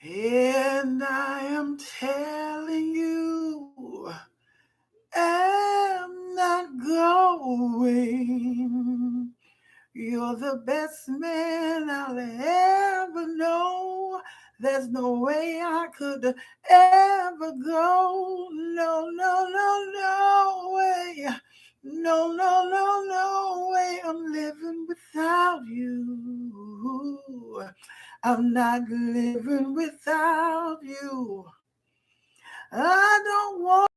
And I am telling you, I'm not going. You're the best man I'll ever know. There's no way I could ever go. No, no, no, no way. No, no, no, no way. I'm living without you. I'm not living without you. I don't want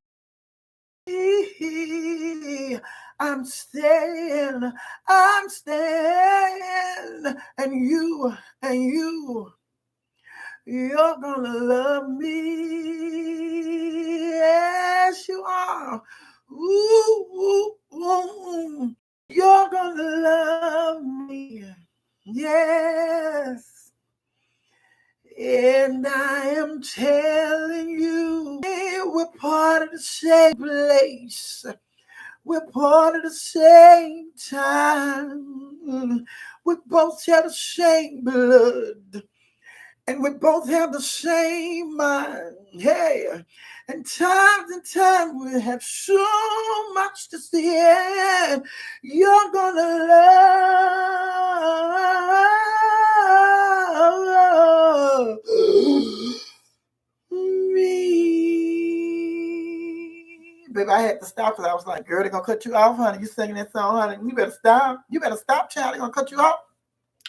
to. I'm staying, and you're gonna love me. Yes, you are. Ooh, ooh, ooh. You're gonna love me. Yes. And I am telling you, we're part of the same place. We're part of the same time. We both share the same blood. And we both have the same mind. Hey, and times we have so much to say. You're gonna love me. Baby, I had to stop because I was like, girl, they're gonna cut you off, honey. You singing that song, honey. You better stop. You better stop, child. They're gonna cut you off.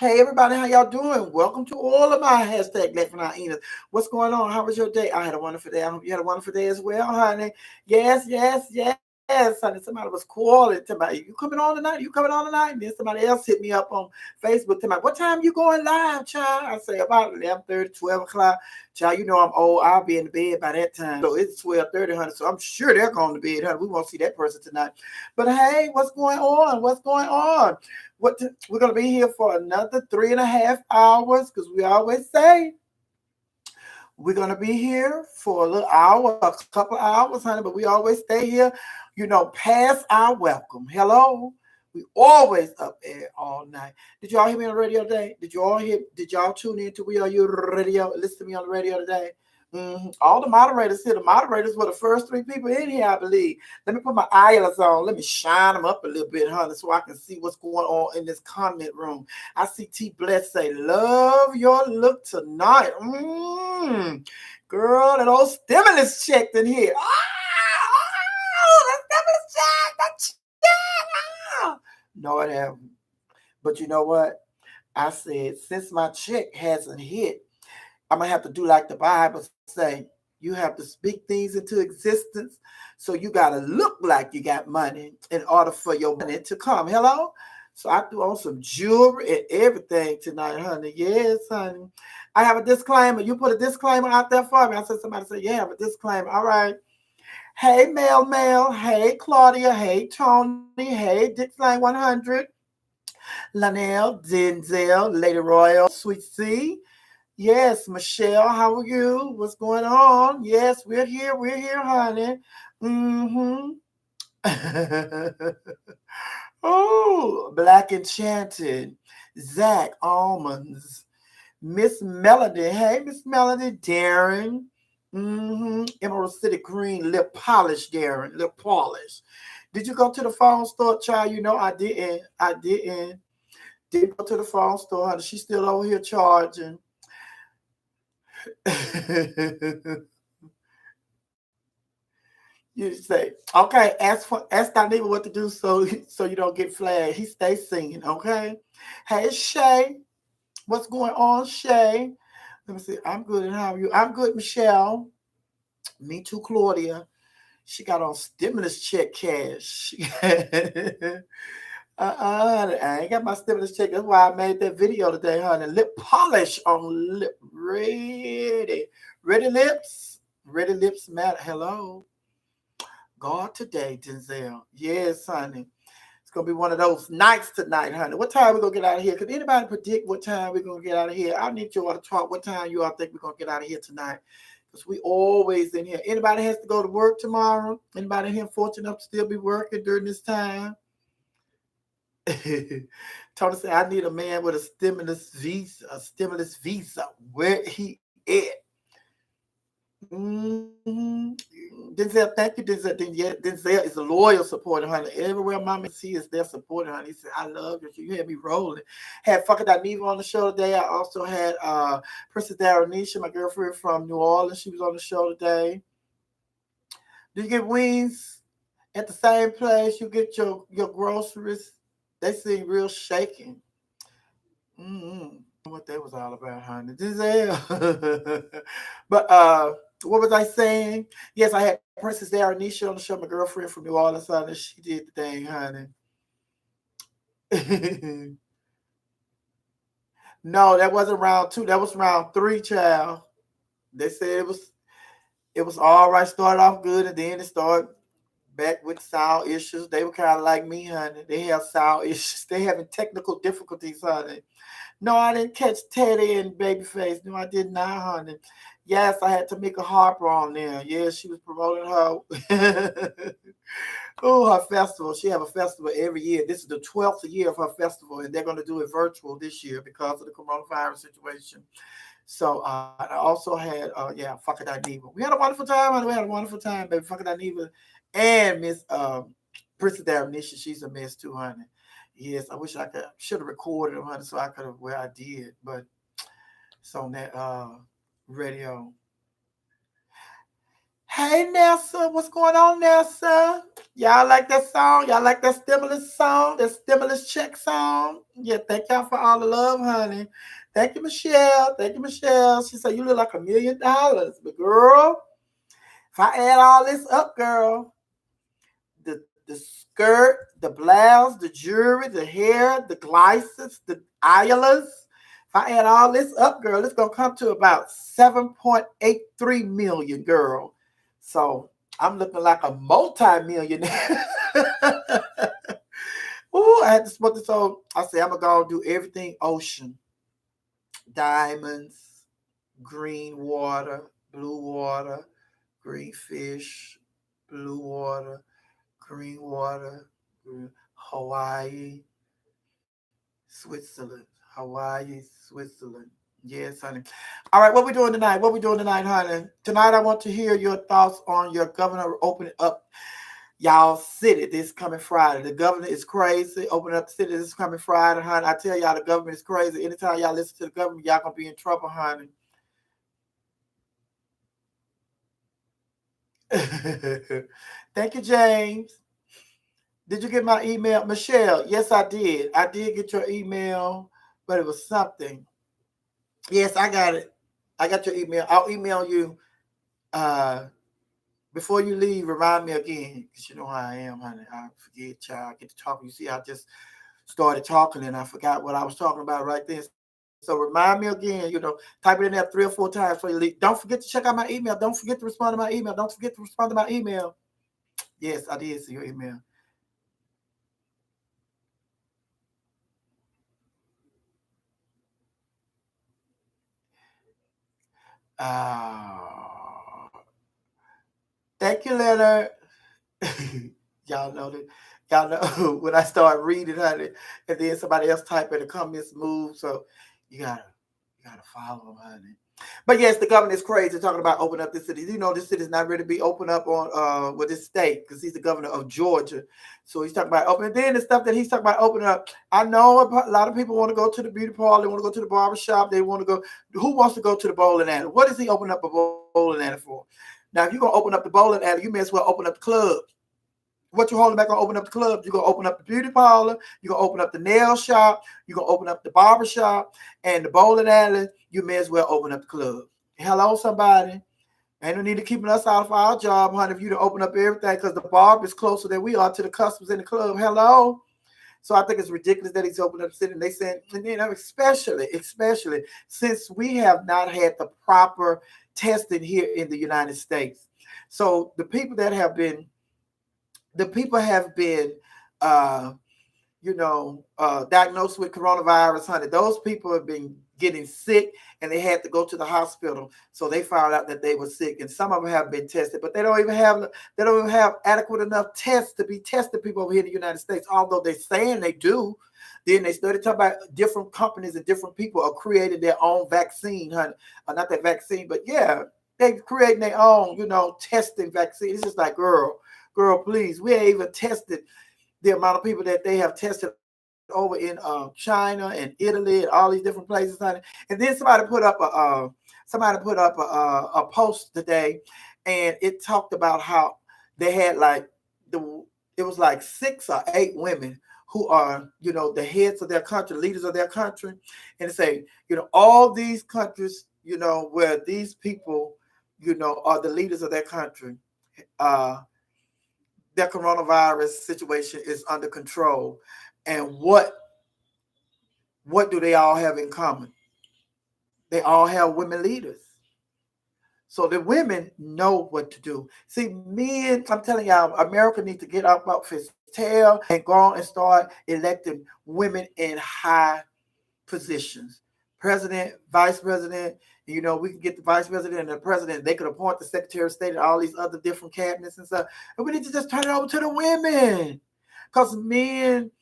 Hey everybody, how y'all doing? Welcome to all of my hashtag Left Hyenas. What's going on? How was your day? I had a wonderful day. I hope you had a wonderful day as well, honey. Yes, yes, yes. Honey, somebody was calling to me. You coming on tonight? You coming on tonight? And then somebody else hit me up on Facebook tonight. What time you going live, child? I say about 11:30, 12 o'clock. Child, you know I'm old. I'll be in the bed by that time. So it's 12:30, honey. So I'm sure they're going to bed, honey. We won't see that person tonight. But hey, what's going on? What's going on? We're going to be here for another 3.5 hours because we always say we're going to be here for a little hour, a couple of hours, honey, but we always stay here, past our welcome. Hello? We always up there all night. Did y'all hear me on the radio today? Did y'all tune in to We Are You Radio? Listen to me on the radio today? All the moderators here. The moderators were the first 3 people in here, I believe. Let me put my eyelets on. Let me shine them up a little bit, honey, so I can see what's going on in this comment room. I see T Bless say, love your look tonight. Girl, that old stimulus check in here. The stimulus check. No, it haven't. But you know what? I said, since my check hasn't hit, I'm going to have to do like the Bible say. You have to speak things into existence. So you got to look like you got money in order for your money to come. Hello? So I threw on some jewelry and everything tonight, honey. Yes, honey. I have a disclaimer. You put a disclaimer out there for me. I said somebody said, yeah, I have a disclaimer. All right. Hey, Mel. Hey, Claudia. Hey, Tony. Hey, Dixline100. Lanelle, Denzel, Lady Royal, Sweet C. Yes, Michelle, how are you? What's going on? Yes, we're here, honey. Oh, Black Enchanted, Zach Almonds, Miss Melody. Hey, Miss Melody, Darren. Emerald City Green, lip polish, Darren, lip polish. Did you go to the phone store, child? You know I didn't. Didn't go to the phone store, honey. She's still over here charging. You say, okay, ask Daniel what to do so you don't get flagged. He stays singing, okay? Hey, Shay. What's going on, Shay? Let me see. I'm good, and how are you? I'm good, Michelle. Me too, Claudia. She got on stimulus check cash. I ain't got my stimulus check. That's why I made that video today, honey. Lip polish on lip. Ready lips. Ready lips matter. Hello. God today, Denzel. Yes, honey. It's going to be one of those nights tonight, honey. What time we going to get out of here? Could anybody predict what time we're going to get out of here? I need you all to talk. What time you all think we're going to get out of here tonight? Because we always in here. Anybody has to go to work tomorrow? Anybody in here fortunate enough to still be working during this time? Tony said, I need a man with a stimulus visa. Where he at? Mm-hmm. Denzel, thank you, Denzel. Denzel is a loyal supporter, honey. Everywhere Mama see is there supporting, honey. He said, I love you. You had me rolling. Had fucking Dineva on the show today. I also had Princess Daronisha, my girlfriend from New Orleans. She was on the show today. Did you get wings at the same place you get your groceries? They seem real shaking. Mm-hmm. What that was all about, honey. Giselle. But what was I saying? Yes, I had Princess Daronisha on the show, my girlfriend from New Orleans, honey. She did the thing, honey. No, that wasn't round two. That was round three, child. They said it was all right. Started off good, and then it started back with sound issues. They were kind of like me, honey. They have sound issues. They having technical difficulties, honey. No, I didn't catch Teddy and Babyface. No, I did not, honey. Yes, I had Tamika Harper on there. Yeah, she was promoting her. Oh, her festival. She have a festival every year. This is the 12th year of her festival, and they're going to do it virtual this year because of the coronavirus situation. So I also had, fucking Dineva. We had a wonderful time, honey. We had a wonderful time, baby. Fucking Dineva and Miss Princess Damnisha. She's a mess too, honey. Yes, I wish I should have recorded them, honey, so I could have, well, I did, but it's on that radio. Hey, Nelson, what's going on, Nelson? Y'all like that song? Y'all like that stimulus song? That stimulus check song? Yeah, thank y'all for all the love, honey. Thank you, Michelle. Thank you, Michelle. She said, you look like $1 million. But, girl, if I add all this up, girl, the skirt, the blouse, the jewelry, the hair, the glasses, the eyelas. If I add all this up, girl, it's gonna come to about 7.83 million, girl. So I'm looking like a multi-millionaire. Ooh, I had to spot this on. I said I'm gonna go do everything ocean, diamonds, green water, blue water, green fish, blue water, green water, Hawaii, Switzerland, Hawaii, Switzerland. Yes, honey. All right, what we doing tonight? What we doing tonight, honey? Tonight, I want to hear your thoughts on your governor opening up y'all city this coming Friday. The governor is crazy. Opening up the city this coming Friday, honey. I tell y'all, the government is crazy. Anytime y'all listen to the government, y'all gonna be in trouble, honey. Thank you, James. Did you get my email? Michelle, yes, I did. I did get your email, but it was something. Yes, I got it. I got your email. I'll email you before you leave. Remind me again, because you know how I am, honey. I forget, child. I get to talk. You see, I just started talking and I forgot what I was talking about right then. So remind me again, type it in there 3 or 4 times before you leave. Don't forget to check out my email. Don't forget to respond to my email. Don't forget to respond to my email. Yes, I did see your email. Uh, Thank you, Leonard. Y'all know that. Y'all know when I start reading, honey, and then somebody else type in the comments move. So you gotta follow them, honey. But yes, the governor is crazy talking about opening up this city. You know, this city is not ready to be opened up on with this state because he's the governor of Georgia. So he's talking about opening. Then the stuff that he's talking about opening up. I know a lot of people want to go to the beauty parlor. They want to go to the barber shop. They want to go. Who wants to go to the bowling alley? What is he opening up a bowling alley for? Now, if you're gonna open up the bowling alley, you may as well open up the club. What you holding back on open up the club? You're gonna open up the beauty parlor, you're gonna open up the nail shop, you're gonna open up the barber shop and the bowling alley. You may as well open up the club. Hello, somebody. Ain't no need to keeping us out of our job, honey, if you to open up everything because the barber is closer than we are to the customers in the club. Hello. So I think it's ridiculous that he's opened up the city. And they said, and then especially since we have not had the proper testing here in the United States. So the people have been diagnosed with coronavirus, honey. Those people have been getting sick and they had to go to the hospital. So they found out that they were sick, and some of them have been tested, but they don't even have adequate enough tests to be testing people over here in the United States, although they're saying they do. Then they started talking about different companies and different people are creating their own vaccine, honey. Not that vaccine, but yeah. They creating their own, testing vaccine. It's just like, girl, please. We ain't even tested the amount of people that they have tested over in China and Italy and all these different places, honey. And then somebody put up a post today, and it talked about how they had like it was like 6 or 8 women who are, the heads of their country, leaders of their country, and say, all these countries, where these people, are the leaders of their country, uh, their coronavirus situation is under control. And what do they all have in common? They all have women leaders. So the women know what to do. See, men, I'm telling y'all, America needs to get up off his tail and go on and start electing women in high positions. President, vice president, we can get the vice president and the president. They could appoint the secretary of state and all these other different cabinets and stuff. And we need to just turn it over to the women. Because men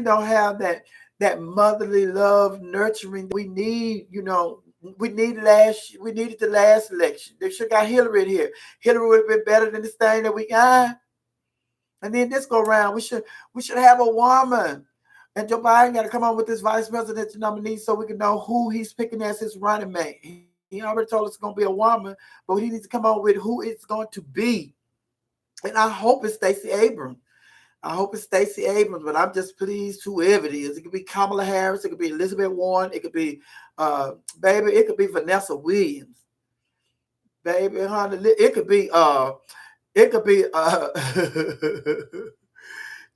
don't have that motherly love, nurturing we need, we needed the last election. They should have got Hillary in here. Hillary would have been better than this thing that we got. And then this go around, we should have a woman. And Joe Biden got to come on with this vice presidential nominee so we can know who he's picking as his running mate. He already told us it's going to be a woman, but he needs to come on with who it's going to be. And I hope it's Stacey Abrams. But I'm just pleased whoever it is. It could be Kamala Harris. It could be Elizabeth Warren. It could be, it could be Vanessa Williams. Baby, honey, it could be,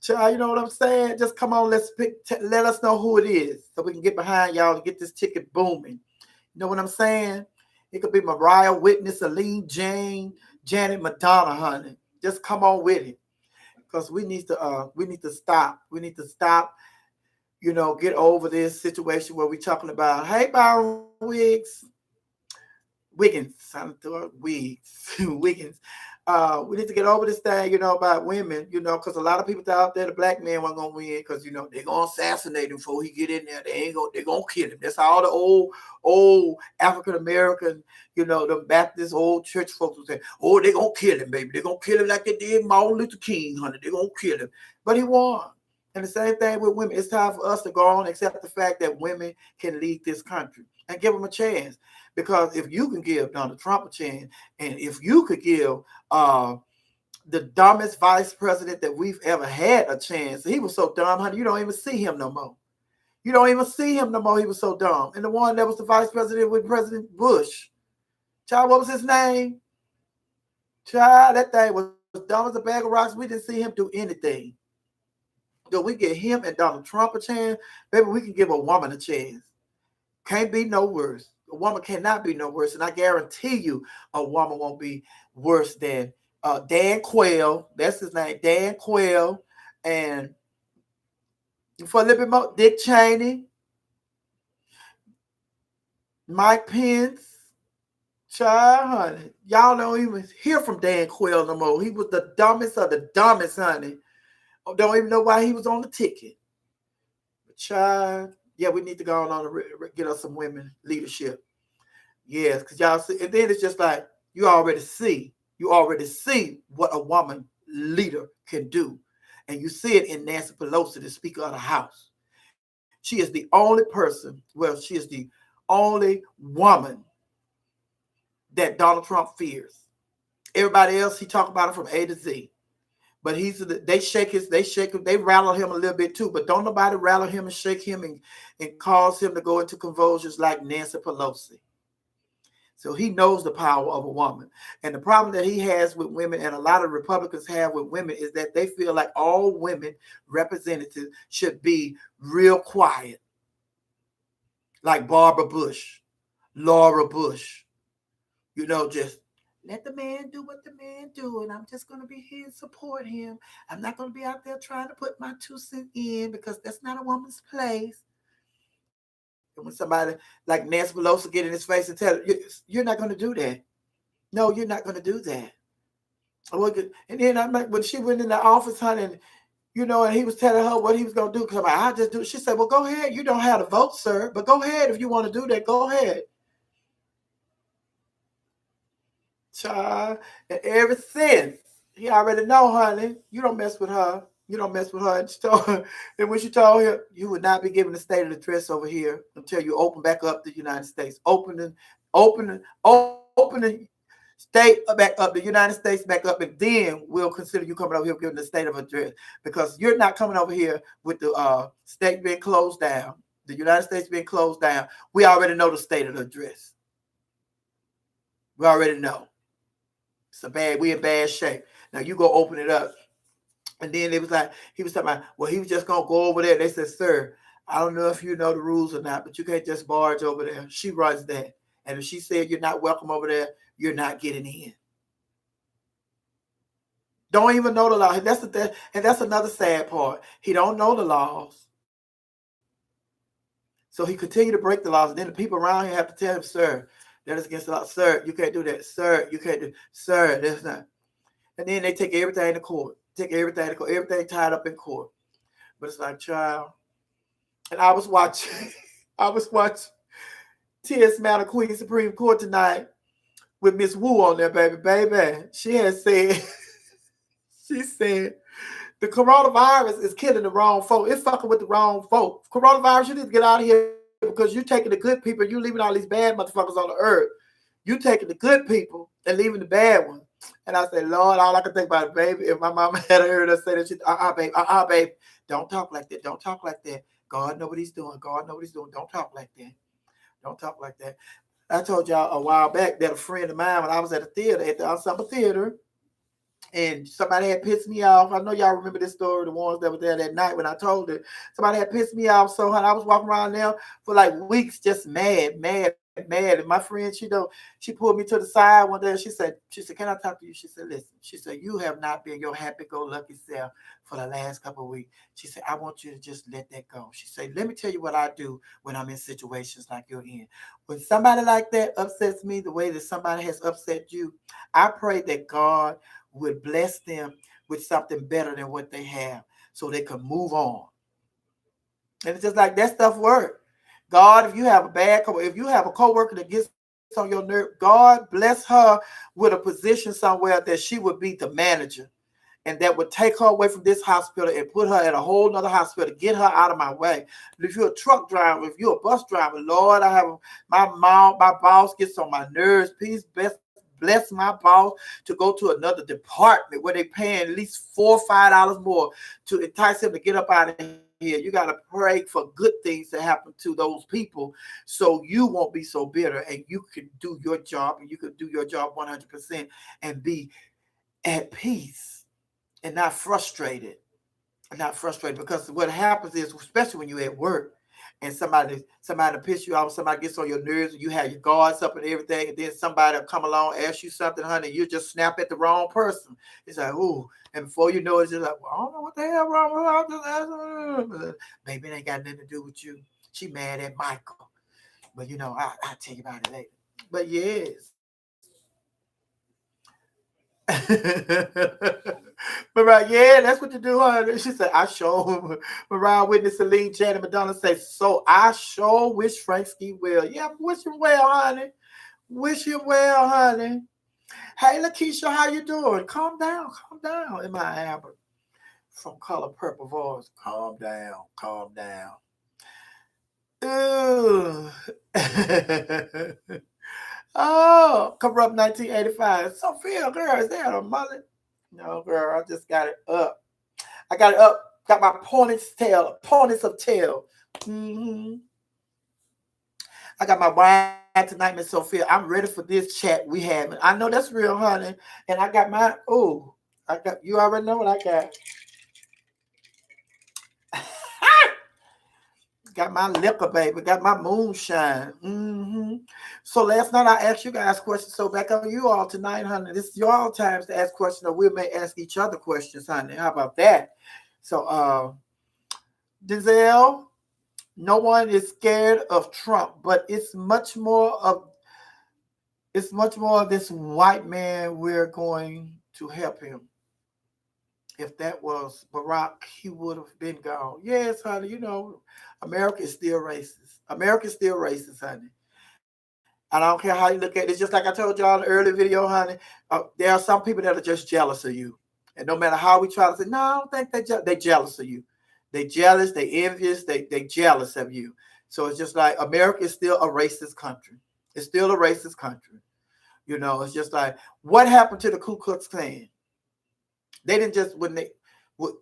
child, you know what I'm saying? Just come on, let us know who it is so we can get behind y'all and get this ticket booming. You know what I'm saying? It could be Mariah Whitney, Celine Jane, Janet Madonna, honey. Just come on with it. Because we need to stop. We need to stop, get over this situation where we're talking about, hey, Byron Wiggins. We need to get over this thing, about women, because a lot of people out there, the black man wasn't going to win because, they're going to assassinate him before he get in there. They're going to kill him. That's all the old African-American, the Baptist old church folks will say, oh, they're going to kill him, baby. They're going to kill him like they did Martin Luther King, honey. They're going to kill him. But he won. And the same thing with women. It's time for us to go on and accept the fact that women can lead this country and give them a chance. Because if you can give Donald Trump a chance, and if you could give the dumbest vice president that we've ever had a chance, he was so dumb, honey, you don't even see him no more. He was so dumb. And the one that was the vice president with President Bush, child, what was his name? Child, that thing was dumb as a bag of rocks. We didn't see him do anything. So we get him and Donald Trump a chance, baby, we can give a woman a chance. Can't be no worse. A woman cannot be no worse. And I guarantee you a woman won't be worse than Dan Quayle. That's his name, Dan Quayle. And for a little bit more, Dick Cheney, Mike Pence. Child, honey. Y'all don't even hear from Dan Quayle no more. He was the dumbest of the dumbest, honey. Don't even know why he was on the ticket. But child, yeah, we need to go on and get us some women leadership. Yes, because y'all see, and then it's just like you already see what a woman leader can do. And you see it in Nancy Pelosi, the Speaker of the House. She is the only person, she is the only woman that Donald Trump fears. Everybody else, he talk about it from A to Z. But they rattle him a little bit too. But don't nobody rattle him and shake him and cause him to go into convulsions like Nancy Pelosi. So he knows the power of a woman. And the problem that he has with women, and a lot of Republicans have with women, is that they feel like all women representatives should be real quiet. Like Barbara Bush, Laura Bush. Just let the man do what the man do, and I'm just going to be here and support him. I'm not going to be out there trying to put my 2 cents in because that's not a woman's place. And when somebody like Nancy Pelosi get in his face and tell her, you're not going to do that. No, you're not going to do that. And then I'm like, when she went in the office, honey, and he was telling her what he was going to do, because I just do. She said, well, go ahead. You don't have to vote, sir, but go ahead if you want to do that. Go ahead. Child. And ever since, he already know, honey, you don't mess with her. You don't mess with her. And, she told her, and when she told him, you would not be given the state of the dress over here until you open back up the United States. Opening state back up, the United States back up, and then we'll consider you coming over here giving the state of address, because you're not coming over here with the state being closed down, the United States being closed down. We already know the state of the address. We already know. We in bad shape. Now you go open it up. And then it was like, he was talking about, well, he was just going to go over there. They said, sir, I don't know if you know the rules or not, but you can't just barge over there. She runs that. And if she said you're not welcome over there, you're not getting in. Don't even know the law. And that's another sad part. He don't know the laws. So he continued to break the laws. And then the people around him have to tell him, sir, that is against the law. Sir, you can't do that. Sir, you can't do. Sir, that's not. And then they take everything to court. Everything tied up in court. But it's like, child. And I was watching T.S. Mountain Queen Supreme Court tonight with Miss Wu on there, baby. She had said, she said, the coronavirus is killing the wrong folk. It's fucking with the wrong folk. Coronavirus, you need to get out of here, because you're taking the good people, you leaving all these bad motherfuckers on the earth. You taking the good people and leaving the bad ones. And I said, Lord, all I could think about, baby, if my mama had heard her say that, she, babe, don't talk like that. Don't talk like that. God know what he's doing. God know what he's doing. Don't talk like that. Don't talk like that. I told y'all a while back that a friend of mine, when I was at a theater, at the Ensemble Theater, and somebody had pissed me off. I know y'all remember this story, the ones that were there that night when I told it. Somebody had pissed me off so hard. I was walking around there for like weeks, just mad. And my friend, she pulled me to the side one day. She said, can I talk to you? She said, listen. She said, you have not been your happy-go-lucky self for the last couple of weeks. She said, I want you to just let that go. She said, let me tell you what I do when I'm in situations like you're in. When somebody like that upsets me the way that somebody has upset you, I pray that God would bless them with something better than what they have so they can move on. And it's just like that stuff works. God, if you have a coworker that gets on your nerve, God bless her with a position somewhere that she would be the manager, and that would take her away from this hospital and put her at a whole nother hospital, get her out of my way. If you're a truck driver, if you're a bus driver, Lord, I have my boss gets on my nerves. Please bless my boss to go to another department where they're paying at least $4 or $5 more to entice him to get up out of here. You got to pray for good things to happen to those people so you won't be so bitter, and you can do your job, and you can do your job 100% and be at peace and not frustrated. Because what happens is, especially when you're at work and somebody piss you off, somebody gets on your nerves, and you have your guards up and everything, and then somebody will come along, ask you something, honey, you just snap at the wrong person. It's like, ooh, and before you know it, it's just like, well, I don't know what the hell wrong with her. Baby, it ain't got nothing to do with you. She mad at Michael. But I'll tell you about it later. But yes. Mariah, yeah, that's what you do, honey. She said, I sure. Mariah witness Celine, Janet Madonna say, so I sure wish Franksky well. Yeah, wish him well, honey. Wish him well, honey. Hey, Lakeisha, how you doing? Calm down. In my Amber from Color Purple Voice. Calm down. Ooh. Oh, Corrupt 1985. Sophia, girl, is that a mullet? No, girl, I just got it up. I got it up. Got my pony's of tail. Mm-hmm. I got my wine tonight, Miss Sophia. I'm ready for this chat we having. I know that's real, honey. And I got my, you already know what I got. Got my liquor, baby. Got my moonshine. Mm-hmm. So last night I asked you guys questions. So back on you all tonight, honey. This is your all times to ask questions, or we may ask each other questions, honey. How about that? So, Denzel, no one is scared of Trump, but it's much more of this white man. We're going to help him. If that was Barack, he would have been gone. Yes, honey, America is still racist. Honey. I don't care how you look at it. It's just like I told y'all in the early video, honey. There are some people that are just jealous of you. And no matter how we try to say, no, I don't think they jealous of you. They jealous, they envious, they jealous of you. So it's just like America is still a racist country. It's still a racist country. You know, it's just like, what happened to the Ku Klux Klan? They didn't just they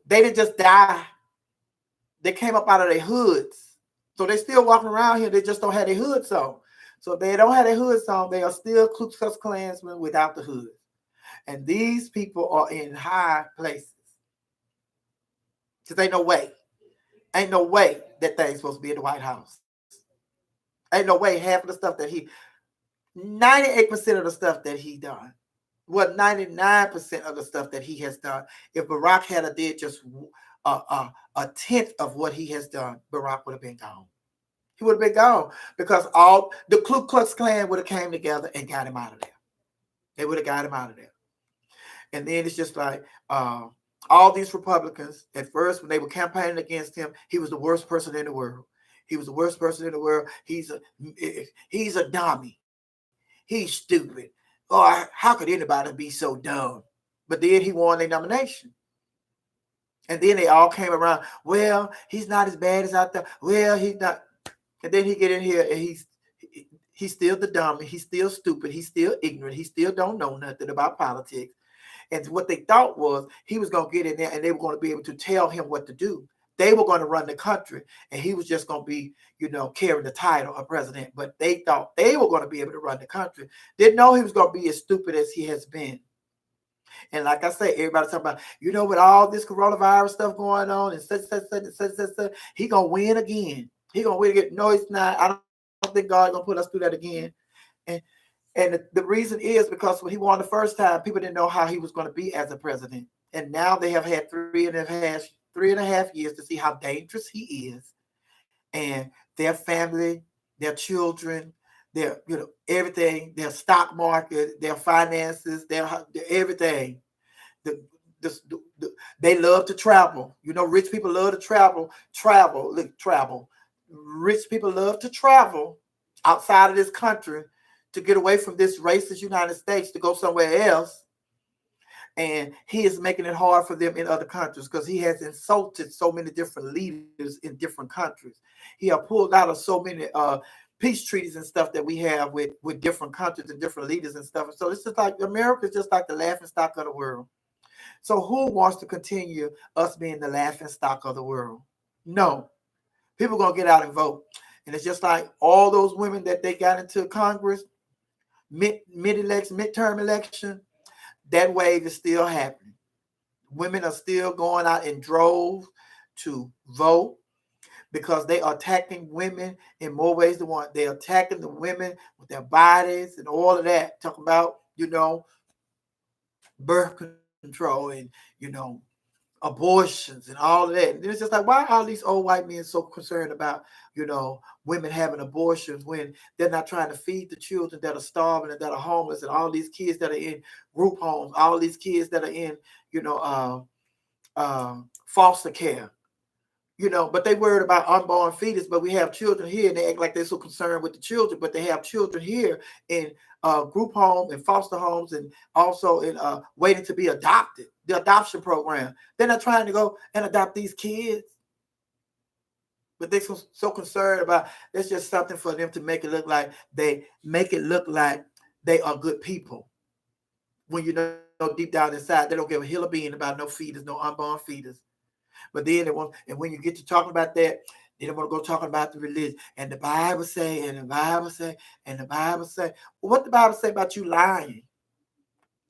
didn't just die. They came up out of their hoods. So they still walking around here. They just don't have their hoods on. So if they don't have their hoods on, they are still Ku Klux Klansmen without the hood. And these people are in high places. Because ain't no way that thing's supposed to be in the White House. Ain't no way half of the stuff that 98% of the stuff that he done, 99% of the stuff that he has done, if Barack had did just a tenth of what he has done, Barack would have been gone. He would have been gone because all the Ku Klux Klan would have came together and got him out of there. They would have got him out of there. And then it's just like all these Republicans, at first, when they were campaigning against him, he was the worst person in the world. He was the worst person in the world. He's a dummy. He's stupid. Oh, how could anybody be so dumb? But then he won their nomination. And then they all came around. Well, he's not as bad as I thought. Well, he's not. And then he get in here and he's still the dummy. He's still stupid. He's still ignorant. He still don't know nothing about politics. And what they thought was he was going to get in there and they were going to be able to tell him what to do. They were going to run the country and he was just going to be, carrying the title of president. But they thought they were going to be able to run the country. Didn't know he was going to be as stupid as he has been. And like I say, everybody's talking about, with all this coronavirus stuff going on and such, he going to win again. He going to win again. No, he's not. I don't think God's going to put us through that again. And the reason is because when he won the first time, people didn't know how he was going to be as a president. And now they have had 3.5 years to see how dangerous he is. And their family, their children, their, everything, their stock market, their finances, their everything. They love to travel. Rich people love to travel. Travel. Rich people love to travel outside of this country to get away from this racist United States to go somewhere else. And he is making it hard for them in other countries because he has insulted so many different leaders in different countries. He has pulled out of so many peace treaties and stuff that we have with different countries and different leaders and stuff. So it's just like America is just like the laughing stock of the world. So who wants to continue us being the laughing stock of the world? No. People are going to get out and vote. And it's just like all those women that they got into Congress, midterm election, that wave is still happening. Women are still going out in droves to vote because they are attacking women in more ways than one. They're attacking the women with their bodies and all of that. Talking about, birth control and, abortions and all of that. And it's just like, why are these old white men so concerned about, women having abortions when they're not trying to feed the children that are starving and that are homeless and all these kids that are in group homes, all these kids that are in, foster care, but they worried about unborn fetus, but we have children here and they act like they're so concerned with the children, but they have children here in group homes and foster homes and also in waiting to be adopted, the adoption program. They're not trying to go and adopt these kids. But they're so concerned about it's just something for them to make it look like they are good people. When deep down inside, they don't give a hill of bean about no fetus, no unborn fetus. But then and when you get to talking about that, they don't want to go talking about the religion. And the Bible say, and the Bible say, and the Bible say. Well, what the Bible say about you lying?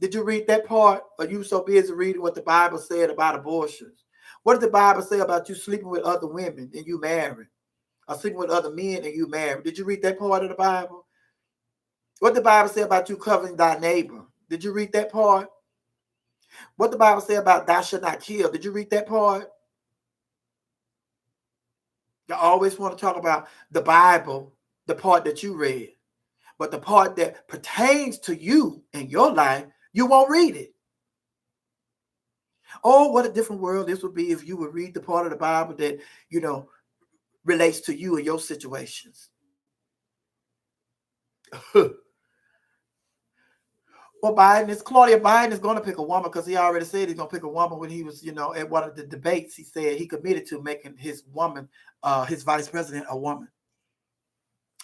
Did you read that part? Or you so busy reading what the Bible said about abortions? What did the Bible say about you sleeping with other women and you married? Or sleeping with other men and you married? Did you read that part of the Bible? What did the Bible say about you covering thy neighbor? Did you read that part? What the Bible say about thou shalt not kill? Did you read that part? You always want to talk about the Bible, the part that you read. But the part that pertains to you and your life, you won't read it. Oh, what a different world this would be if you would read the part of the Bible that, relates to you and your situations. Well, Claudia Biden is going to pick a woman because he already said he's going to pick a woman when he was, at one of the debates. He said he committed to making his woman, his vice president, a woman.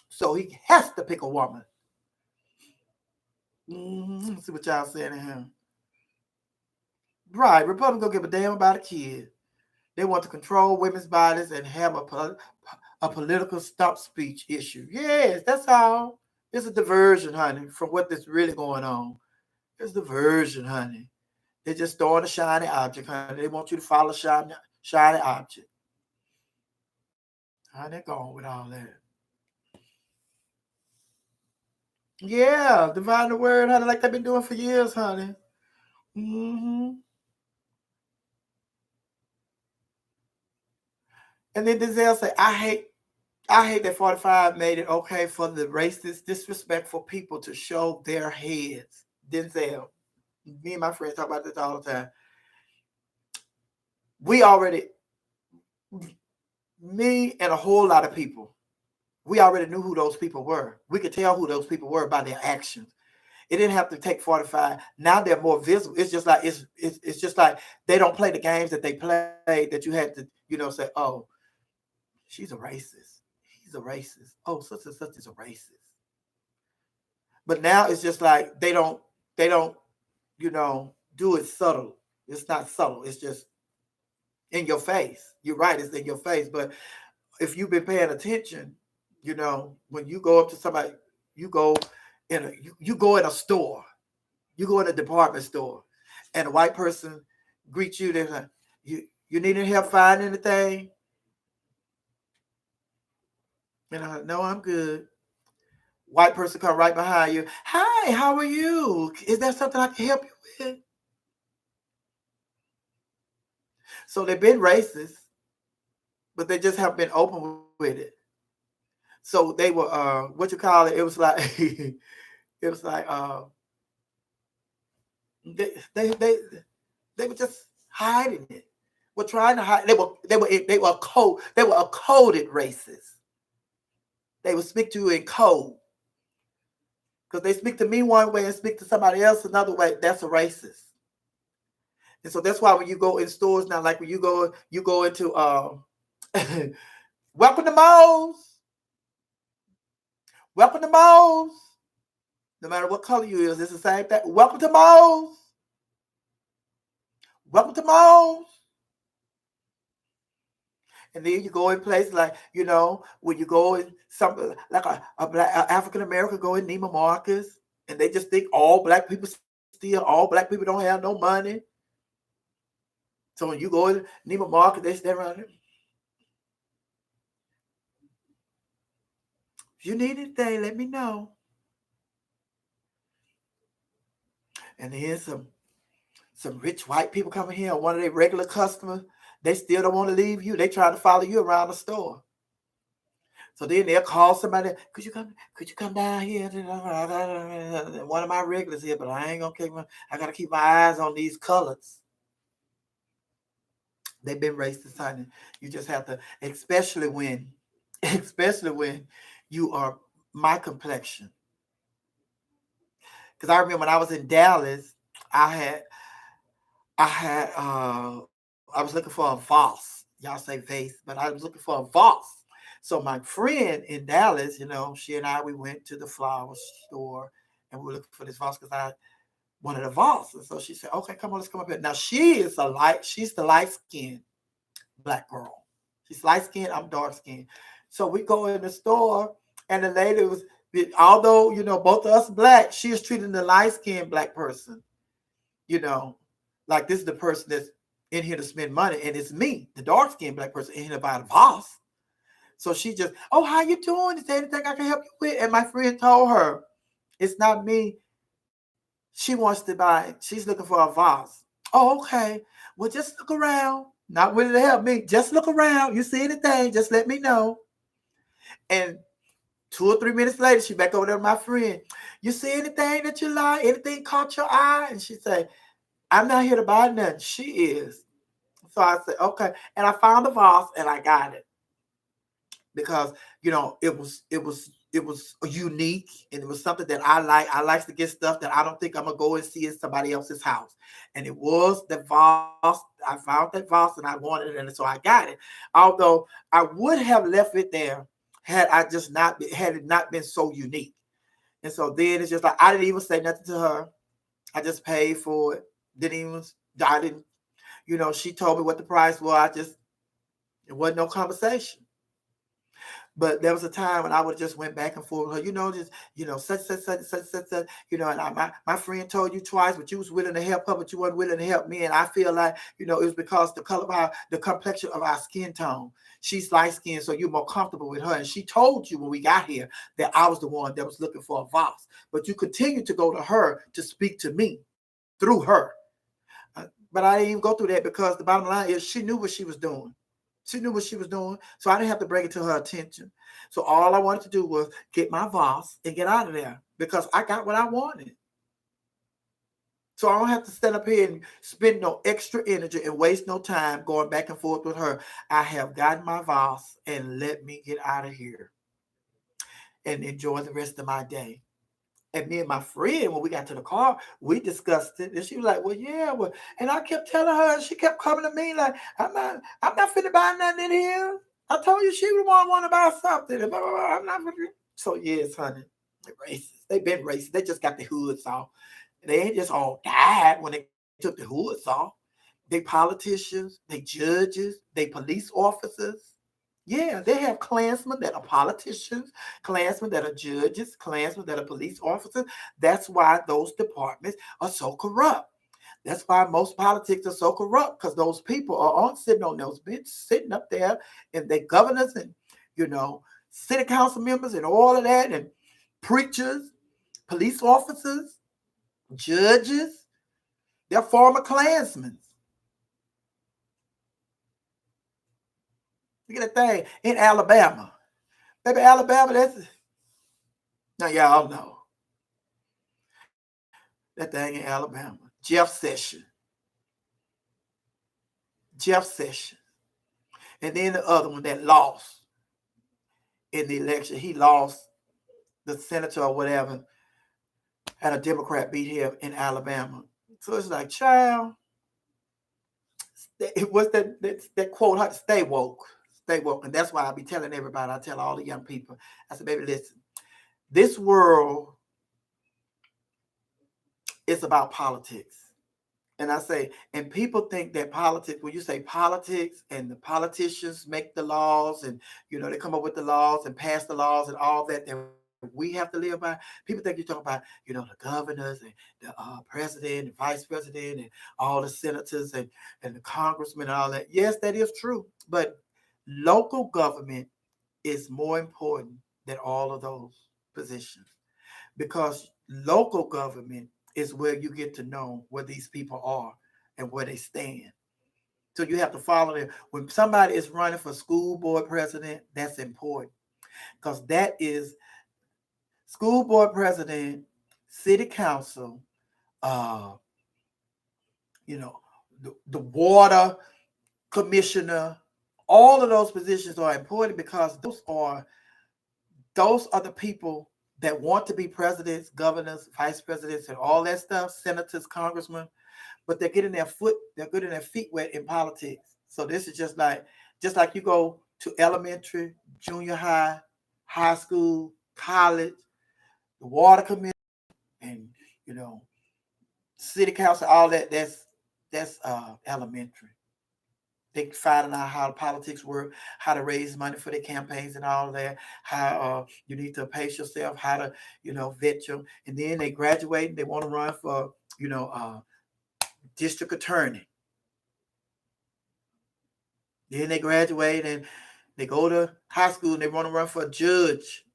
So he has to pick a woman. Let's see what y'all saying to him. Right, Republicans don't give a damn about a kid. They want to control women's bodies and have a political stump speech issue. Yes, that's all. It's a diversion, honey, from what is really going on. It's diversion, honey. They're just throwing a shiny object, honey. They want you to follow shiny object. How they going with all that? Yeah, divine the word, honey, like they've been doing for years, honey. And then Denzel say, I hate that 45 made it okay for the racist, disrespectful people to show their heads. Denzel, me and my friends talk about this all the time. Me and a whole lot of people, we already knew who those people were. We could tell who those people were by their actions. It didn't have to take 45. Now they're more visible. It's just like it's just like they don't play the games that they played that you had to, say, oh, she's a racist. He's a racist. Oh, such and such is a racist. But now it's just like they don't, do it subtle. It's not subtle. It's just in your face. You're right, it's in your face. But if you've been paying attention, when you go up to somebody, you go in a store, you go in a department store, and a white person greets you. They're like, you need any help finding anything? And I'm like, no, I'm good. White person come right behind you. Hi, how are you? Is there something I can help you with? So they've been racist, but they just haven't been open with it. So they were, it was like, they were just hiding it. Were trying to hide. They were a coded racist. They would speak to you in code. Because they speak to me one way and speak to somebody else another way. That's a racist. And so that's why when you go in stores now, like when you go into welcome to Moe's. Welcome to Moe's. No matter what color you is, it's the same thing. Welcome to Moe's. Welcome to Moe's. And then you go in places like, when you go in something like a black African American go in Neiman Marcus, and they just think all black people steal, all black people don't have no money. So when you go in Neiman Marcus, they stand around there. If you need anything, let me know. And then some rich white people coming here, one of their regular customers, they still don't want to leave you. They try to follow you around the store. So then they'll call somebody, could you come down here? One of my regulars here, but I ain't gonna I gotta keep my eyes on these colors. They've been racist, honey. You just have to, especially when you are my complexion. Because I remember when I was in Dallas, I was looking for a vase. Y'all say vase, but I was looking for a vase. So my friend in Dallas, she and I, we went to the flower store and we were looking for this vase because I wanted a vase. And so she said, okay, come on, let's come up here. Now she's the light-skinned black girl. She's light-skinned, I'm dark-skinned. So we go in the store and the lady was, although, both of us black, she is treating the light-skinned black person, like this is the person that's in here to spend money. And it's me, the dark-skinned black person, in here to buy the vase. So she just, oh, how you doing? Is there anything I can help you with? And my friend told her, it's not me. She wants to buy, she's looking for a vase. Oh, okay. Well, just look around. Not willing to help me. Just look around. You see anything, just let me know. And 2 or 3 minutes later, she back over there with my friend. You see anything that you like? Anything caught your eye? And she said, I'm not here to buy nothing. She is. So I said, okay. And I found the vase and I got it. Because, it was it was unique, and it was something that I like. I like to get stuff that I don't think I'm gonna go and see in somebody else's house. And it was the vase. I found that vase and I wanted it, and so I got it. Although I would have left it there had I just not been, had it not been so unique. And so then it's just like I didn't even say nothing to her. I just paid for it. Didn't even I didn't, she told me what the price was. It wasn't no conversation. But there was a time when I would just went back and forth with her, such, and my friend told you twice, but you was willing to help her, but you weren't willing to help me. And I feel like, it was because the complexion of our skin tone. She's light skinned, so you're more comfortable with her. And she told you when we got here that I was the one that was looking for a vase. But you continue to go to her to speak to me through her. But I didn't even go through that because the bottom line is she knew what she was doing. She knew what she was doing, so I didn't have to bring it to her attention. So all I wanted to do was get my vase and get out of there because I got what I wanted. So I don't have to stand up here and spend no extra energy and waste no time going back and forth with her. I have gotten my vase, and let me get out of here and enjoy the rest of my day. And me and my friend, when we got to the car, we discussed it. And she was like, well, yeah. Well, and I kept telling her, and she kept coming to me like, I'm not finna buy nothing in here. I told you she would want to buy something. Blah, blah, blah. I'm not finna. So, yes, honey, they're racist. They've been racist. They just got the hoods off. They ain't just all died when they took the hoods off. They politicians, they judges, they police officers. Yeah, they have Klansmen that are politicians, Klansmen that are judges, Klansmen that are police officers. That's why those departments are so corrupt. That's why most politics are so corrupt, because those people are sitting on those benches, sitting up there, and they governors and, city council members and all of that, and preachers, police officers, judges. They're former Klansmen. Look at that thing in Alabama. Baby, Alabama, now y'all know. That thing in Alabama. Jeff Sessions. And then the other one that lost in the election. He lost the senator or whatever, and a Democrat beat him in Alabama. So it's like, child, it was that quote, stay woke. Stay woke. And that's why I be telling everybody, I tell all the young people, I said, baby, listen, this world is about politics. And I say, and people think that politics, when you say politics and the politicians make the laws and, they come up with the laws and pass the laws and all that we have to live by, people think you're talking about, the governors and the president and vice president and all the senators and the congressmen and all that. Yes, that is true. But local government is more important than all of those positions, because local government is where you get to know where these people are and where they stand. So you have to follow them. When somebody is running for school board president, that's important, because that is school board president, city council, the water commissioner. All of those positions are important because those are the people that want to be presidents, governors, vice presidents, and all that stuff, senators, congressmen, but they're getting their feet wet in politics. So this is just like you go to elementary, junior high, high school, college, the water commission, and city council, all that. That's elementary. They finding out how politics work, how to raise money for their campaigns and all that, how you need to pace yourself, how to, vet you. And then they graduate and they want to run for, district attorney. Then they graduate and they go to high school and they want to run for a judge.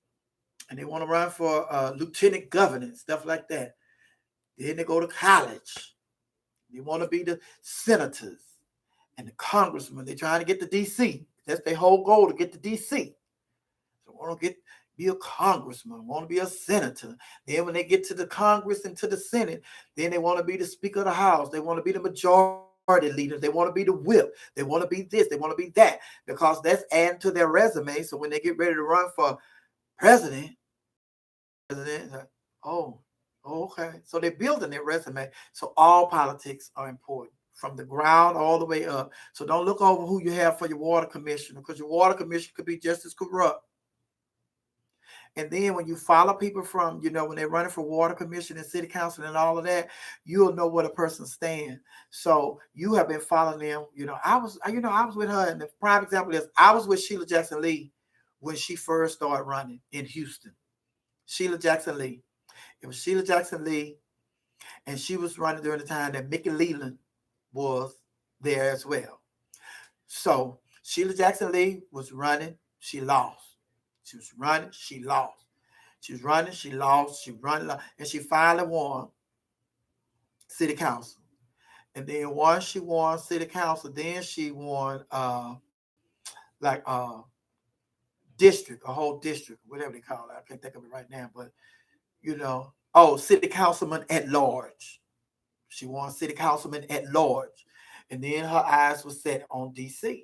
And they want to run for lieutenant governor, stuff like that. Then they go to college. They want to be the senators and the congressman. They're trying to get to DC. That's their whole goal, to get to DC. So want to be a congressman, want to be a senator. Then when they get to the Congress and to the Senate, then they want to be the Speaker of the House. They want to be the majority leaders. They want to be the whip. They want to be this. They want to be that, because that's adding to their resume. So when they get ready to run for president, president. Oh, okay. So they're building their resume. So all politics are important from the ground all the way up. So don't look over who you have for your water commissioner, because your water commissioner could be just as corrupt. And then when you follow people from, when they're running for water commission and city council and all of that, you'll know what a person stands. So you have been following them. I was with her, and the prime example is I was with Sheila Jackson Lee when she first started running in Houston. Sheila Jackson Lee. It was Sheila Jackson Lee, and she was running during the time that Mickey Leland was there as well. So Sheila Jackson Lee was running. She lost. She was running. She lost. She was running. She lost. She running, and she finally won city council. And then once she won city council, then she won like district, a whole district, whatever they call it. I can't think of it right now, but city councilman at large. She won city councilman at large. And then her eyes were set on DC.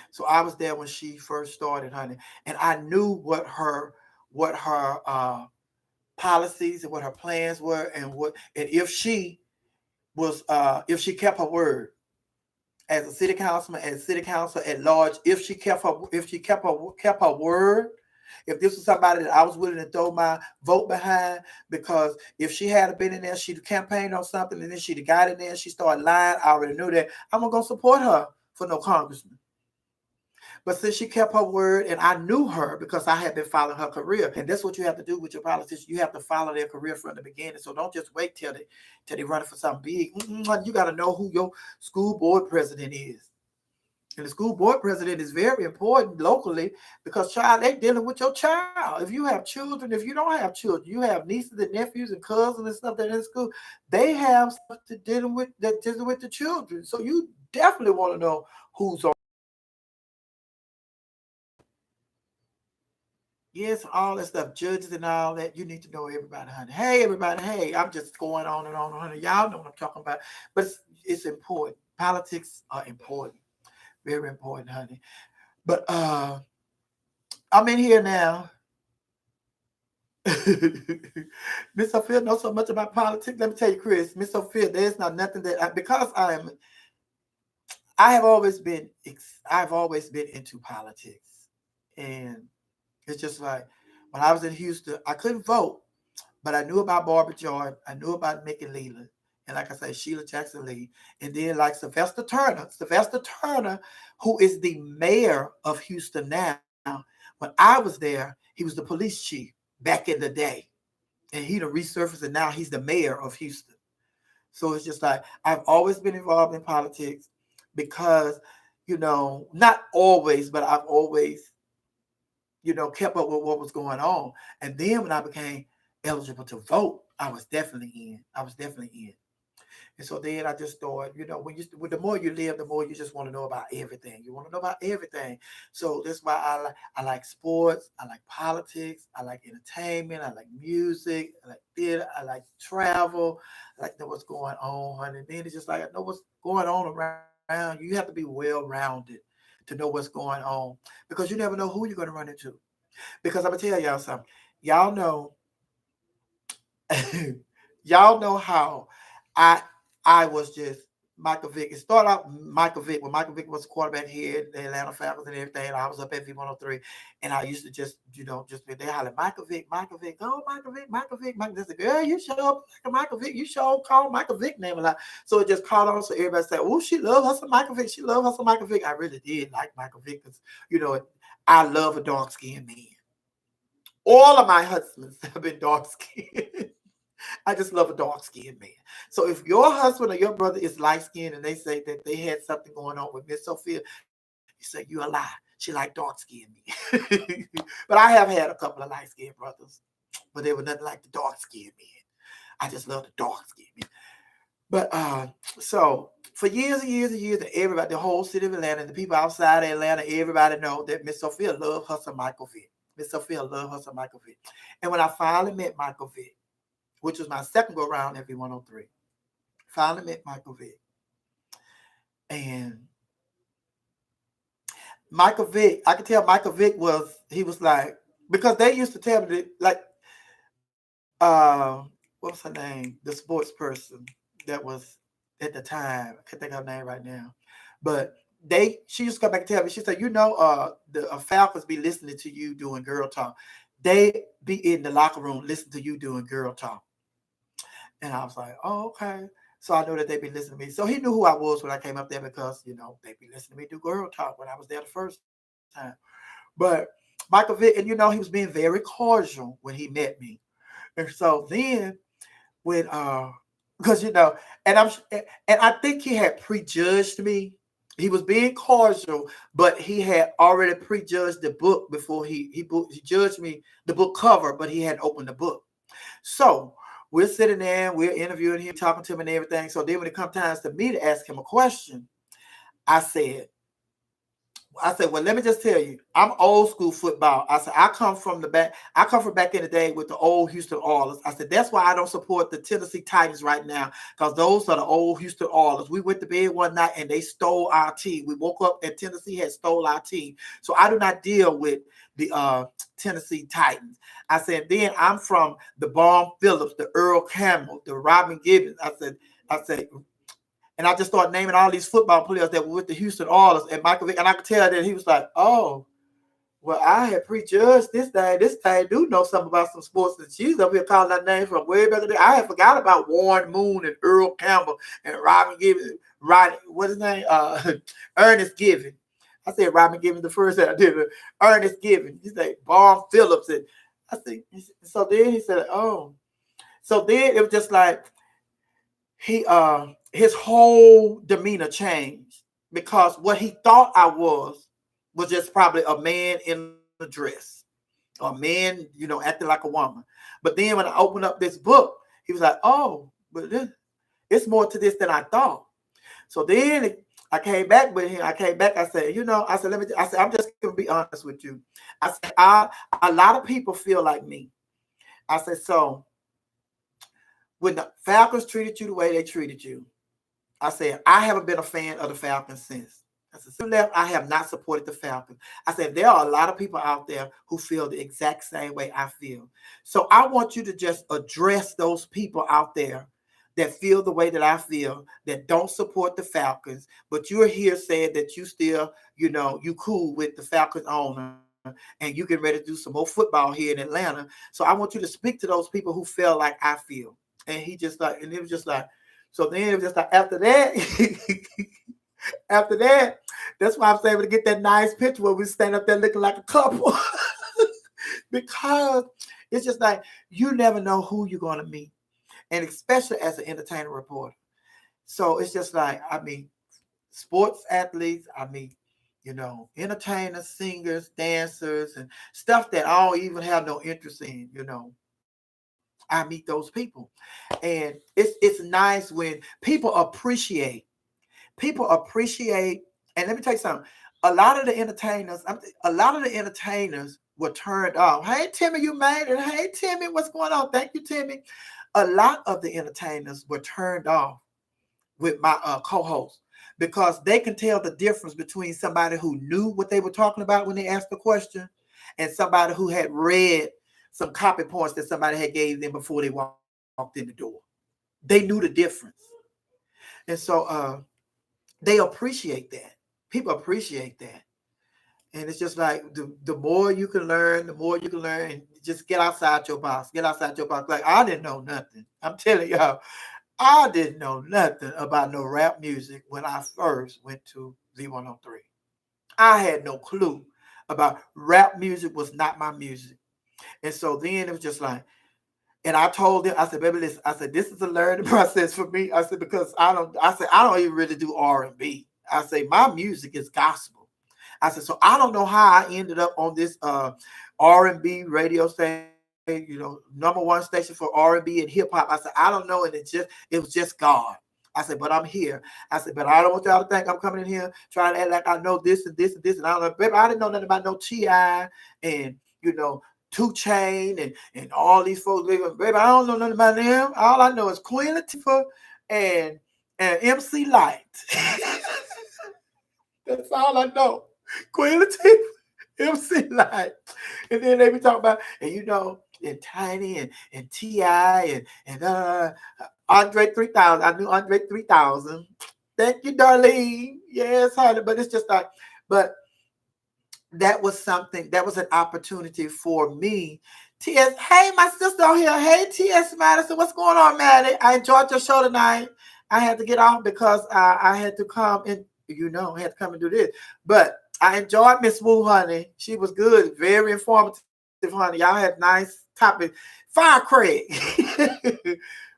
So I was there when she first started, honey, and I knew what her policies and what her plans were, and if she kept her word as a city councilman, as city council at large, if she kept her word. If this was somebody that I was willing to throw my vote behind, because if she had been in there, she'd campaigned on something, and then she'd got in there and she started lying, I already knew that I'm not going to support her for no congressman. But since she kept her word, and I knew her because I had been following her career, and that's what you have to do with your politicians. You have to follow their career from the beginning. So don't just wait till they run for something big. You got to know who your school board president is. And the school board president is very important locally, because, child, they're dealing with your child. If you have children, if you don't have children, you have nieces and nephews and cousins and stuff that are in school, they have stuff to dealing with the children. So you definitely want to know who's on. Yes, all that stuff, judges and all that. You need to know everybody, honey. Hey, everybody. Hey, I'm just going on and on, honey. Y'all know what I'm talking about. But it's important. Politics are important. Very important, honey. But I'm in here now. Miss Sophia knows so much about politics. Let me tell you, Chris, Miss Sophia, there's not nothing that because I've always been into politics. And it's just like when I was in Houston, I couldn't vote, but I knew about Barbara Jordan. I knew about Mickey Leland. And like I say, Sheila Jackson Lee. And then like Sylvester Turner, who is the mayor of Houston now. When I was there, he was the police chief back in the day. And he resurfaced, and now he's the mayor of Houston. So it's just like I've always been involved in politics because, not always, but I've always, kept up with what was going on. And then when I became eligible to vote, I was definitely in. And so then I just thought, when the more you live, the more you just want to know about everything. You want to know about everything. So that's why I like sports. I like politics. I like entertainment. I like music. I like theater. I like travel. I like to know what's going on. And then it's just like I know what's going on around. You have to be well-rounded to know what's going on, because you never know who you're going to run into. Because I'm going to tell y'all something. Y'all know how I was just Michael Vick. It started out Michael Vick when Michael Vick was quarterback here at the Atlanta Falcons and everything. And I was up at V103, and I used to just be there hollering, Michael Vick, oh Michael Vick, Michael Vick. They said, girl, you show up Michael Vick. You show call Michael Vick name a lot. So it just caught on. So everybody said, oh, she loves her some Michael Vick. She loves her some Michael Vick. I really did like Michael Vick because I love a dark skinned man. All of my husbands have been dark skinned. I just love a dark-skinned man. So if your husband or your brother is light-skinned and they say that they had something going on with Miss Sophia, you say, you a lie. She like dark-skinned men. But I have had a couple of light-skinned brothers, but they were nothing like the dark-skinned men. I just love the dark-skinned men. But so for years and years and years, everybody, the whole city of Atlanta, the people outside of Atlanta, everybody know that Miss Sophia loved her some Michael Vick. Miss Sophia loved her some Michael Vick. And when I finally met Michael Vick, which was my second go around at V103. Finally met Michael Vick. And Michael Vick, I could tell Michael Vick he was like, because they used to tell me that, like, what was her name? The sports person that was at the time. I can't think of her name right now. But she used to come back and tell me, she said, the Falcons be listening to you doing girl talk. They be in the locker room listening to you doing girl talk. And I was like, oh, okay. So I know that they be listening to me. So he knew who I was when I came up there because, they be listening to me do girl talk when I was there the first time. But Michael Vick, and he was being very cordial when he met me. And so then when because and I think he had prejudged me. He was being cordial, but he had already prejudged the book before he judged me the book cover, but he hadn't opened the book. So we're sitting there, we're interviewing him, talking to him and everything. So then when it comes time to me to ask him a question, I said, well, let me just tell you, I'm old school football. I said, I come from back in the day with the old Houston Oilers. I said, that's why I don't support the Tennessee Titans right now, because those are the old Houston Oilers. We went to bed one night and they stole our team. We woke up and Tennessee had stole our team. So I do not deal with the Tennessee Titans. I said, then I'm from the Vaughn Phillips, the Earl Campbell, the Robin Gibbons. I said, and I just started naming all these football players that were with the Houston Oilers and Michael Vick. And I could tell that he was like, oh, well, I had prejudged this thing. This thing do know something about some sports. And she's up here calling that name from way back in the day. I had forgot about Warren Moon and Earl Campbell and Robin Gibbons. What's his name? Ernest Given. I said Robin Gibbons the first time I did it. Ernest Given. He said Vaughn Phillips. And I said, so then he said, oh. So then it was just like his whole demeanor changed, because what he thought I was just probably a man in a dress, or a man, acting like a woman. But then when I opened up this book, he was like, oh, but it's more to this than I thought. So then I came back with him. I said, I'm just going to be honest with you. I said, a lot of people feel like me. I said, so when the Falcons treated you the way they treated you, I said, I haven't been a fan of the Falcons since. I said, I have not supported the Falcons. I said, there are a lot of people out there who feel the exact same way I feel. So I want you to just address those people out there that feel the way that I feel, that don't support the Falcons, but you're here saying that you still, you cool with the Falcons owner, and you get ready to do some more football here in Atlanta. So I want you to speak to those people who feel like I feel. And he just like, and it was just like, so then it was just like, after that, that's why I was able to get that nice picture where we stand up there looking like a couple. Because it's just like, you never know who you're going to meet. And especially as an entertainer reporter. So it's just like, sports athletes, entertainers, singers, dancers, and stuff that I don't even have no interest in, I meet those people. And it's nice when people appreciate. And let me tell you something. A lot of the entertainers were turned off. Hey, Timmy, you made it. Hey, Timmy, what's going on? Thank you, Timmy. A lot of the entertainers were turned off with my co-host, because they can tell the difference between somebody who knew what they were talking about when they asked the question and somebody who had read some copy points that somebody had gave them before they walked in the door. They knew the difference. And so they appreciate that. People appreciate that. And it's just like the more you can learn, the more you can learn, and just get outside your box. Get outside your box. Like, I didn't know nothing. I'm telling y'all, I didn't know nothing about no rap music when I first went to Z103. I had no clue about rap music. Was not my music. And so then it was just like, and I told them, I said, baby, listen, I said, this is a learning process for me. I said, because I don't even really do R&B. I say, my music is gospel. I said, so I don't know how I ended up on this R&B radio station, number one station for R&B and hip hop. I said, I don't know. And it was just God. I said, but I'm here. I said, but I don't want y'all to think I'm coming in here trying to act like I know this and this and this. And I don't know, baby, I didn't know nothing about no T.I. and, 2 Chain and all these folks. Baby, I don't know nothing about them. All I know is Queen Latifah and MC Light. That's all I know. Queen Latifah, MC Light. And then they be talking about, and and Tiny and T.I. and Andre 3000. I knew Andre 3000. Thank you, Darlene. Yes, honey. But it's just like, but that was something, that was an opportunity for me. T.S., hey, my sister on here. Hey, T.S. Madison, what's going on, Maddie? I enjoyed your show tonight. I had to get off because I had to come and, I had to come and do this. But I enjoyed Miss Wu, honey. She was good, very informative, honey. Y'all had nice topics. Fire Craig.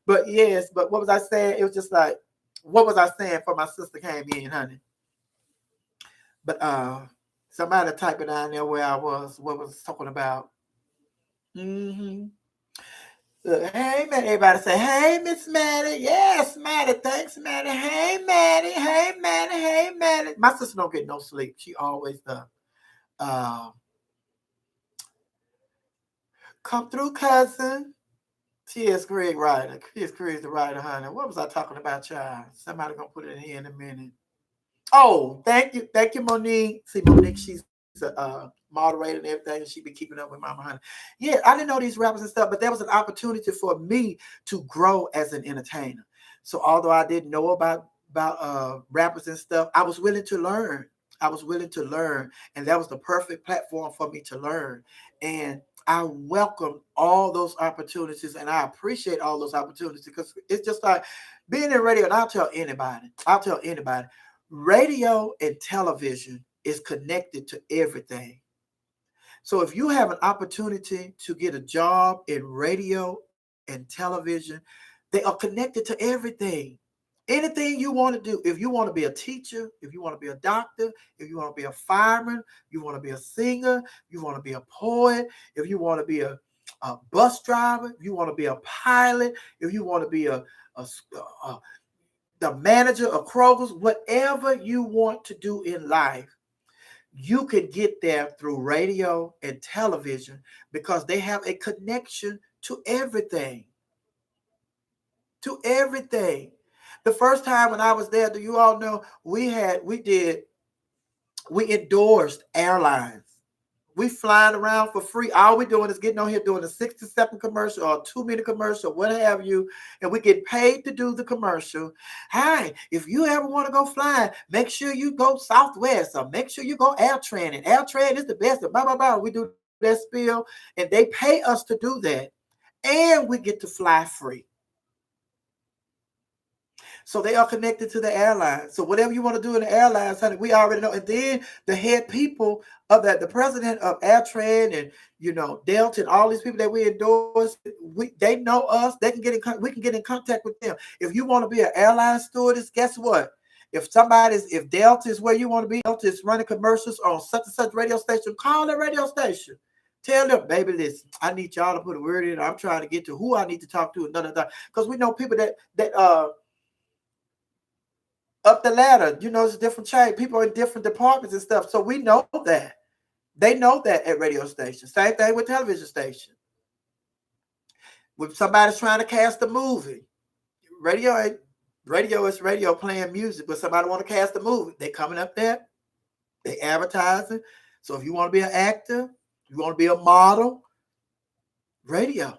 But yes, but what was I saying? It was just like, what was I saying for my sister came in, honey? But somebody type it down there where I was, what was talking about. Mm-hmm. Hey, man, everybody say, hey, Miss Maddie. Yes, Maddie. Thanks, Maddie. Hey, Maddie. Hey, Maddie. Hey, Maddie. My sister don't get no sleep. She always does. Come through, cousin. T.S. Craig writer. T.S. Craig's the writer, honey. What was I talking about, child? Somebody gonna put it in here in a minute. Oh, thank you. Thank you, Monique. See, Monique, she's a moderator and everything, and she be keeping up with Mama Honey. Yeah, I didn't know these rappers and stuff, but there was an opportunity for me to grow as an entertainer. So although I didn't know about rappers and stuff, I was willing to learn. I was willing to learn, and that was the perfect platform for me to learn. And I welcome all those opportunities, and I appreciate all those opportunities because it's just like being in radio. And I'll tell anybody, radio and television is connected to everything. So if you have an opportunity to get a job in radio and television, they are connected to everything. Anything you want to do, if you want to be a teacher, if you want to be a doctor, if you want to be a fireman, you want to be a singer, you want to be a poet, if you want to be a bus driver, if you want to be a pilot, if you want to be the manager of Kroger's, whatever you want to do in life, you can get there through radio and television because they have a connection to everything. To everything. The first time when I was there, do you all know we endorsed airlines. We flying around for free. All we doing is getting on here doing a 6-7 commercial or a 2-minute commercial, what have you, and we get paid to do the commercial. Hi, if you ever want to go flying, make sure you go Southwest or make sure you go AirTran. And AirTran is the best. And blah, blah, blah. We do that spiel, and they pay us to do that, and we get to fly free. So they are connected to the airlines. So whatever you want to do in the airlines, honey, we already know. And then the head people of that, the president of AirTran and Delta and all these people that we endorse, they know us. They can we can get in contact with them. If you want to be an airline stewardess, guess what? If Delta is where you want to be, Delta is running commercials on such and such radio station, call that radio station. Tell them, baby, listen, I need y'all to put a word in. I'm trying to get to who I need to talk to. Because we know people that up the ladder, it's a different chain. People in different departments and stuff. So we know that. They know that at radio stations. Same thing with television stations. When somebody's trying to cast a movie, radio is radio playing music, but somebody want to cast a movie. They coming up there, they advertising. So if you want to be an actor, you want to be a model, radio.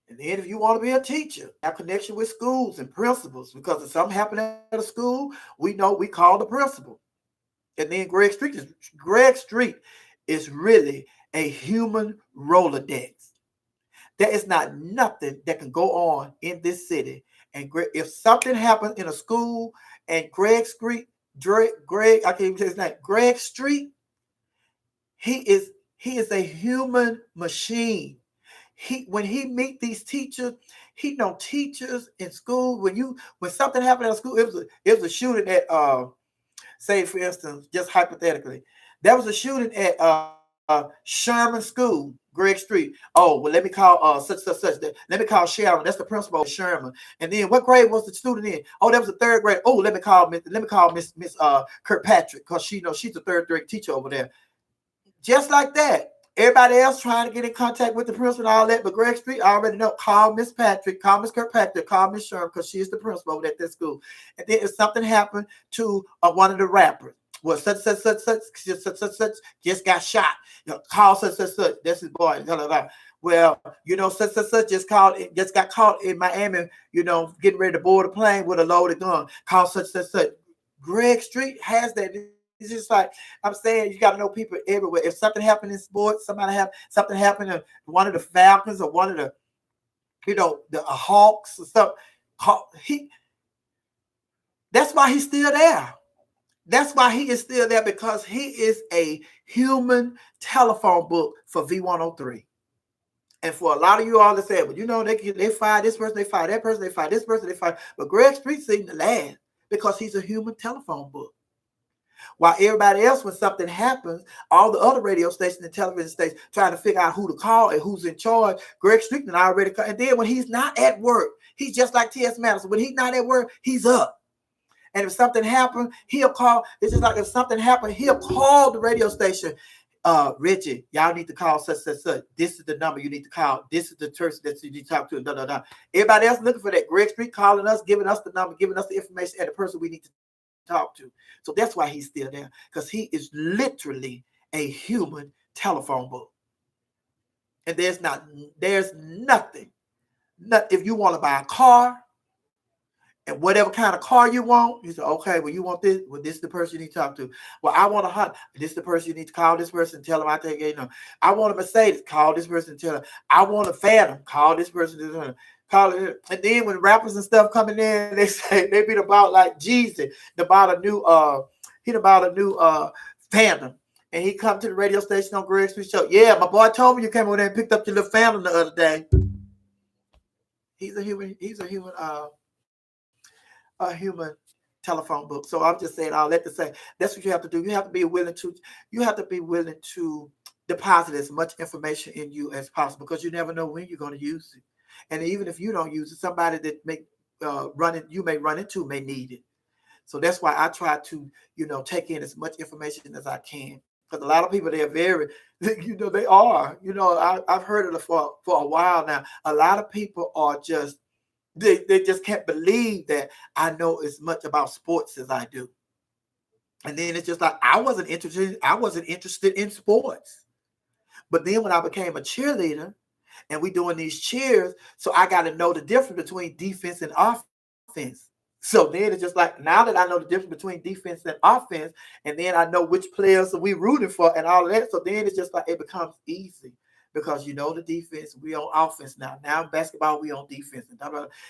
And then if you want to be a teacher, have connection with schools and principals, because if something happened at a school, we know we call the principal. And then Greg Street is really a human Rolodex. There is not nothing that can go on in this city. And if something happens in a school and Greg Street, I can't even say his name, Greg Street, he is a human machine. When he meet these teachers, he know teachers in school. When something happened at school, it was a shooting at say for instance, just hypothetically, there was a shooting at Sherman School, Greg Street. Oh, well, let me call such. Let me call Sharon. That's the principal of Sherman. And then what grade was the student in? Oh, that was the 3rd grade. Oh, let me call Miss Kirkpatrick, because she's the 3rd grade teacher over there. Just like that. Everybody else trying to get in contact with the principal and all that, but Greg Street, I already know. Call Miss Patrick, call Miss Kirkpatrick, call Miss Sherman, because she is the principal over at that school. And then if something happened to one of the rappers, well, such just got shot. Call such. That's his boy. Blah, blah, blah. Well, such just got caught in Miami, getting ready to board a plane with a loaded gun. Call such. Greg Street has that. It's just like I'm saying, you got to know people everywhere. If something happened in sports, something happened to one of the Falcons or one of the, the Hawks or stuff. That's why he's still there. That's why he is still there, because he is a human telephone book for V103. And for a lot of you all that say, well, they fire this person, they fire that person, they fire this person, they fire. But Greg Street seemed to last because he's a human telephone book. While everybody else, when something happens, all the other radio stations and television stations trying to figure out who to call and who's in charge, Greg Street already called. And then when he's not at work, he's just like T.S. Madison. When he's not at work, he's up. And if something happened, he'll call. It's just like if something happened, he'll call the radio station. Reggie, y'all need to call such. This is the number you need to call. This is the person that you need to talk to. Everybody else looking for that. Greg Street calling us, giving us the number, giving us the information, and the person we need to talk to. So that's why he's still there, because he is literally a human telephone book. And there's nothing. If you want to buy a car, and whatever kind of car you want, you say, okay, well, you want this? Well, this is the person you need to talk to. Well, I want a Honda. This is the person you need to call this person and tell them I take it. I want a Mercedes. Call this person and tell them. I want a Phantom. Call this person. Call it. And then when rappers and stuff coming in, they say they be about like Jesus. He bought a new Phantom. And he come to the radio station on Greg Street show. Yeah, my boy told me you came over there and picked up your little Phantom the other day. He's a human telephone book. So I'm just saying all that to say that's what you have to do. You have to be willing to deposit as much information in you as possible, because you never know when you're going to use it. And even if you don't use it, somebody that you may run into may need it. So that's why I try to, take in as much information as I can. Because a lot of people, they're very, they are, I've heard of it for a while now. A lot of people are just, they just can't believe that I know as much about sports as I do. And then it's just like, I wasn't interested in sports. But then when I became a cheerleader and we doing these cheers, so I got to know the difference between defense and offense. So then it's just like, now that I know the difference between defense and offense, and then I know which players are we rooting for and all of that. So then it's just like, it becomes easy. Because the defense, we on offense now. Now in basketball, we on defense. And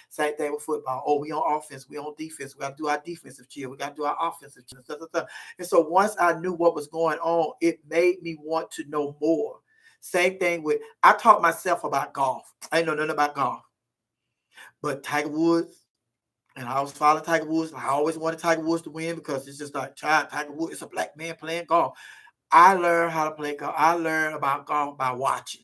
same thing with football. Oh, we on offense, we on defense. We got to do our defensive cheer. We got to do our offensive cheer. And so once I knew what was going on, it made me want to know more. Same thing with, I taught myself about golf. I didn't know nothing about golf. But Tiger Woods, and I was following Tiger Woods. I always wanted Tiger Woods to win, because it's just like, Tiger Woods is a black man playing golf. I learned how to play golf. I learned about golf by watching.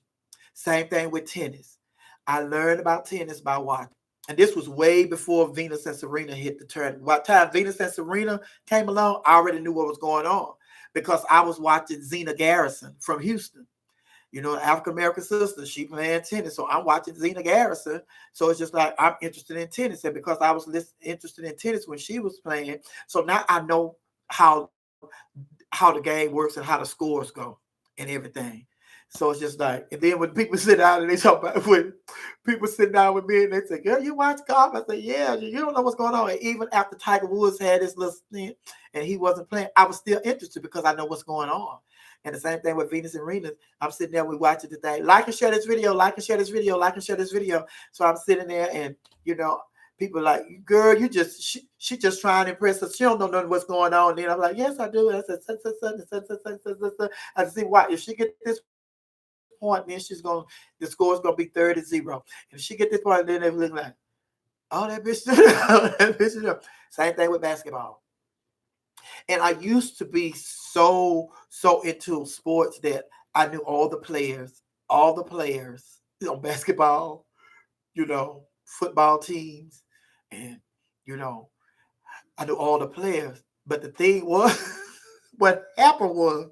Same thing with tennis. I learned about tennis by watching. And this was way before Venus and Serena hit the turn. By the time Venus and Serena came along, I already knew what was going on, because I was watching Zena Garrison from Houston. African-American sister, she playing tennis. So I'm watching Zena Garrison. So it's just like, I'm interested in tennis. And because I was interested in tennis when she was playing, so now I know how the game works and how the scores go and everything. So it's just like, and then when people sit down and they talk about, when people sit down with me and they say, girl, you watch golf? I say, yeah, you don't know what's going on. And even after Tiger Woods had his little stint and he wasn't playing, I was still interested because I know what's going on. And the same thing with Venus and Rena. I'm sitting there, we watching the thing. Like and share this video, like and share this video, like and share this video. So I'm sitting there and, people like, girl, she just trying to impress us. She don't know nothing what's going on. And then I'm like, yes, I do. And I said, I see why. If she get this point, then the score is gonna be 30-0. And if she get this point, then they look like, oh, that bitch. Same thing with basketball. And I used to be so into sports that I knew all the players, basketball, football teams, and I knew all the players. But the thing was, what happened was,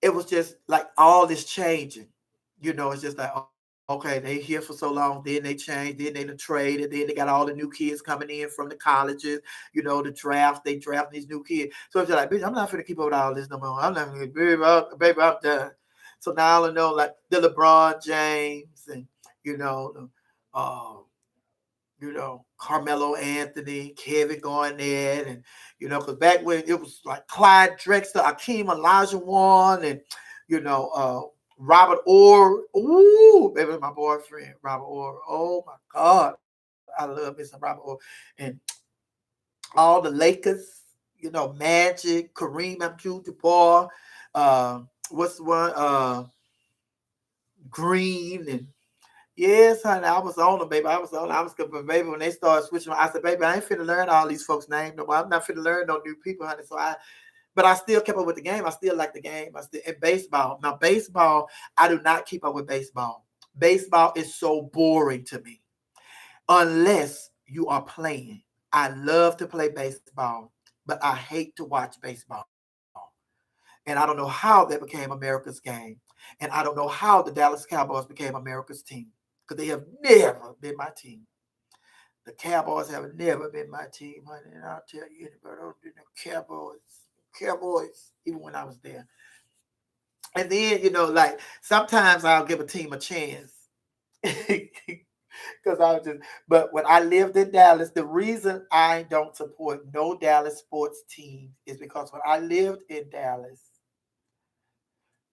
it was just like all this changing. It's just like, Okay, they here for so long, then they changed, then they done traded, then they got all the new kids coming in from the colleges, the draft, they draft these new kids. So it's like, bitch, I'm not gonna keep up with all this no more. I'm not gonna baby, I'm done. So now I know like the LeBron James and you know, uh, Carmelo Anthony, Kevin Garnett, and because back when it was like Clyde Drexler, Akeem Olajuwon, and you know, uh, Robert Orr. Ooh, baby, my boyfriend, Robert Orr. Oh my God, I love me some Robert Orr. And all the Lakers, Magic, Kareem Abdul-Jabbar, what's the one? Green and yes, honey, I was on them, baby. I was good, but baby, when they started switching, I said, baby, I ain't finna learn all these folks' names no more. I'm not finna learn no new people, honey. But I still kept up with the game. I still like the game. And baseball. Now, baseball, I do not keep up with baseball. Baseball is so boring to me unless you are playing. I love to play baseball, but I hate to watch baseball. And I don't know how that became America's game. And I don't know how the Dallas Cowboys became America's team because they have never been my team. The Cowboys have never been my team, honey. And I'll tell you anybody, I don't do no Cowboys, even when I was there. And then, like sometimes I'll give a team a chance. Because I was just, but when I lived in Dallas, the reason I don't support no Dallas sports team is because when I lived in Dallas,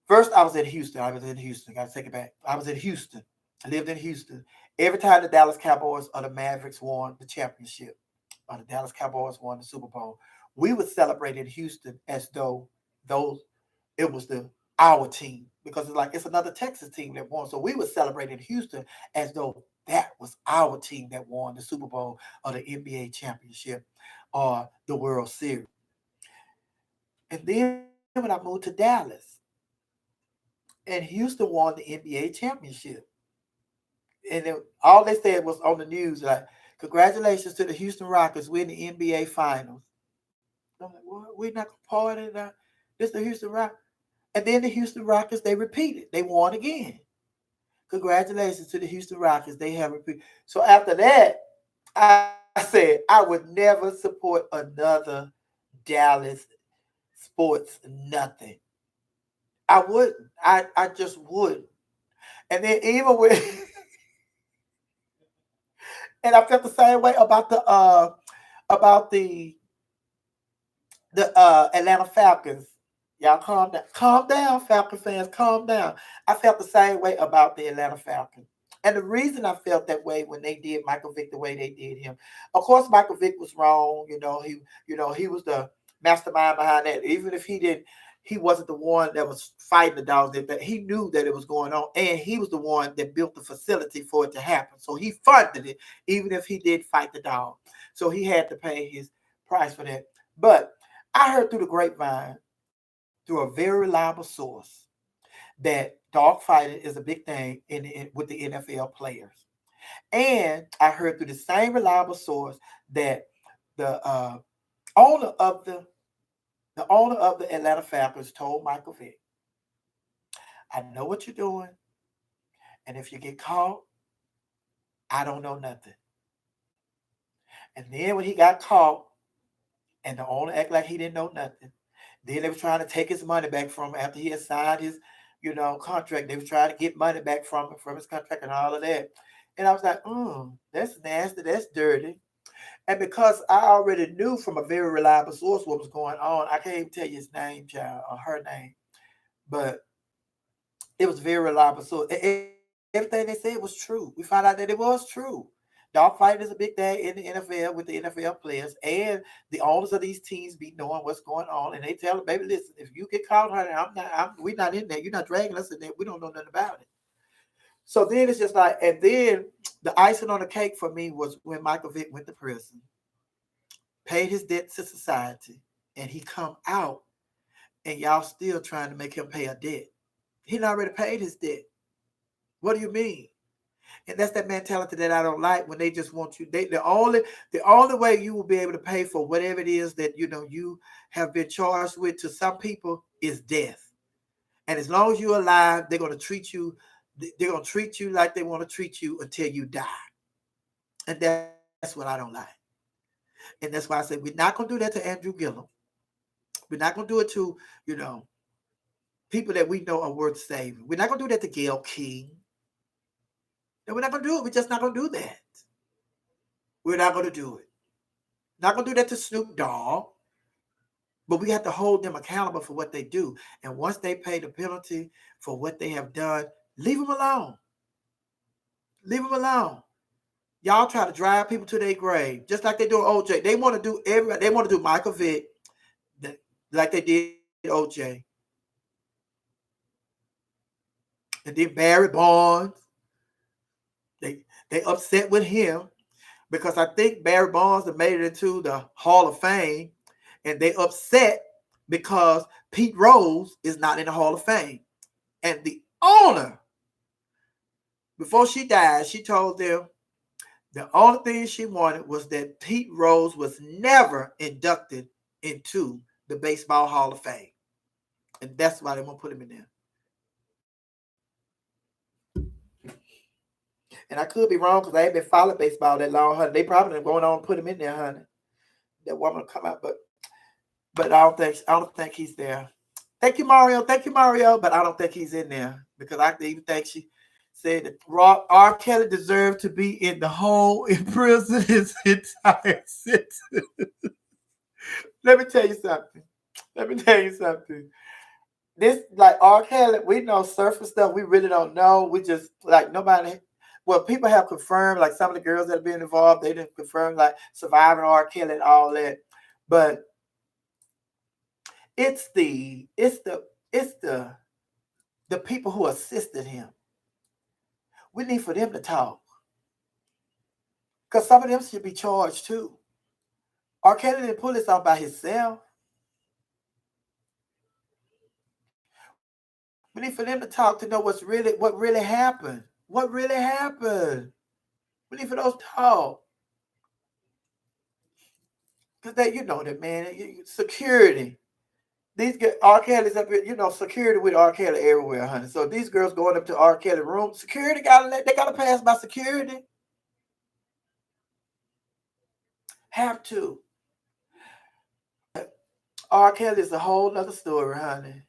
first I was in Houston. Got to take it back. I was in Houston. I lived in Houston. Every time the Dallas Cowboys or the Mavericks won the championship, or the Dallas Cowboys won the Super Bowl, we would celebrate in Houston as though those it was our team because it's another Texas team that won. So we would celebrate in Houston as though that was our team that won the Super Bowl or the NBA championship or the World Series. And then when I moved to Dallas, and Houston won the NBA championship, and all they said was on the news like, "Congratulations to the Houston Rockets winning the NBA Finals." I'm like, "What? We're not gonna party now? This the Houston Rockets." And then the Houston Rockets, they repeated. They won again. Congratulations to the Houston Rockets. They have repeated. So after that, I said I would never support another Dallas sports nothing. I wouldn't. I just wouldn't. And then even with and I felt the same way about the Atlanta Falcons. Y'all calm down. Calm down, Falcon fans. Calm down. I felt the same way about the Atlanta Falcons. And the reason I felt that way when they did Michael Vick the way they did him, of course, Michael Vick was wrong. He was the mastermind behind that. Even if he wasn't the one that was fighting the dogs. That he knew that it was going on, and he was the one that built the facility for it to happen. So he funded it, even if he did fight the dog. So he had to pay his price for that. But I heard through the grapevine, through a very reliable source, that dog fighting is a big thing with the NFL players. And I heard through the same reliable source that the owner of the Atlanta Falcons told Michael Vick, "I know what you're doing, and if you get caught, I don't know nothing." And then when he got caught, and the owner acted like he didn't know nothing, then they were trying to take his money back from him after he had signed his, contract. They were trying to get money back from his contract and all of that. And I was like, that's nasty, that's dirty. And because I already knew from a very reliable source what was going on, I can't even tell you his name, child, or her name, but it was very reliable source. Everything they said was true. We found out that it was true. Dogfighting is a big thing in the NFL with the NFL players, and the owners of these teams be knowing what's going on, and they tell them, "Baby, listen, if you get caught, honey, we're not in there. You're not dragging us in there. We don't know nothing about it." So then it's just like, and then the icing on the cake for me was when Michael Vick went to prison, paid his debt to society, and he come out, and y'all still trying to make him pay a debt. He already paid his debt. What do you mean? And that's that mentality that I don't like when they just want you. The only way you will be able to pay for whatever it is that you have been charged with to some people is death. And as long as you're alive, they're going to treat you they're going to treat you like they want to treat you until you die. And that's what I don't like. And that's why I say we're not going to do that to Andrew Gillum. We're not going to do it to, people that we know are worth saving. We're not going to do that to Gayle King. And we're not going to do it. We're just not going to do that. We're not going to do it. Not going to do that to Snoop Dogg. But we have to hold them accountable for what they do. And once they pay the penalty for what they have done, leave them alone. Leave them alone. Y'all try to drive people to their grave, just like they do OJ. They want to do everybody. They want to do Michael Vick, like they did OJ. And then Barry Bonds. They upset with him because I think Barry Bonds have made it into the Hall of Fame, and they upset because Pete Rose is not in the Hall of Fame. And the owner, before she died, she told them the only thing she wanted was that Pete Rose was never inducted into the Baseball Hall of Fame. And that's why they won't put him in there. And I could be wrong because I ain't been following baseball that long, honey. They probably been going on and put him in there, honey. That woman will come out, but I don't think he's there. Thank you, Mario. But I don't think he's in there because I even think she said that R. Kelly deserved to be in the hole in prison his entire sentence. Let me tell you something. This, like R. Kelly, we know surface stuff. We really don't know. We just, like, nobody. Well, people have confirmed, like some of the girls that have been involved, they didn't confirm, like, surviving R. Kelly and all that. But it's the people who assisted him. We need for them to talk. Because some of them should be charged too. R. Kelly didn't pull this off by himself. We need for them to talk to know what really happened. What really happened? We need for those to talk. Because that man, security. These R. Kelly's up here, security with R. Kelly everywhere, honey. So these girls going up to R. Kelly room, security they gotta pass by security. Have to. R. Kelly is a whole nother story, honey.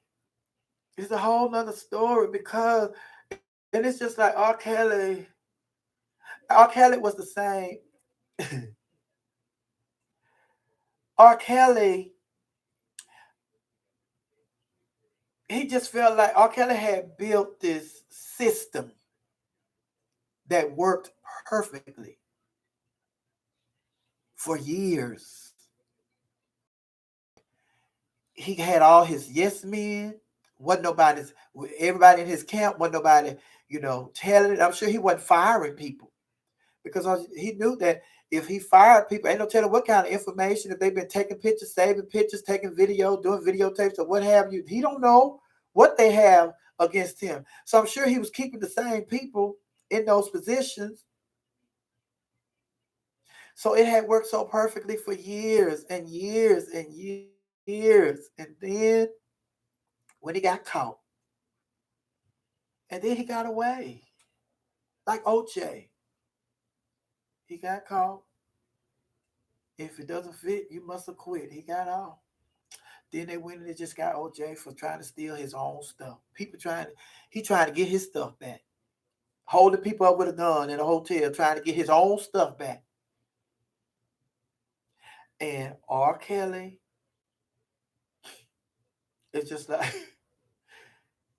It's a whole nother story because, and it's just like R. Kelly was the same. R. Kelly, he just felt like R. Kelly had built this system that worked perfectly for years. He had all his yes men. Everybody in his camp, wasn't nobody, telling it. I'm sure he wasn't firing people because he knew that if he fired people, ain't no telling what kind of information, if they've been taking pictures, saving pictures, taking video, doing videotapes or what have you. He don't know what they have against him. So I'm sure he was keeping the same people in those positions. So it had worked so perfectly for years and years and years. And then when he got caught, and then he got away, like OJ. He got caught. If it doesn't fit, you must have quit. He got off. Then they went and they just got OJ for trying to steal his own stuff. He trying to get his stuff back. Holding people up with a gun in a hotel, trying to get his own stuff back. And R. Kelly, it's just like,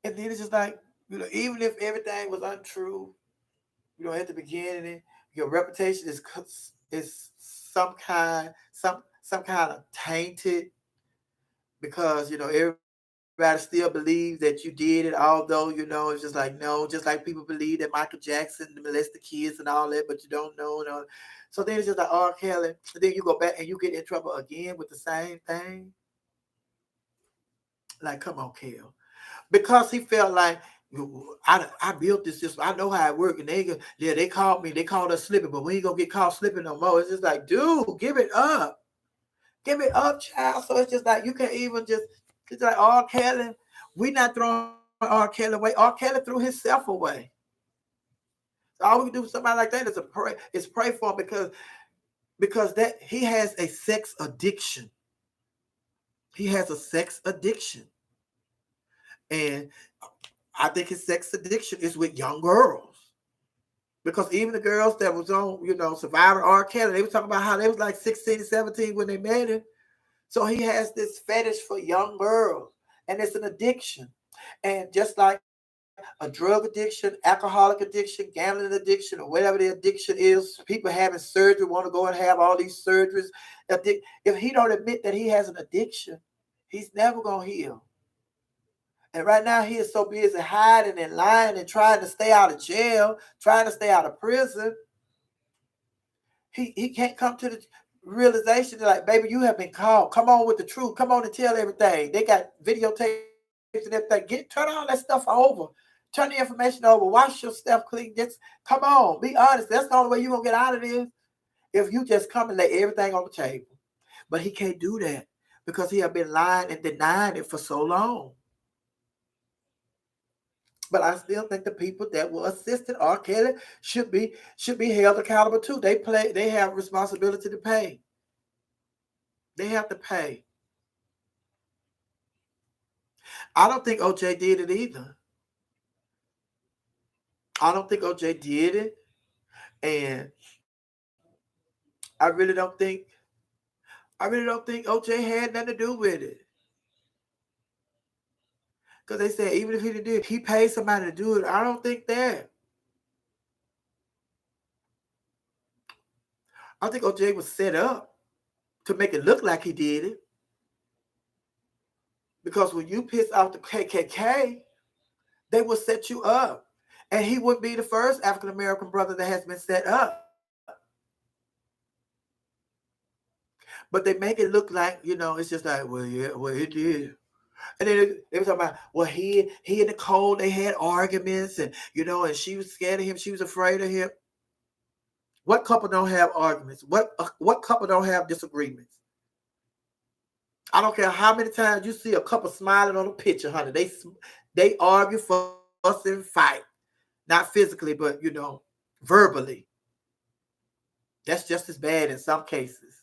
and then it's just like, even if everything was untrue, at the beginning, your reputation is some kind of tainted because everybody still believes that you did it, although it's just like no, just like people believe that Michael Jackson molested kids and all that, but you don't know. So then it's just like R. Kelly, and then you go back and you get in trouble again with the same thing. Like, come on, Kel, because he felt like I built this system. I know how it works. And they called us slipping, but we ain't gonna get caught slipping no more. It's just like, dude, give it up, child. So it's just like you can't even it's like R. Kelly. We not throwing R. Kelly away. R. Kelly threw himself away. all we do for somebody like that is pray for him, because that he has a sex addiction. He has a sex addiction. And I think his sex addiction is with young girls. Because even the girls that was on, Survivor R. Kelly, they were talking about how they was like 16, 17 when they met him. So he has this fetish for young girls, and it's an addiction. And just like a drug addiction, alcoholic addiction, gambling addiction, or whatever the addiction is, people having surgery, want to go and have all these surgeries. If he don't admit that he has an addiction, he's never going to heal. And right now he is so busy hiding and lying and trying to stay out of jail, trying to stay out of prison. He can't come to the realization that, like, baby, you have been called. Come on with the truth. Come on and tell everything. They got videotapes and everything. Turn all that stuff over. Turn the information over. Wash your stuff clean. Just come on. Be honest. That's the only way you're going to get out of this. If you just come and lay everything on the table. But he can't do that because he have been lying and denying it for so long. But I still think the people that were assisting R. Kelly should be held accountable too. They have responsibility to pay. They have to pay. I don't think OJ did it either. I don't think OJ did it. And I really don't think OJ had nothing to do with it. Because they said even if he did, he paid somebody to do it. I don't think that. I think OJ was set up to make it look like he did it. Because when you piss off the KKK, they will set you up. And he would be the first African-American brother that has been set up. But they make it look like, it's just like, well, yeah, well, he did. And then they were talking about, well, he and Nicole, they had arguments, and and she was scared of him, she was afraid of him. What couple don't have arguments? What couple don't have disagreements? I don't care how many times you see a couple smiling on a picture, honey. They argue, fuss, and fight. Not physically, but verbally. That's just as bad in some cases.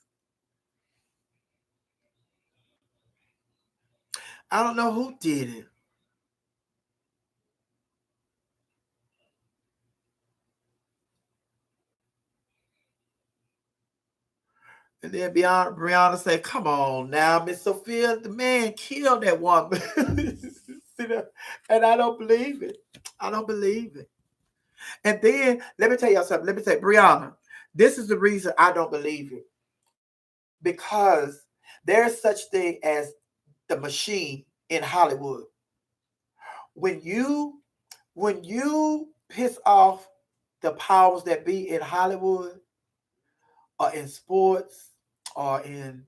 I don't know who did it. And then Brianna said, come on now, Miss Sophia, the man killed that woman. And I don't believe it. I don't believe it. And then, let me tell y'all something. Let me say, Brianna, this is the reason I don't believe it. Because there's such thing as the machine in Hollywood. When you piss off the powers that be in Hollywood or in sports or in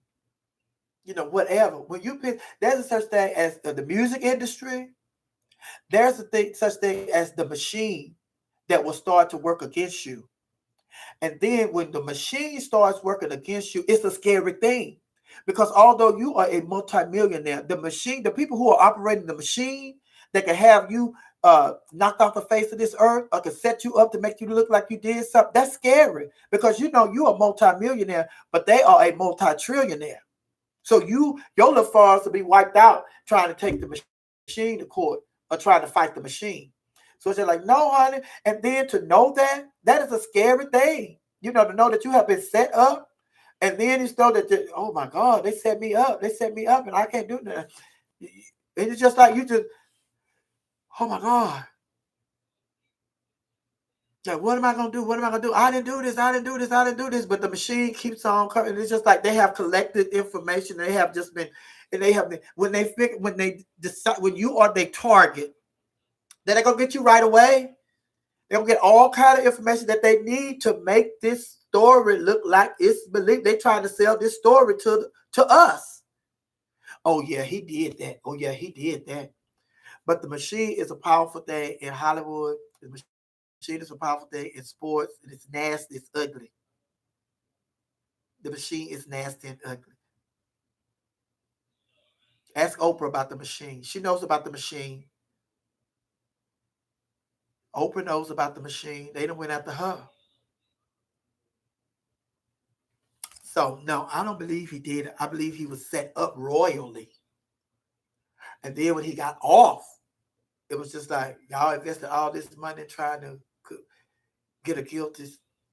whatever, when you piss, there's a such thing as the music industry. There's such thing as the machine that will start to work against you. And then when the machine starts working against you, it's a scary thing. Because although you are a multimillionaire, the people who are operating the machine that can have you knocked off the face of this earth or can set you up to make you look like you did something, that's scary. Because you're a multimillionaire, but they are a multi-trillionaire. So your little farms will be wiped out trying to take the machine to court or trying to fight the machine. So it's like, no, honey. And then to know that is a scary thing. To know that you have been set up. And then it's know that, oh my God, they set me up. They set me up and I can't do that. And it's just like you just, oh my God. Like, what am I going to do? What am I going to do? I didn't do this. I didn't do this. I didn't do this. But the machine keeps on coming. It's just like they have collected information. They have just been, and they have been, when they decide, when you are their target, then they're going to get you right away. They'll get all kind of information that they need to make this story look like it's believed. They trying to sell this story to us. Oh yeah, he did that. Oh yeah, he did that. But the machine is a powerful thing in Hollywood. The machine is a powerful thing in sports. And it's nasty. It's ugly. The machine is nasty and ugly. Ask Oprah about the machine. She knows about the machine. Oprah knows about the machine. They done went after her. So no, I don't believe he did it. I believe he was set up royally. And then when he got off, it was just like y'all invested all this money trying to get a guilty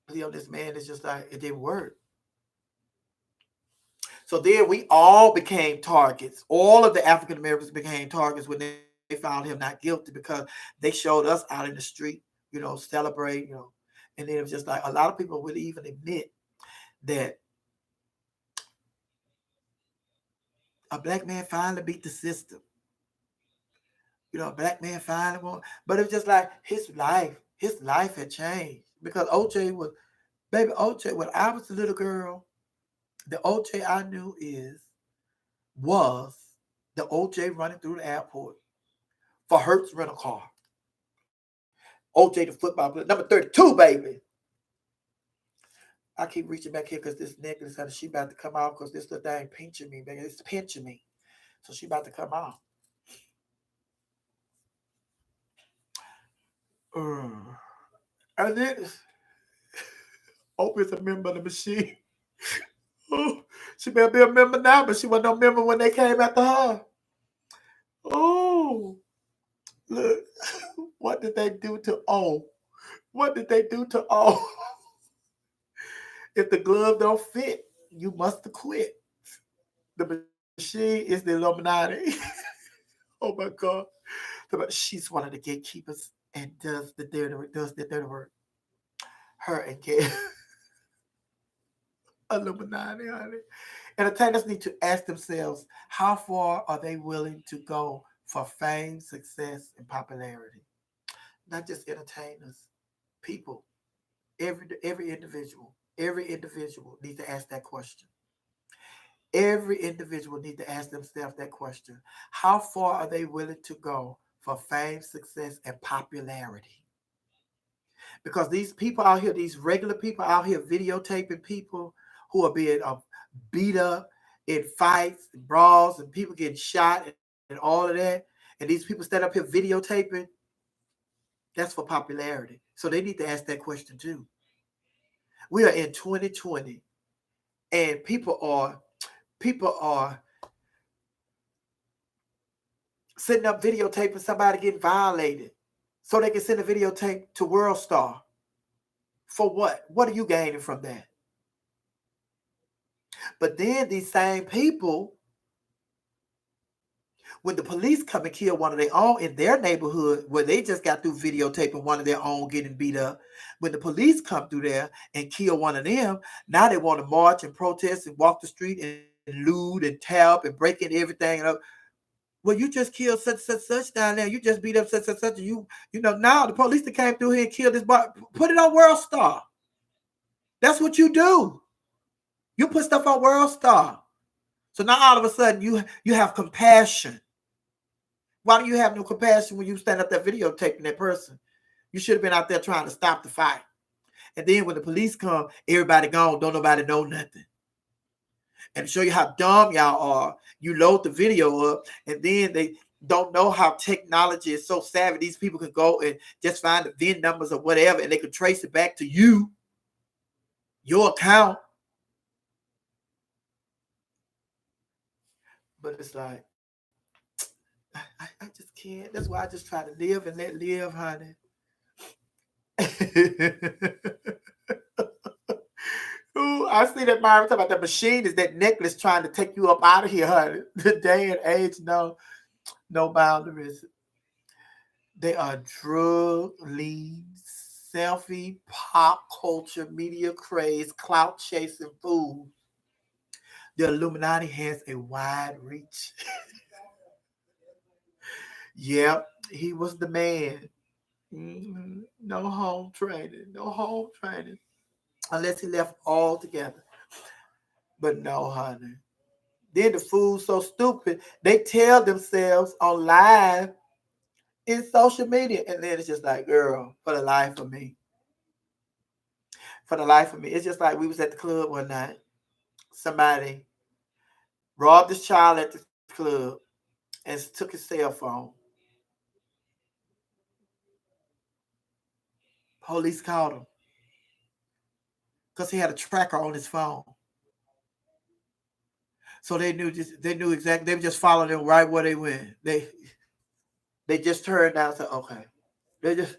plea on this man. It's just like it didn't work. So then we all became targets. All of the African Americans became targets when they found him not guilty because they showed us out in the street, celebrate, and then it was just like a lot of people would even admit that a black man finally beat the system. A black man finally won. But it was just like his life had changed because OJ was, baby, OJ, when I was a little girl, the OJ I knew was the OJ running through the airport for Hertz rental car. OJ the football player, number 32, baby. I keep reaching back here because this necklace, honey, she about to come out because this little thing pinching me, baby. It's pinching me. So she about to come out. And then Oprah's a member of the machine. Oh, she better be a member now, but she wasn't no member when they came after her. Oh, look, what did they do to O? What did they do to O? If the glove don't fit, you must have quit. The machine is the Illuminati. Oh my God. She's one of the gatekeepers and does the dirty work. Her and Gail. Illuminati, honey. Entertainers need to ask themselves, how far are they willing to go for fame, success, and popularity? Not just entertainers, people. Every individual needs to ask that question. Every individual needs to ask themselves that question. How far are they willing to go for fame, success, and popularity? Because these people out here, these regular people out here videotaping people who are being beat up in fights and brawls and people getting shot and all of that. And these people stand up here videotaping. That's for popularity. So they need to ask that question too. We are in 2020 and people are sitting up videotaping somebody getting violated so they can send a videotape to World Star. For what? What are you gaining from that? But then these same people, when the police come and kill one of their own in their neighborhood where they just got through videotaping one of their own getting beat up, when the police come through there and kill one of them, now they want to march and protest and walk the street and loot and tear up and break in everything up. Well, you just killed such down there. You just beat up such. Now the police that came through here and killed this boy. Put it on World Star. That's what you do. You put stuff on World Star. So now all of a sudden you have compassion. Why do you have no compassion when you stand up there videotaping that person? You should have been out there trying to stop the fight. And then when the police come, everybody gone. Don't nobody know nothing. And to show you how dumb y'all are, you load the video up, and then they don't know how technology is so savvy. These people can go and just find the VIN numbers or whatever, and they can trace it back to you, your account. But it's like, I just can't. That's why I just try to live and let live, honey. Ooh, I see that Myra talking about the machine is that necklace trying to take you up out of here, honey. The day and age, no boundaries. They are drug lean, selfie, pop culture, media craze, clout chasing fools. The Illuminati has a wide reach. Yep, he was the man. No home training. Unless he left altogether. But no, honey. Then the fools so stupid, they tell themselves on live in social media. And then it's just like, girl, for the life of me. For the life of me. It's just like we was at the club one night. Somebody robbed this child at the club and took his cell phone. Police called him because he had a tracker on his phone. So they knew exactly. They just followed him right where they went. They just turned down and said, okay. They just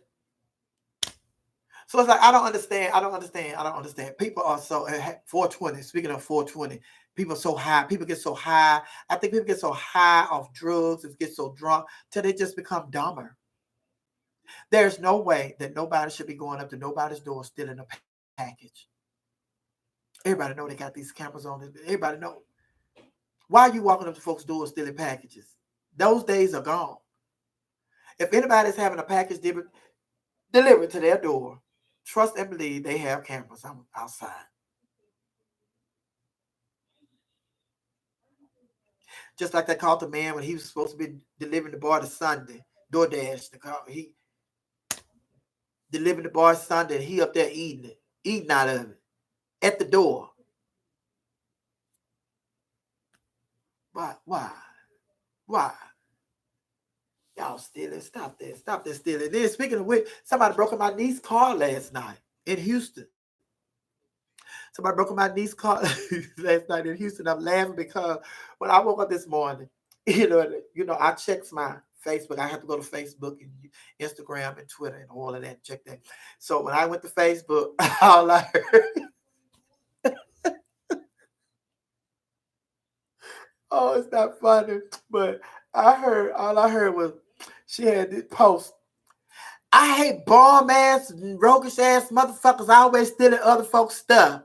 So it's like I don't understand. I don't understand. I don't understand. People are so 420. Speaking of 420, people are so high. People get so high. I think people get so high off drugs and get so drunk till they just become dumber. There's no way that nobody should be going up to nobody's door stealing a package. Everybody know they got these cameras on it. Everybody know. Why are you walking up to folks' doors stealing packages? Those days are gone. If anybody's having a package delivered to their door, trust and believe they have cameras outside. Just like they caught the man when he was supposed to be delivering the bar to Sunday. DoorDash, he delivered the bar Sunday and he up there eating out of it at the door. Why? Y'all stealing. Stop that stealing. Then speaking of which, somebody broke in my niece's car last night in Houston. Somebody broke in my niece's car last night in Houston. I'm laughing because when I woke up this morning, you know, I checked my Facebook. I have to go to Facebook and Instagram and Twitter and all of that. Check that. So when I went to Facebook, all I heard, oh, it's not funny, but all I heard was she had this post. I hate bomb ass, roguish ass motherfuckers always stealing other folks' stuff.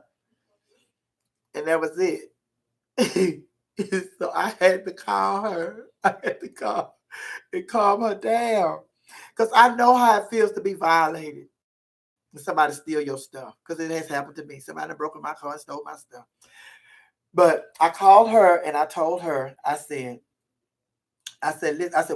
And that was it. So I had to call her. I had to call and calm her down. Because I know how it feels to be violated when somebody steal your stuff. Because it has happened to me. Somebody broke in my car and stole my stuff. But I called her and I told her, I said,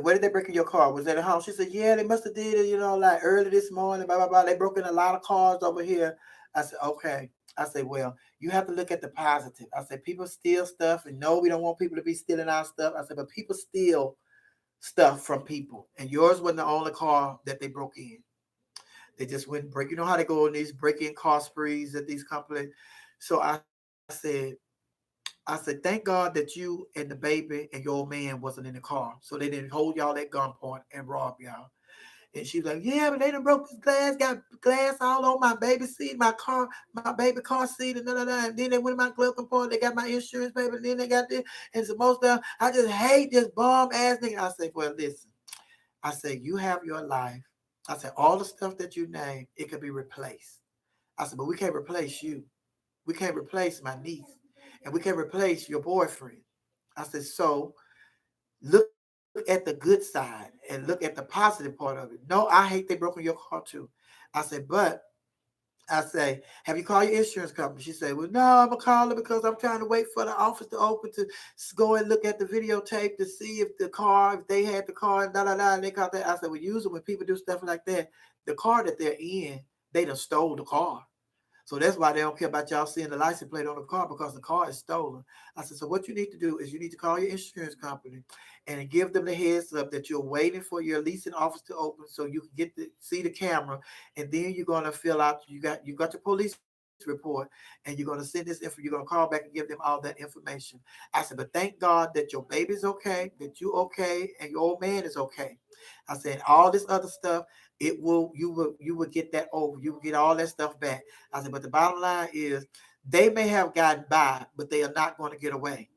where did they break in your car? Was it at home? She said, yeah, they must have did it, like early this morning, blah, blah, blah. They broke in a lot of cars over here. I said, okay. I said, well, you have to look at the positive. I said, people steal stuff, and no, we don't want people to be stealing our stuff. I said, but people steal stuff from people, and yours wasn't the only car that they broke in. They just went and break. You know how they go on these break-in car sprees at these companies. So I said, thank God that you and the baby and your old man wasn't in the car, so they didn't hold y'all at gunpoint and rob y'all. And she was like, yeah, but they done broke this glass, got glass all on my baby seat, my baby car seat, and and then they went in my glove compartment, they got my insurance paper, and then they got this, and some more stuff. I just hate this bomb ass nigga. I said, well, listen. I said, you have your life. I said, all the stuff that you name, it could be replaced. I said, but we can't replace you. We can't replace my niece. And we can't replace your boyfriend. I said, so look at the good side and look at the positive part of it. No, I hate they broke in your car too. I said, but I say, have you called your insurance company? She said, well, no, I'm going to call it because I'm trying to wait for the office to open to go and look at the videotape to see if they had the car, and and they called that. I said, well, usually when people do stuff like that, the car that they're in, they done stole the car. So that's why they don't care about y'all seeing the license plate on the car, because the car is stolen. I said, so what you need to do is you need to call your insurance company and give them the heads up that you're waiting for your leasing office to open so you can get to see the camera. And then you're going to fill out, you got your police report, and you're going to send this info. You're going to call back and give them all that information. I said, but thank God that your baby's okay, that you okay, and your old man is okay. I said, all this other stuff, you will get that over. You will get all that stuff back. I said, but the bottom line is they may have gotten by, but they are not going to get away.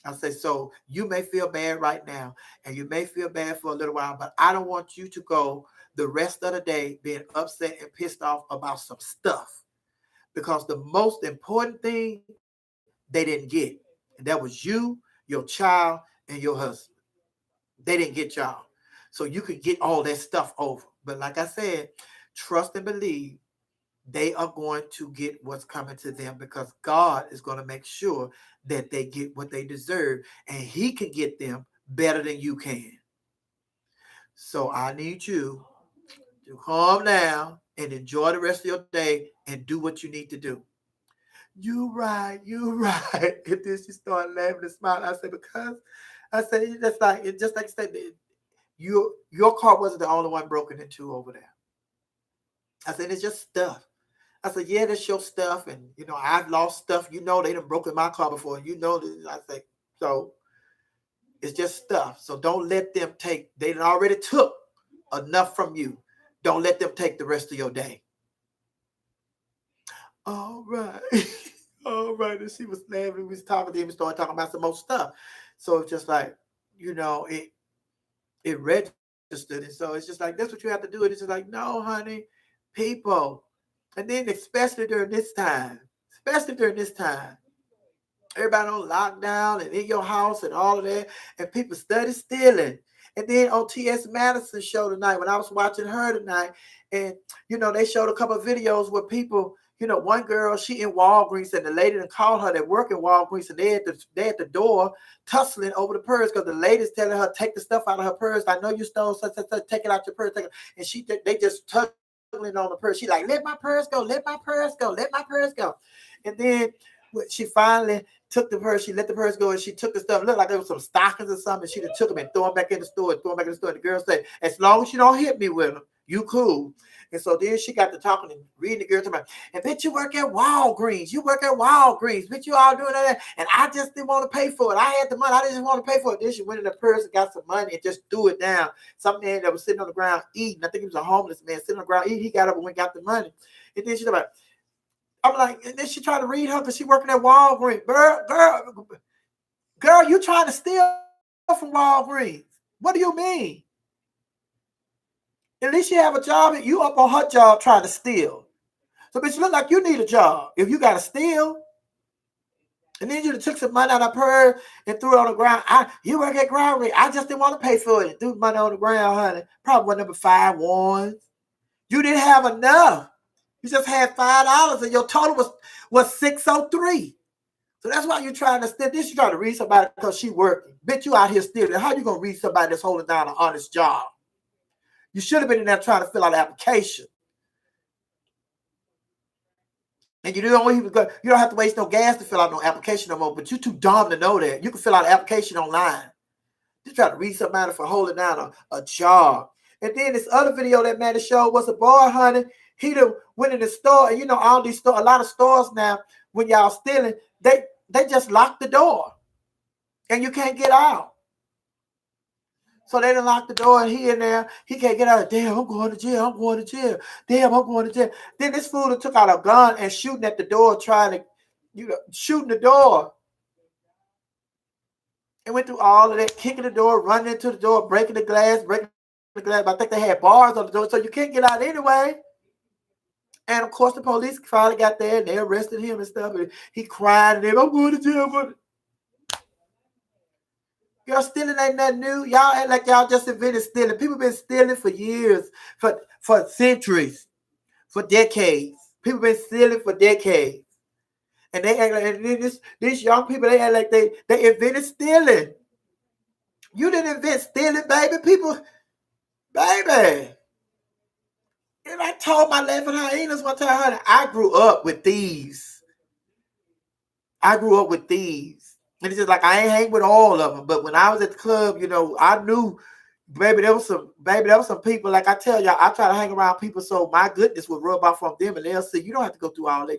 I said, so you may feel bad right now, and you may feel bad for a little while, but I don't want you to go the rest of the day being upset and pissed off about some stuff, because the most important thing they didn't get, and that was you, your child, and your husband. They didn't get y'all. So you could get all that stuff over. But like I said, trust and believe they are going to get what's coming to them, because God is going to make sure that they get what they deserve, and he can get them better than you can. So I need you to calm down and enjoy the rest of your day and do what you need to do. You right. And then she started laughing and smiling. I said, because I said, it's just like I said, your car wasn't the only one broken into over there. I said, it's just stuff. I said, yeah, that's your stuff. And, I've lost stuff. They done broken my car before. This. I said, so it's just stuff. So don't let them they done already took enough from you. Don't let them take the rest of your day. All right. All right. And she was laughing. We was talking to him and started talking about some more stuff. So it's just like, it registered. And so it's just like, that's what you have to do. And it's just like, no, honey, people. And then especially during this time, everybody on lockdown and in your house and all of that, and people study stealing. And then on T.S. Madison's show tonight, when I was watching her tonight, and they showed a couple of videos where people, one girl, she in Walgreens, and the lady that called her that work in Walgreens, and they at the door tussling over the purse because the lady's telling her, take the stuff out of her purse. I know you stole such, take it out your purse. And they just tugging on the purse. She like, let my purse go, let my purse go, let my purse go. And then she finally took the purse, she let the purse go, and she took the stuff. It looked like there was some stockings or something. She just took them and threw them back in the store. And the girl said, as long as you don't hit me with them, you cool. And so then she got to talking and reading the girl to me. And bitch, you work at Walgreens. Bitch, you all doing that. And I just didn't want to pay for it. I had the money. I didn't want to pay for it. Then she went in the purse and got some money and just threw it down. Some man that was sitting on the ground eating. I think he was a homeless man sitting on the ground eating. He got up and went and got the money. And then she's like, I'm like, and then she tried to read her because she working at Walgreens. Girl, you trying to steal from Walgreens. What do you mean? At least you have a job and you up on her job trying to steal. So bitch, you look like you need a job if you got to steal. And then you took some money out of her and threw it on the ground. You work at Ground Rate. I just didn't want to pay for it. Threw money on the ground, honey. Probably one number 5 ones. You didn't have enough. You just had $5 and your total was $603. So that's why you're trying to steal. This you trying to read somebody because she working. Bitch, you out here stealing. How you gonna read somebody that's holding down an honest job? You should have been in there trying to fill out an application. And you don't have to waste no gas to fill out no application no more, but you're too dumb to know that. You can fill out an application online. You try to read somebody for holding down a job. And then this other video that man showed was a boy, honey. He done went in the store, and all these stores, a lot of stores now, when y'all stealing, they just lock the door. And you can't get out. So they done lock the door, and he in there, he can't get out. Damn, I'm going to jail. Damn, I'm going to jail. Then this fool took out a gun and shooting at the door, trying to, shooting the door. And went through all of that, kicking the door, running into the door, breaking the glass. But I think they had bars on the door, so you can't get out anyway. And of course, the police finally got there and they arrested him and stuff. And he cried and I'm going to jail. But y'all stealing ain't nothing new. Y'all act like y'all just invented stealing. People been stealing for years, for centuries, for decades. People been stealing for decades. And they act like, and these young people, they act like they invented stealing. You didn't invent stealing, baby. People, baby. And I told my laughing hyenas one time, honey, I grew up with thieves. And it's just like I ain't hang with all of them. But when I was at the club, I knew, baby, there was some people, like I tell y'all, I try to hang around people so my goodness will rub off on them and they'll see you don't have to go through all that.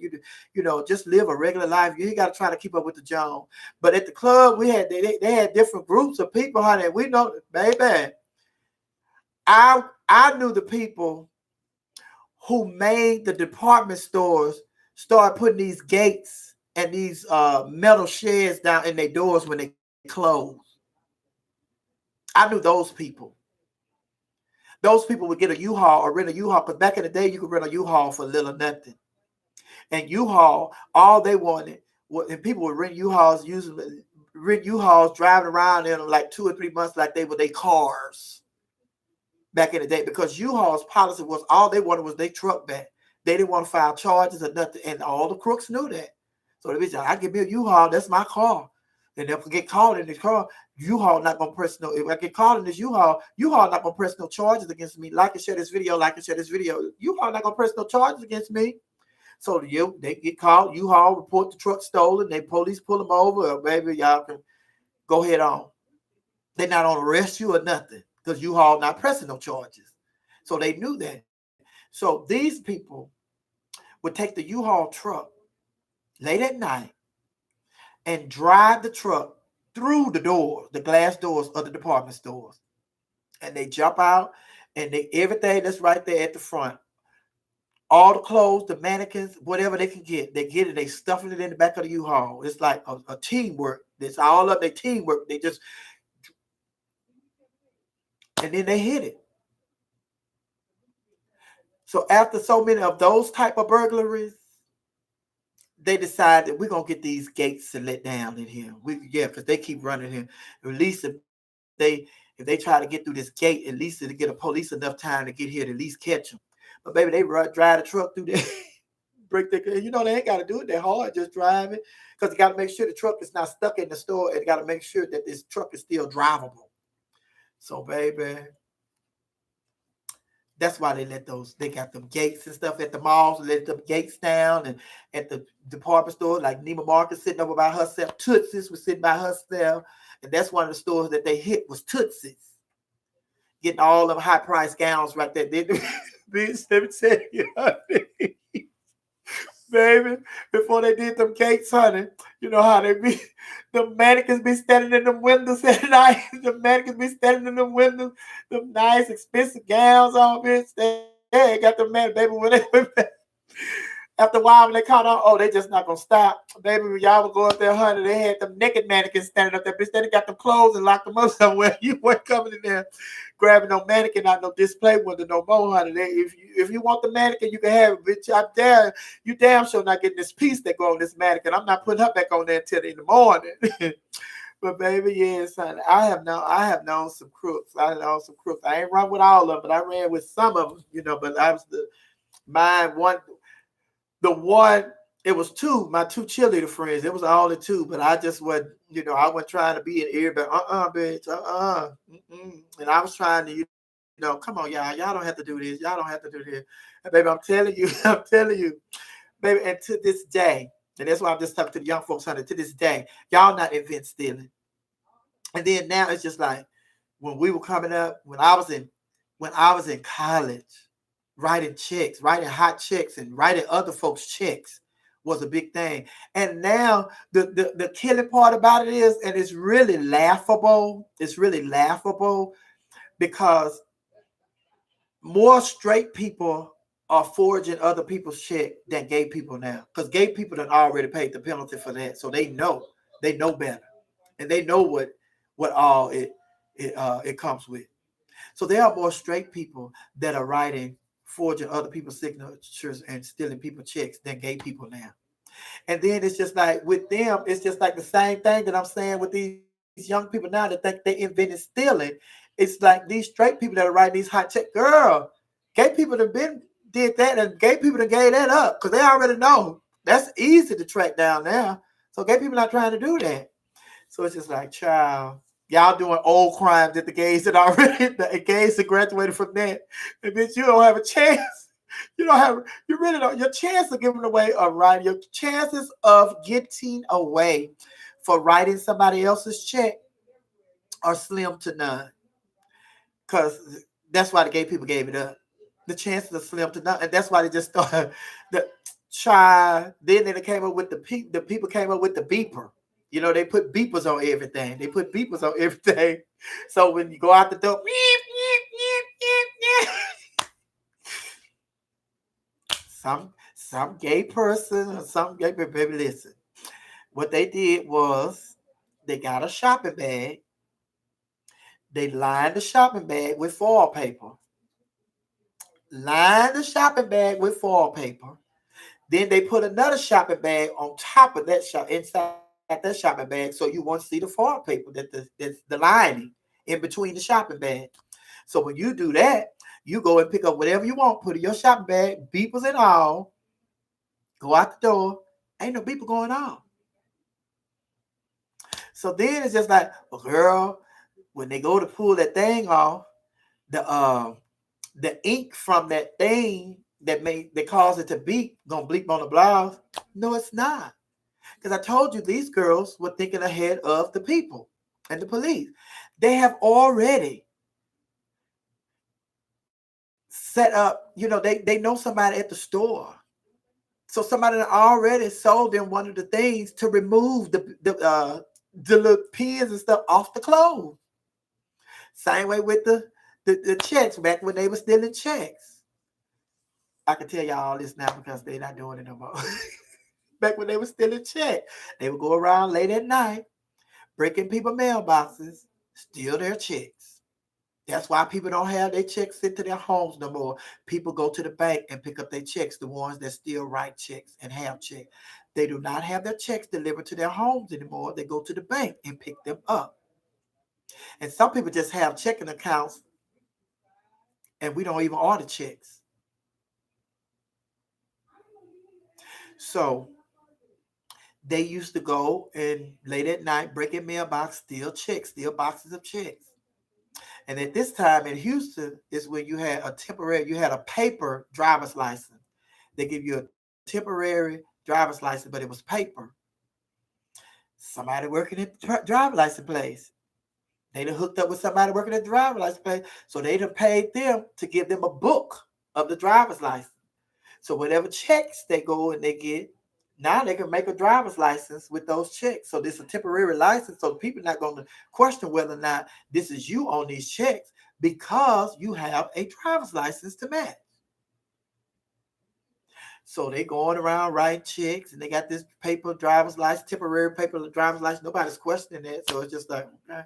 Just live a regular life. You ain't got to try to keep up with the Jones. But at the club, they had different groups of people, honey. And we know, baby, I knew the people who made the department stores start putting these gates and these metal sheds down in their doors when they close. I knew those people. Those people would get a U-Haul or rent a U-Haul, because back in the day, you could rent a U-Haul for little or nothing. And U-Haul, all they wanted, and people would rent U-Hauls, driving around in them like 2 or 3 months like they were their cars. Back in the day, because U-Haul's policy was all they wanted was their truck back. They didn't want to file charges or nothing, and all the crooks knew that. So they said, I give me a U-Haul, that's my car. And if I get caught in this car, U-Haul not gonna press no. If I get caught in this U-Haul not gonna press no charges against me. Like and share this video. U-Haul not gonna press no charges against me. So they get caught. U-Haul report the truck stolen. They police pull them over. Or maybe y'all can go head on. They're not on arrest you or nothing, because U-Haul not pressing no charges. So they knew that. So these people would take the U-Haul truck late at night and drive the truck through the doors, the glass doors of the department stores. And they jump out and they everything that's right there at the front. All the clothes, the mannequins, whatever they can get, they get it, they stuff it in the back of the U-Haul. It's like a teamwork. It's all of their teamwork. They just, and then they hit it. So after so many of those type of burglaries, they decide that we're gonna get these gates to let down in here. Because they keep running here. At least if they try to get through this gate, at least to get a police enough time to get here to at least catch them. But baby, they drive the truck through there. Break the, they ain't got to do it that hard, just drive it, because you got to make sure the truck is not stuck in the store, and you got to make sure that this truck is still drivable. So baby, that's why they got them gates and stuff at the malls, let them gates down, and at the department store like Neiman Marcus sitting over by herself. Tootsie's was sitting by herself, and that's one of the stores that they hit was Tootsie's, getting all them high price gowns right there. Bitch, let me tell you, honey. Baby, before they did them gates, honey, you know how they be, the mannequins be standing in them windows at night. The mannequins be standing in them windows, them nice, expensive gowns on, bitch. They got the man, baby, when they went back. After a while, when they caught on, oh, they just not gonna stop. Baby, when y'all would go up there, honey, they had them naked mannequins standing up there, bitch. They got them clothes and locked them up somewhere. You weren't coming in there grabbing no mannequin out no display window no more, honey. If you want the mannequin, you can have it, bitch. You damn sure not getting this piece that go on this mannequin. I'm not putting her back on there until in the morning. But baby, yes, honey, I have known some crooks. I ain't run with all of them, but I ran with some of them, but I was it was two, my two cheerleader friends. It was all the two, but I just wasn't, I wasn't trying to be in everybody. Bitch, And I was trying to, come on, y'all don't have to do this. Y'all don't have to do this. And baby, I'm telling you, baby, and to this day, and that's why I'm just talking to the young folks, honey, to this day, y'all not event stealing. And then now it's just like when we were coming up, when I was in college, writing hot checks and writing other folks' checks was a big thing. And now the killing part about it is, and it's really laughable. It's really laughable because more straight people are forging other people's check than gay people now. Because gay people have already paid the penalty for that. So they know better. And they know what all it comes with. So there are more straight people that are forging other people's signatures and stealing people's checks than gay people now. And then it's just like with them, it's just like the same thing that I'm saying with these young people now that think they invented stealing. It's like these straight people that are writing these hot checks. Girl, gay people have did that, and gay people that gave that up because they already know that's easy to track down now. So gay people not trying to do that. So it's just like, child, y'all doing old crimes that the gays that graduated from that. And bitch, you don't have a chance. You really don't. Your chance of giving away a right, your chances of getting away for writing somebody else's check are slim to none. Because that's why the gay people gave it up. The chances are slim to none. And that's why they just started the child. Then they came up with the people came up with the beeper. They put beepers on everything. So when you go out the door, some gay person or some gay people, baby, listen. What they did was they got a shopping bag. They lined the shopping bag with foil paper. Then they put another shopping bag on top of that inside that shopping bag, so you won't see the foil paper that's the lining in between the shopping bag. So when you do that, you go and pick up whatever you want, put in your shopping bag, beepers and all, go out the door, ain't no beeper going on. So then it's just like, well, girl, when they go to pull that thing off, the ink from that thing that caused it to beep gonna bleep on the blouse. No, it's not. Because I told you these girls were thinking ahead of the people and the police. They have already set up, they know somebody at the store. So somebody already sold them one of the things to remove the little pins and stuff off the clothes. Same way with the checks back when they were stealing checks. I can tell y'all all this now because they're not doing it no more. Back when they were stealing checks, they would go around late at night, breaking people's mailboxes, steal their checks. That's why people don't have their checks sent to their homes no more. People go to the bank and pick up their checks, the ones that still write checks and have checks. They do not have their checks delivered to their homes anymore. They go to the bank and pick them up. And some people just have checking accounts and we don't even order checks. So they used to go and late at night, break in mailbox, steal checks, steal boxes of checks. And at this time in Houston is when you had a paper driver's license. They give you a temporary driver's license, but it was paper. Somebody working at the driver's license place. They done hooked up with somebody working at the driver's license place. So they done paid them to give them a book of the driver's license. So whatever checks they go and they get, now they can make a driver's license with those checks. So this is a temporary license. So people are not going to question whether or not this is you on these checks because you have a driver's license to match. So they going around writing checks and they got this paper driver's license, temporary paper driver's license. Nobody's questioning that. So it's just like, okay.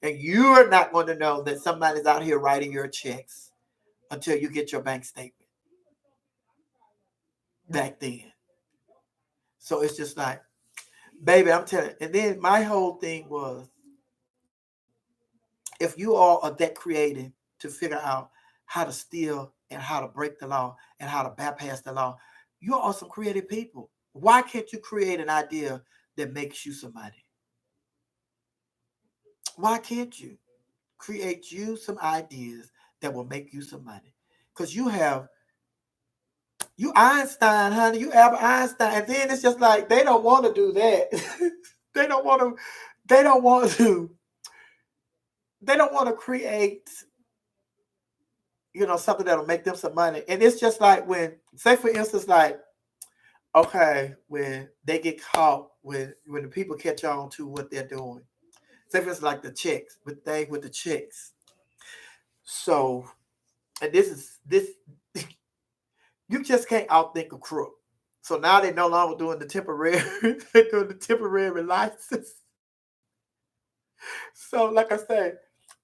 And you're not going to know that somebody's out here writing your checks until you get your bank statement back then. So it's just like, baby, I'm telling you. And then my whole thing was, if you all are that creative to figure out how to steal and how to break the law and how to bypass the law, you are some creative people. Why can't you create an idea that makes you somebody? Why can't you create you some ideas that will make you some money? Because you Einstein, honey, you Albert Einstein. And then it's just like, they don't want to do that. They don't want to create, something that'll make them some money. And it's just like when, say for instance, like, okay, when they get caught, when the people catch on to what they're doing. Say for instance, like the checks, with the checks. So, and this you just can't outthink a crook. So now they're no longer doing the temporary, they're doing the temporary license. So, like I said,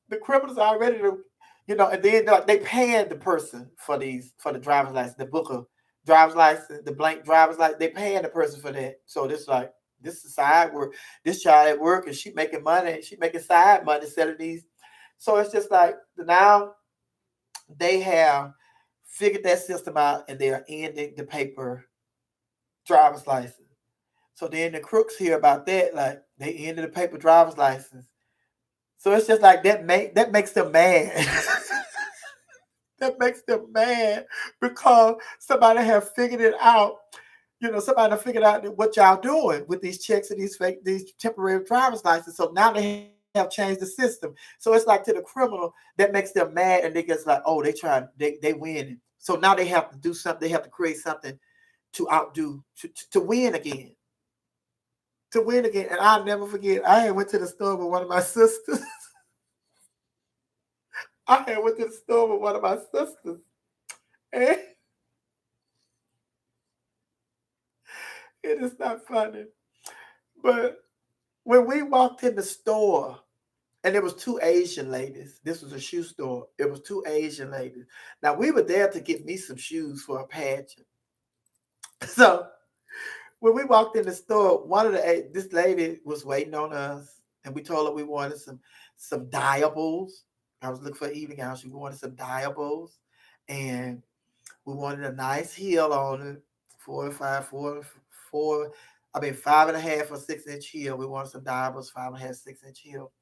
the criminals are ready to, and then they paying the person for the driver's license, the book of driver's license, the blank driver's license. They paying the person for that. So this is side work. This child at work and she making money. She making side money selling these. So it's just like now they have figured that system out and they are ending the paper driver's license. So then the crooks hear about that, like they ended the paper driver's license. So it's just like that makes them mad. That makes them mad because somebody have figured it out. Somebody figured out what y'all doing with these checks and these temporary driver's licenses. So now they have changed the system. So it's like to the criminal that makes them mad, and they get like, oh, they win. So now they have to do something. They have to create something to outdo to win again. To win again. And I'll never forget. I had went to the store with one of my sisters. And it is not funny. But when we walked in the store, and there was two Asian ladies. This was a shoe store. It was two Asian ladies. Now, we were there to get me some shoes for a pageant. So when we walked in the store, this lady was waiting on us, and we told her we wanted some dyeables. I was looking for evening gowns. We wanted some dyeables, and we wanted a nice heel on it, 5.5 or 6 inch heel. We wanted some dyeables, 5.5, 6 inch heel.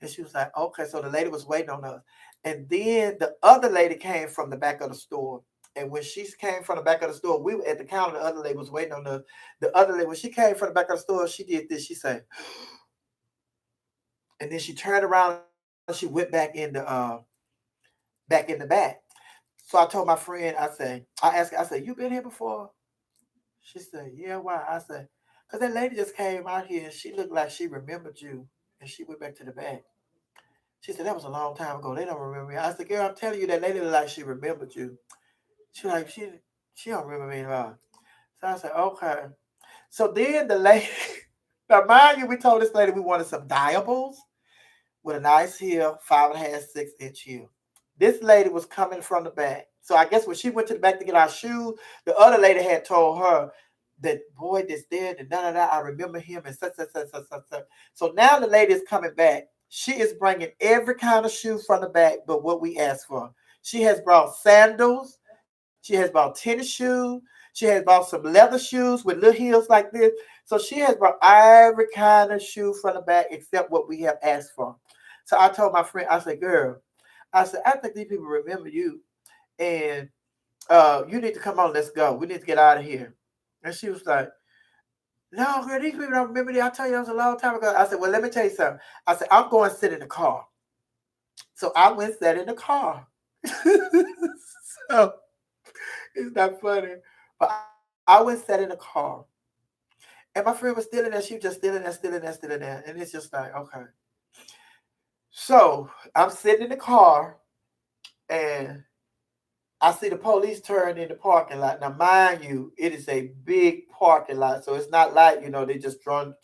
And she was like, okay. So the lady was waiting on us. And then the other lady came from the back of the store. And when she came from the back of the store, we were at the counter. The other lady was waiting on us. The other lady, when she came from the back of the store, she did this. She said, and then she turned around and she went back in the back. So I told my friend, I asked her, I said, you been here before? She said, yeah, why? I said, because that lady just came out here and she looked like she remembered you. And she went back to the back. She said, that was a long time ago. They don't remember me. I said, girl, I'm telling you, that lady looked like she remembered you. She like, she don't remember me at all. So I said, okay. So then the lady, now mind you, we told this lady we wanted some diables with a nice heel, 5.5, 6-inch heel. This lady was coming from the back. So I guess when she went to the back to get our shoes, the other lady had told her that boy that's there, and da da da, I remember him and such, such, such, such, such, such. So now the lady is coming back. She is bringing every kind of shoe from the back but what we asked for. She has brought sandals. She has brought tennis shoes. She has brought some leather shoes with little heels like this. So she has brought every kind of shoe from the back except what we have asked for. So I told my friend, I said, girl, I said, I think these people remember you. And you need to come on, let's go. We need to get out of here. And she was like, no, girl, these people don't remember me. I tell you, that was a long time ago. I said, well, let me tell you something. I said, I'm going to sit in the car. So I went and sat in the car. So it's not funny. But I went and sat in the car. And my friend was still in there. She was just still in there, still in there, still in there. And it's just like, okay. So I'm sitting in the car and I see the police turn in the parking lot. Now, mind you, it is a big parking lot. So it's not like, they just turn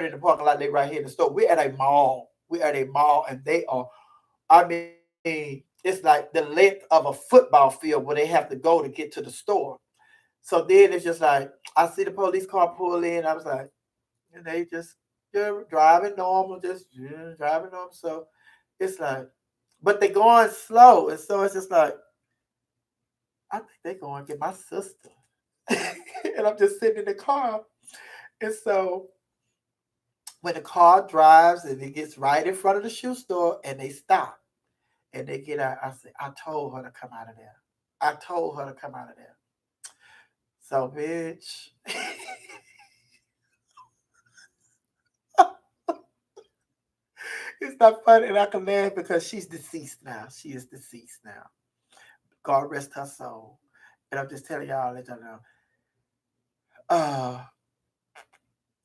in the parking lot. They right here in the store. We're at a mall. We're at a mall and they are, I mean, it's like the length of a football field where they have to go to get to the store. So then it's just like, I see the police car pull in. I was like, and they're driving normal, driving normal. So it's like, but they're going slow. And so it's just like, I think they're going to get my sister. And I'm just sitting in the car. And so when the car drives and it gets right in front of the shoe store and they stop and they get out, I said, I told her to come out of there. I told her to come out of there. So, bitch. It's not funny and I can laugh because she's deceased now. She is deceased now. God rest her soul. And I'm just telling y'all, let y'all know.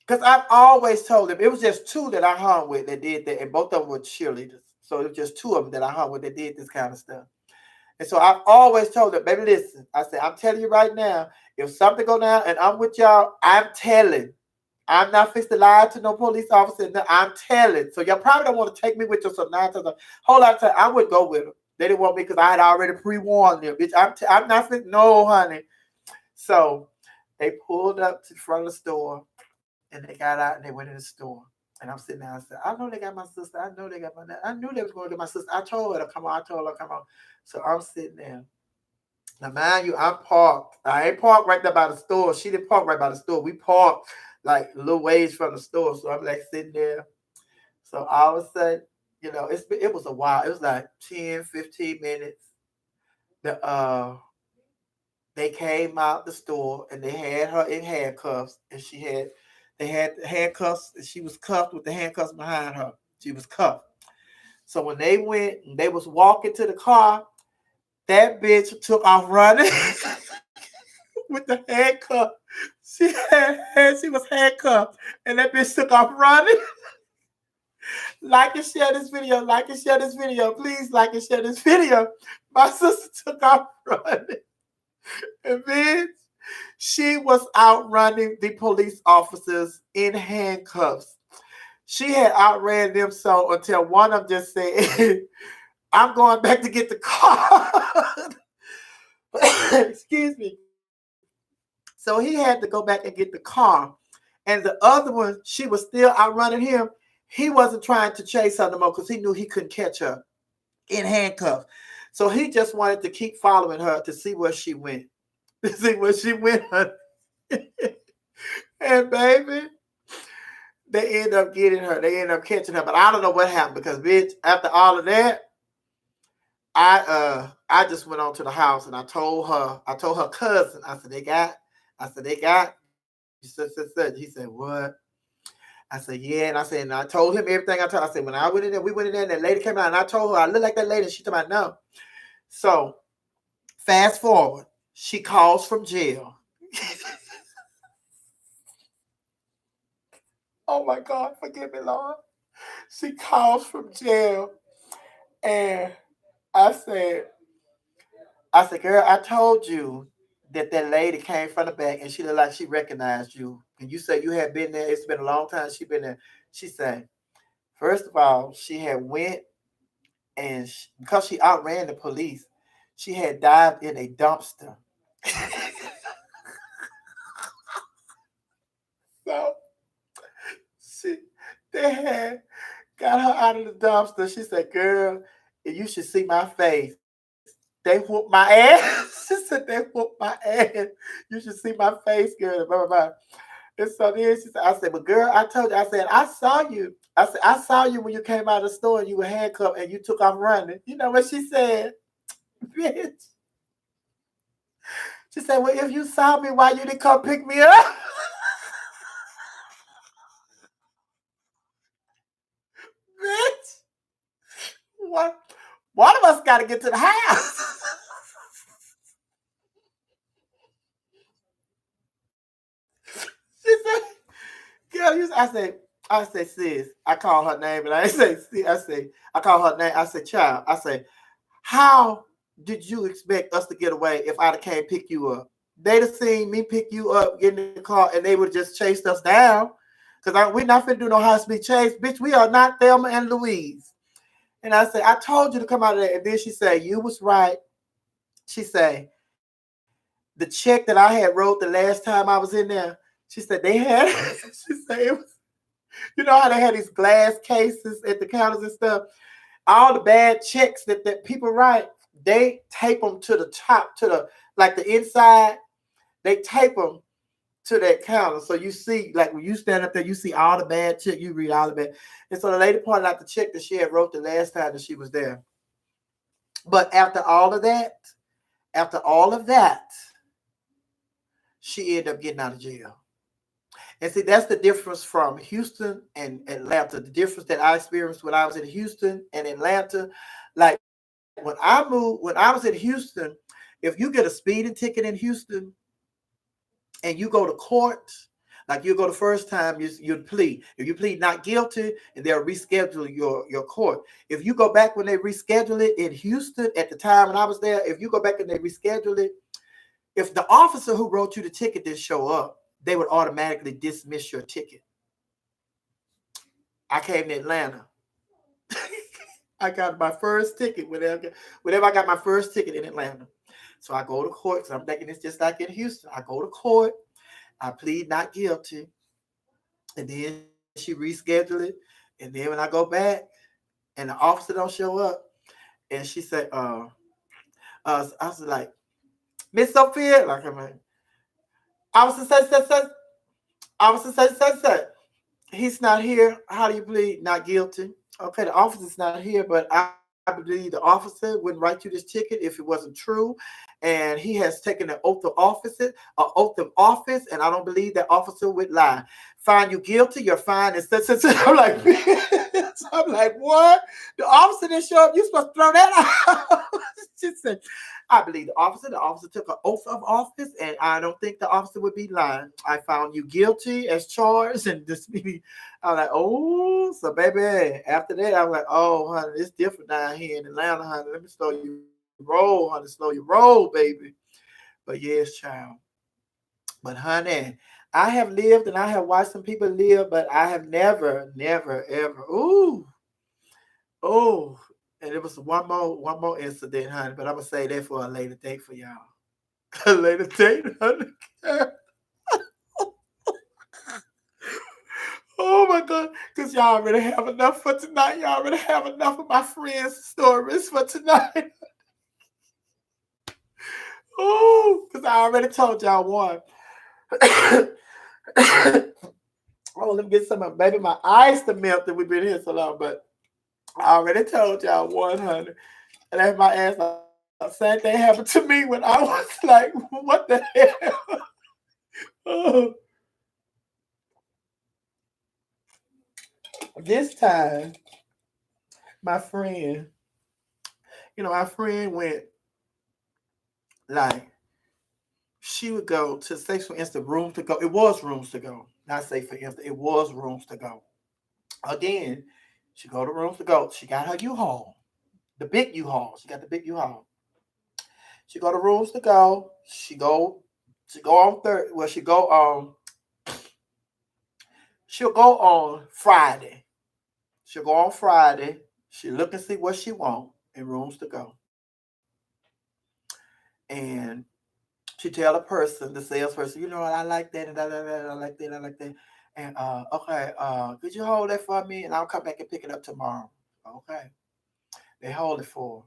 Because I've always told them, it was just two that I hung with that did that, and both of them were cheerleaders. So it was just two of them that I hung with that did this kind of stuff. And so I've always told them, baby, listen, I said, I'm telling you right now, if something go down and I'm with y'all, I'm telling. I'm not fixed to lie to no police officer. No, I'm telling. So y'all probably don't want to take me with you. So 9 times a whole lot of time, I would go with them. They didn't want me because I had already pre-warned them. Bitch, I'm not fixed. No, honey. So they pulled up to the front of the store and they got out and they went in the store. And I'm sitting there. I said, I know they got my sister. I know they got my. I knew they was going to get my sister. I told her to come on. I told her to come on. So I'm sitting there. Now, mind you, I'm parked. I ain't parked right there by the store. She didn't park right by the store. We parked like a little ways from the store. So I'm like sitting there. So all of a sudden, it was a while. It was like 10, 15 minutes. They came out the store and they had her in handcuffs. And they had the handcuffs. And she was cuffed with the handcuffs behind her. She was cuffed. So when they went and they was walking to the car, that bitch took off running with the handcuff. She was handcuffed, and that bitch took off running. Like and share this video. Like and share this video. Please like and share this video. My sister took off running. And bitch, she was outrunning the police officers in handcuffs. She had outran them so until one of them just said, I'm going back to get the car. Excuse me. So he had to go back and get the car. And the other one, she was still outrunning him. He wasn't trying to chase her no more because he knew he couldn't catch her in handcuffs. So he just wanted to keep following her to see where she went. To see where she went. And baby, they end up getting her. They end up catching her. But I don't know what happened because, bitch, after all of that, I just went on to the house and I told her cousin, I said, they got. He said, what? I said, yeah. And I said, and I told him everything I told. I said, when I went in there, we went in there and that lady came out and I told her, I look like that lady. And she told me, no. So Fast forward, she calls from jail. Oh my God, forgive me, Lord. She calls from jail, and I said, girl, I told you that lady came from the back and she looked like she recognized you. And you said you had been there. It's been a long time she been there. She said, first of all, she had went and because she outran the police, she had dived in a dumpster. So they had got her out of the dumpster. She said, girl, you should see my face. They whooped my ass. She said, they whooped my ass. You should see my face, girl. Blah, blah, blah. And so then she said, I said, but girl, I told you, I said, I saw you. I said, I saw you when you came out of the store and you were handcuffed and you took off running. You know what she said? Bitch. She said, well, if you saw me, why you didn't come pick me up? Bitch. What? One of us got to get to the house. She said, girl, I said, sis, I call her name, and I say, I call her name. I said, child, I said, how did you expect us to get away if I can't pick you up? They'd have seen me pick you up, get in the car, and they would have just chased us down. Because we're not finna do no high-speed chase. Bitch, we are not Thelma and Louise. And I said, I told you to come out of there. And then she said, you was right. She said, the check that I had wrote the last time I was in there, she said, they had, she said, it was, you know how they had these glass cases at the counters and stuff? All the bad checks that people write, they tape them to the top, to the, like the inside, they tape them to that counter. So you see, like when you stand up there, you see all the bad check, you read all the bad. And so the lady pointed out the check that she had wrote the last time that she was there. But after all of that, she ended up getting out of jail. And see, that's the difference from Houston and Atlanta. The difference that I experienced when I was in Houston and Atlanta. Like when I was in Houston, if you get a speeding ticket in Houston and you go to court, like you go the first time, you'd plead. If you plead not guilty, and they'll reschedule your court. If you go back when they reschedule it in Houston at the time when I was there, if you go back and they reschedule it, if the officer who wrote you the ticket didn't show up, they would automatically dismiss your ticket. I came to Atlanta. I got my first ticket whenever I got my first ticket in Atlanta. So I go to court because I'm thinking it's just like in Houston. I go to court. I plead not guilty. And then she rescheduled it. And then when I go back and the officer don't show up, and she said, I was like, Miss Sophia, like I'm like, officer says, he's not here. How do you plead not guilty? Okay, the officer's not here, but I believe the officer wouldn't write you this ticket if it wasn't true. And he has taken an oath of office, and I don't believe that officer would lie. Find you guilty, you're fine. And I'm like, I'm like, what? The officer didn't show up. You supposed to throw that out. She said, I believe the officer. The officer took an oath of office, and I don't think the officer would be lying. I found you guilty as charged, and this me. I'm like, oh, so baby. After that, I was like, oh, honey, it's different down here in Atlanta, honey. Let me slow you roll, honey. Slow you roll, baby. But yes, child. But honey, I have lived and I have watched some people live, but I have never, ever. Oh, and it was one more incident, honey. But I'm gonna say that for a later date for y'all. A later date, honey. Oh my God, because y'all already have enough for tonight. Y'all already have enough of my friends' stories for tonight. Oh, because I already told y'all one. Oh, let me get some of baby. My eyes to melt that we've been here so long, but I already told y'all 100. And that's my ass. Same thing happened to me when I was like, what the hell? Oh. This time, my friend went Like, she would go to, say for instance, rooms to go. It was rooms to go. Not say for instance, it was rooms to go. Again, she go to rooms to go. She got her U-Haul, the big U-Haul. She got the big U-Haul. She go to rooms to go. She go on third. Well, she'll go on Friday. She'll go on Friday. She look and see what she want in rooms to go. And she tell the salesperson, you know what, I like that, and I like that, I like that. And okay, could you hold that for me? And I'll come back and pick it up tomorrow. Okay. They hold it for her.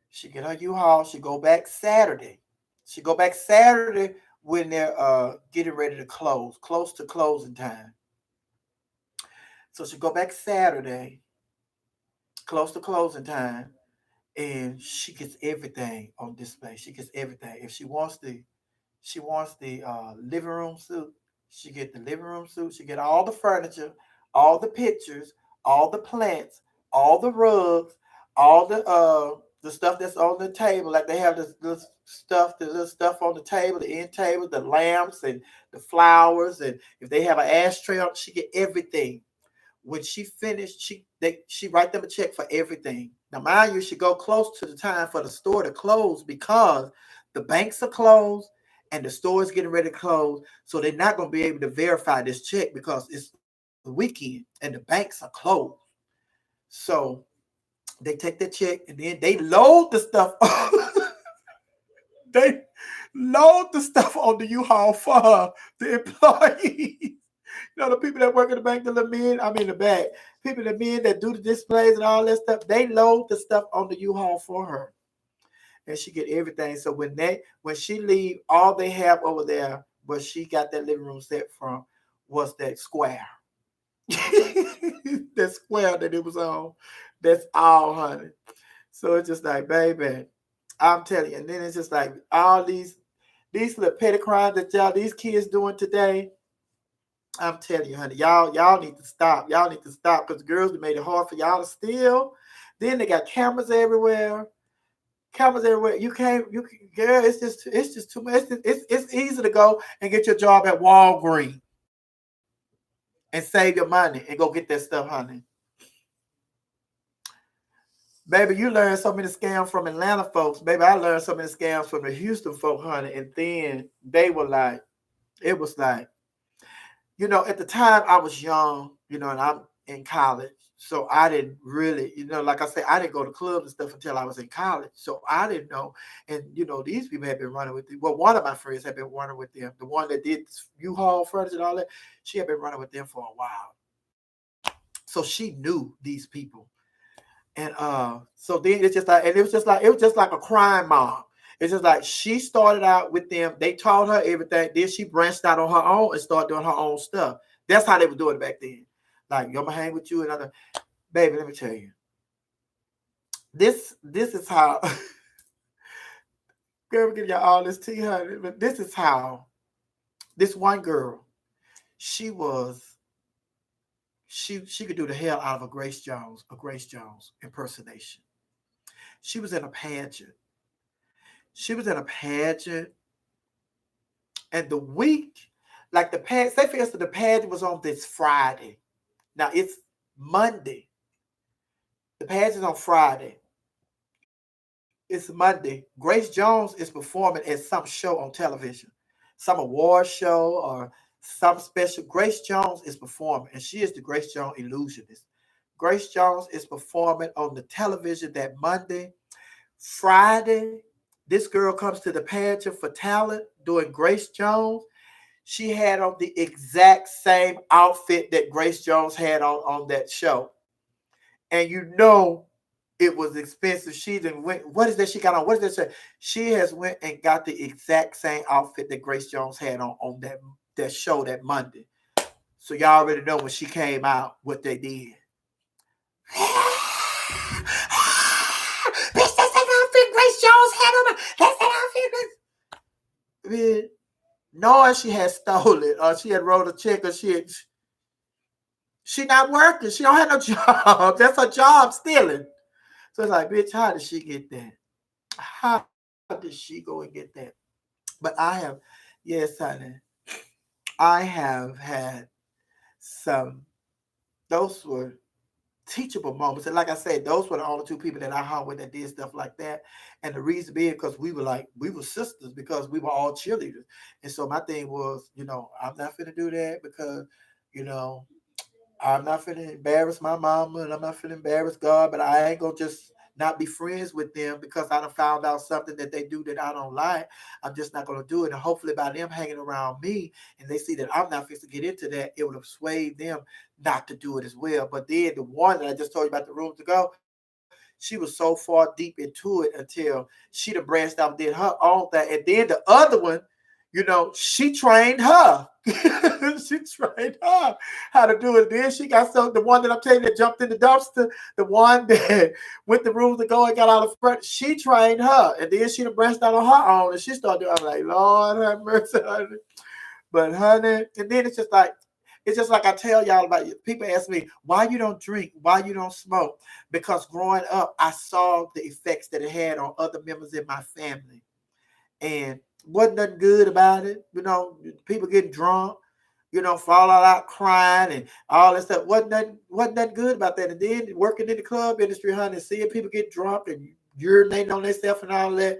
She get her U-Haul. She go back Saturday. She go back Saturday when they're getting ready to close to closing time. So she go back Saturday, close to closing time, and she gets everything on display. She gets everything. If she wants the living room suit, she get the living room suit. She get all the furniture, all the pictures, all the plants, all the rugs, all the stuff that's on the table. Like they have the little stuff on the table, the end table, the lamps and the flowers, and if they have an ashtray on, she get everything. When she finished, she write them a check for everything. Now, mind you, she go close to the time for the store to close because the banks are closed and the store is getting ready to close. So they're not going to be able to verify this check because it's the weekend and the banks are closed. So they take the check and then they load the stuff. They load the stuff on the U-Haul for her, the employees. The people that work in the bank, the back, the men that do the displays and all that stuff, they load the stuff on the U-Haul for her. And she get everything. So when she leave, all they have over there, where she got that living room set from, was that square. That square that it was on. That's all, honey. So it's just like, baby, I'm telling you. And then it's just like all these little petty crimes that these kids doing today. I'm telling you, honey, y'all need to stop. Y'all need to stop because the girls made it hard for y'all to steal. Then they got cameras everywhere. You can't, girl. It's just too much. It's easy to go and get your job at Walgreens and save your money and go get that stuff, honey. Baby, you learn so many scams from Atlanta folks. Baby, I learned so many scams from the Houston folk, honey. And then they were like, it was like, at the time I was young, and I'm in college. So I didn't really, like I said, I didn't go to clubs and stuff until I was in college. So I didn't know. And, these people had been running with them. Well, one of my friends had been running with them. The one that did U-Haul furniture and all that, she had been running with them for a while. So she knew these people. And so then it was just like a crime mob. It's just like she started out with them. They taught her everything. Then she branched out on her own and started doing her own stuff. That's how they were doing it back then. Like, I'm gonna hang with you and other. Baby, let me tell you. This is how. Girl, give y'all all this tea, honey. But this is how. This one girl, she could do the hell out of a Grace Jones impersonation. She was in a pageant. And the week, like the pageant, say for instance, the pageant was on this Friday. Now it's Monday. The pageant is on Friday. It's Monday. Grace Jones is performing at some show on television, some award show or some special. Grace Jones is performing, and she is the Grace Jones illusionist. Grace Jones is performing on the television that Monday. Friday, this girl comes to the pageant for talent doing Grace Jones. She had on the exact same outfit that Grace Jones had on that show. And it was expensive. She didn't went. What is that she got on? What is that? She has went and got the exact same outfit that Grace Jones had on that show that Monday. So y'all already know when she came out what they did. Bitch, that's that outfit Grace Jones had on. That's that outfit. Knowing she had stolen or she had wrote a check or she not working. She don't have no job. That's her job, stealing. So it's like, bitch, how did she get that? How did she go and get that? But I have, yes, honey, I have had some, those were teachable moments. And like I said, those were the only two people that I hung with that did stuff like that. And the reason being because we were sisters because we were all cheerleaders. And so my thing was, I'm not finna do that because, you know, I'm not finna embarrass my mama and I'm not finna embarrass God, but I ain't gonna just not be friends with them because I done found out something that they do that I don't like. I'm just not gonna do it. And hopefully by them hanging around me and they see that I'm not fixing to get into that, it would have swayed them not to do it as well. But then the one that I just told you about the rooms to go, she was so far deep into it until she done branched out and did her own thing. And then the other one, she trained her. She trained her how to do it. Then she got the one that I'm telling you that jumped in the dumpster, the one that went the rooms to go and got out of front. She trained her, and then she done branched out on her own, and she started doing. I'm like, Lord have mercy, honey. But honey, and then it's just like I tell y'all about it. People ask me, why you don't drink, why you don't smoke? Because growing up, I saw the effects that it had on other members in my family. And wasn't nothing good about it. People getting drunk, fall out crying and all that stuff. Wasn't that good about that. And then working in the club industry, honey, seeing people get drunk and urinating on themselves and all that.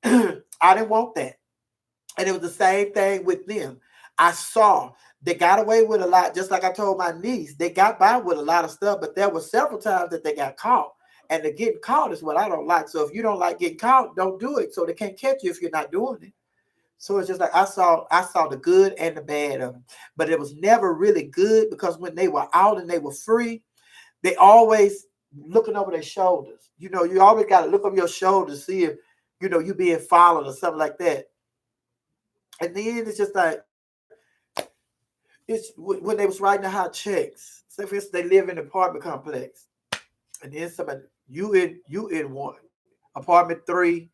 I didn't want that. And it was the same thing with them. I saw they got away with a lot, just like I told my niece. They got by with a lot of stuff, but there were several times that they got caught. And the getting caught is what I don't like. So if you don't like getting caught, don't do it. So they can't catch you if you're not doing it. So it's just like I saw the good and the bad of them. But it was never really good because when they were out and they were free, they always looking over their shoulders. You always got to look over your shoulder to see if, you being followed or something like that. And then it's just like, it's when they was writing the hot checks. Say for instance, they live in an apartment complex. And then somebody, you in one, apartment 3,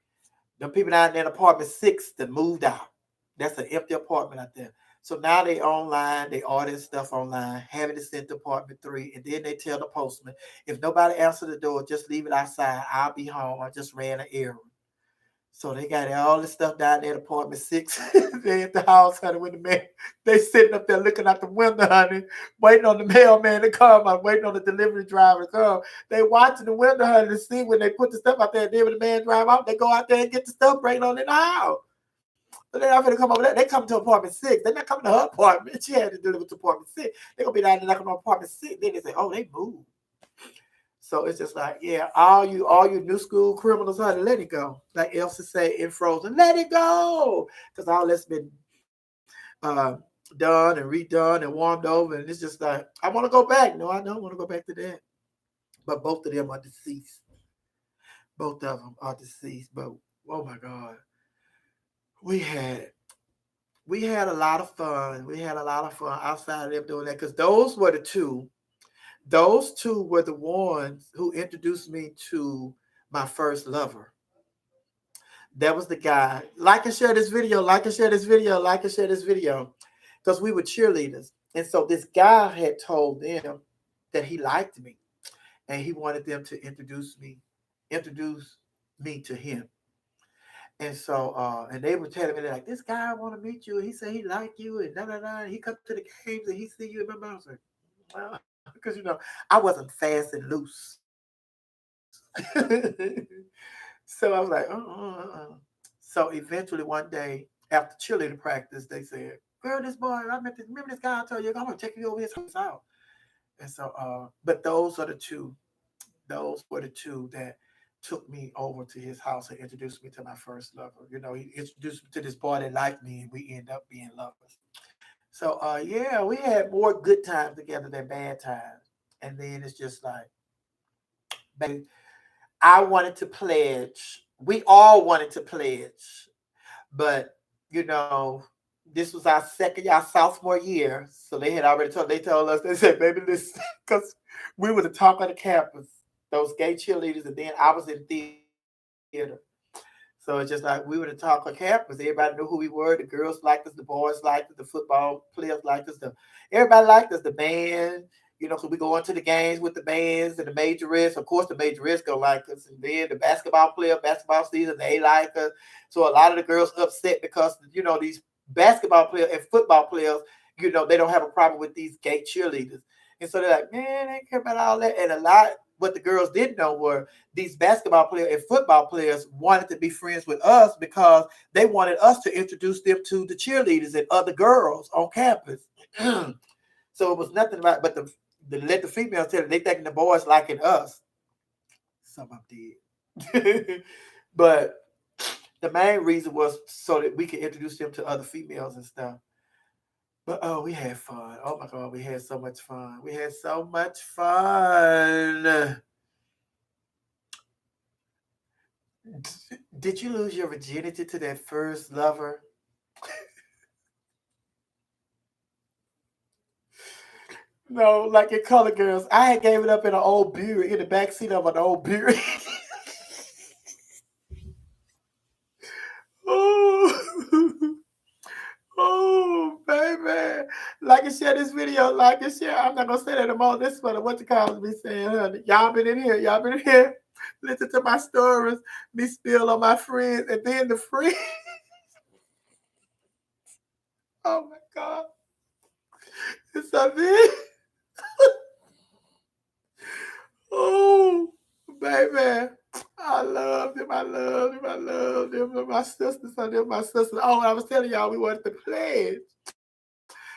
the people down there in apartment 6 that moved out. That's an empty apartment out there. So now they online, they order stuff online, having it sent to apartment 3, and then they tell the postman, if nobody answers the door, just leave it outside. I'll be home. I just ran an errand. So they got all this stuff down there at apartment 6. They at the house, honey, with the man. They sitting up there looking out the window, honey, waiting on the mailman to come. I'm waiting on the delivery driver to come. They watching the window, honey, to see when they put the stuff out there. And then when the man drive out, they go out there and get the stuff, bring it on in the house. But they're not going to come over there. They come to apartment 6. They're not coming to her apartment. She had to deliver to apartment 6. They're going to be down there knocking on apartment 6. Then they say, oh, they moved. So it's just like, yeah, all you new school criminals, honey, let it go. Like Elsa say in Frozen, let it go. Because all that's been done and redone and warmed over. And it's just like, I want to go back. No, I don't want to go back to that. But both of them are deceased. Both of them are deceased. But, oh my God. We had a lot of fun. We had a lot of fun outside of them doing that. Because those were the two. Those two were the ones who introduced me to my first lover. That was the guy. Like and share this video, like and share this video, like and share this video. Because we were cheerleaders. And so this guy had told them that he liked me. And he wanted them to introduce me to him. And so, and they were telling me, like, this guy want to meet you. He said he like you and da. He come to the games and he see you in my mouth. Well, because I wasn't fast and loose. So I was like, So eventually one day after cheerleading practice, they said, girl, this boy, remember this guy I told you, I'm gonna take you over his house. And so but those were the two that took me over to his house and introduced me to my first lover. He introduced me to this boy that liked me and we ended up being lovers. So yeah, we had more good times together than bad times. And then it's just like, baby, I wanted to pledge. We all wanted to pledge. But, this was our sophomore year. So they had already told us, they said, baby, listen, because we were the talk of the campus, those gay cheerleaders, and then I was in theater. So it's just like we were the talk of campus. Everybody knew who we were. The girls liked us, the boys liked us, the football players liked us, everybody liked us, the band. You know, because we go into the games with the bands and the majorettes. Of course, the majorettes don't like us. And then the basketball season, they like us. So a lot of the girls upset because, you know, these basketball players and football players, you know, they don't have a problem with these gay cheerleaders. And so they're like, man, they ain't care about all that. And a lot, what the girls didn't know were these basketball players and football players wanted to be friends with us because they wanted us to introduce them to the cheerleaders and other girls on campus. So it was nothing about, but let the females tell it, they thinking the boys liking us. Some of them did. But the main reason was so that we could introduce them to other females and stuff. But oh, we had fun. Oh my God, we had so much fun. We had so much fun. Did you lose your virginity to that first lover? No, like in Color Girls. I had gave it up in an old Buick, in the backseat of an old Buick. Oh. Oh, baby. Like and share this video. Like and share. I'm not going to say that anymore. This is what the comments be saying, honey. Y'all been in here. Y'all been in here. Listen to my stories. Me spill on my friends. And then the friends. Oh, my God. It's so big. Oh, baby. I love them. I love them. I love them. They're my sisters. They're my sisters. Oh, I was telling y'all we wanted to pledge.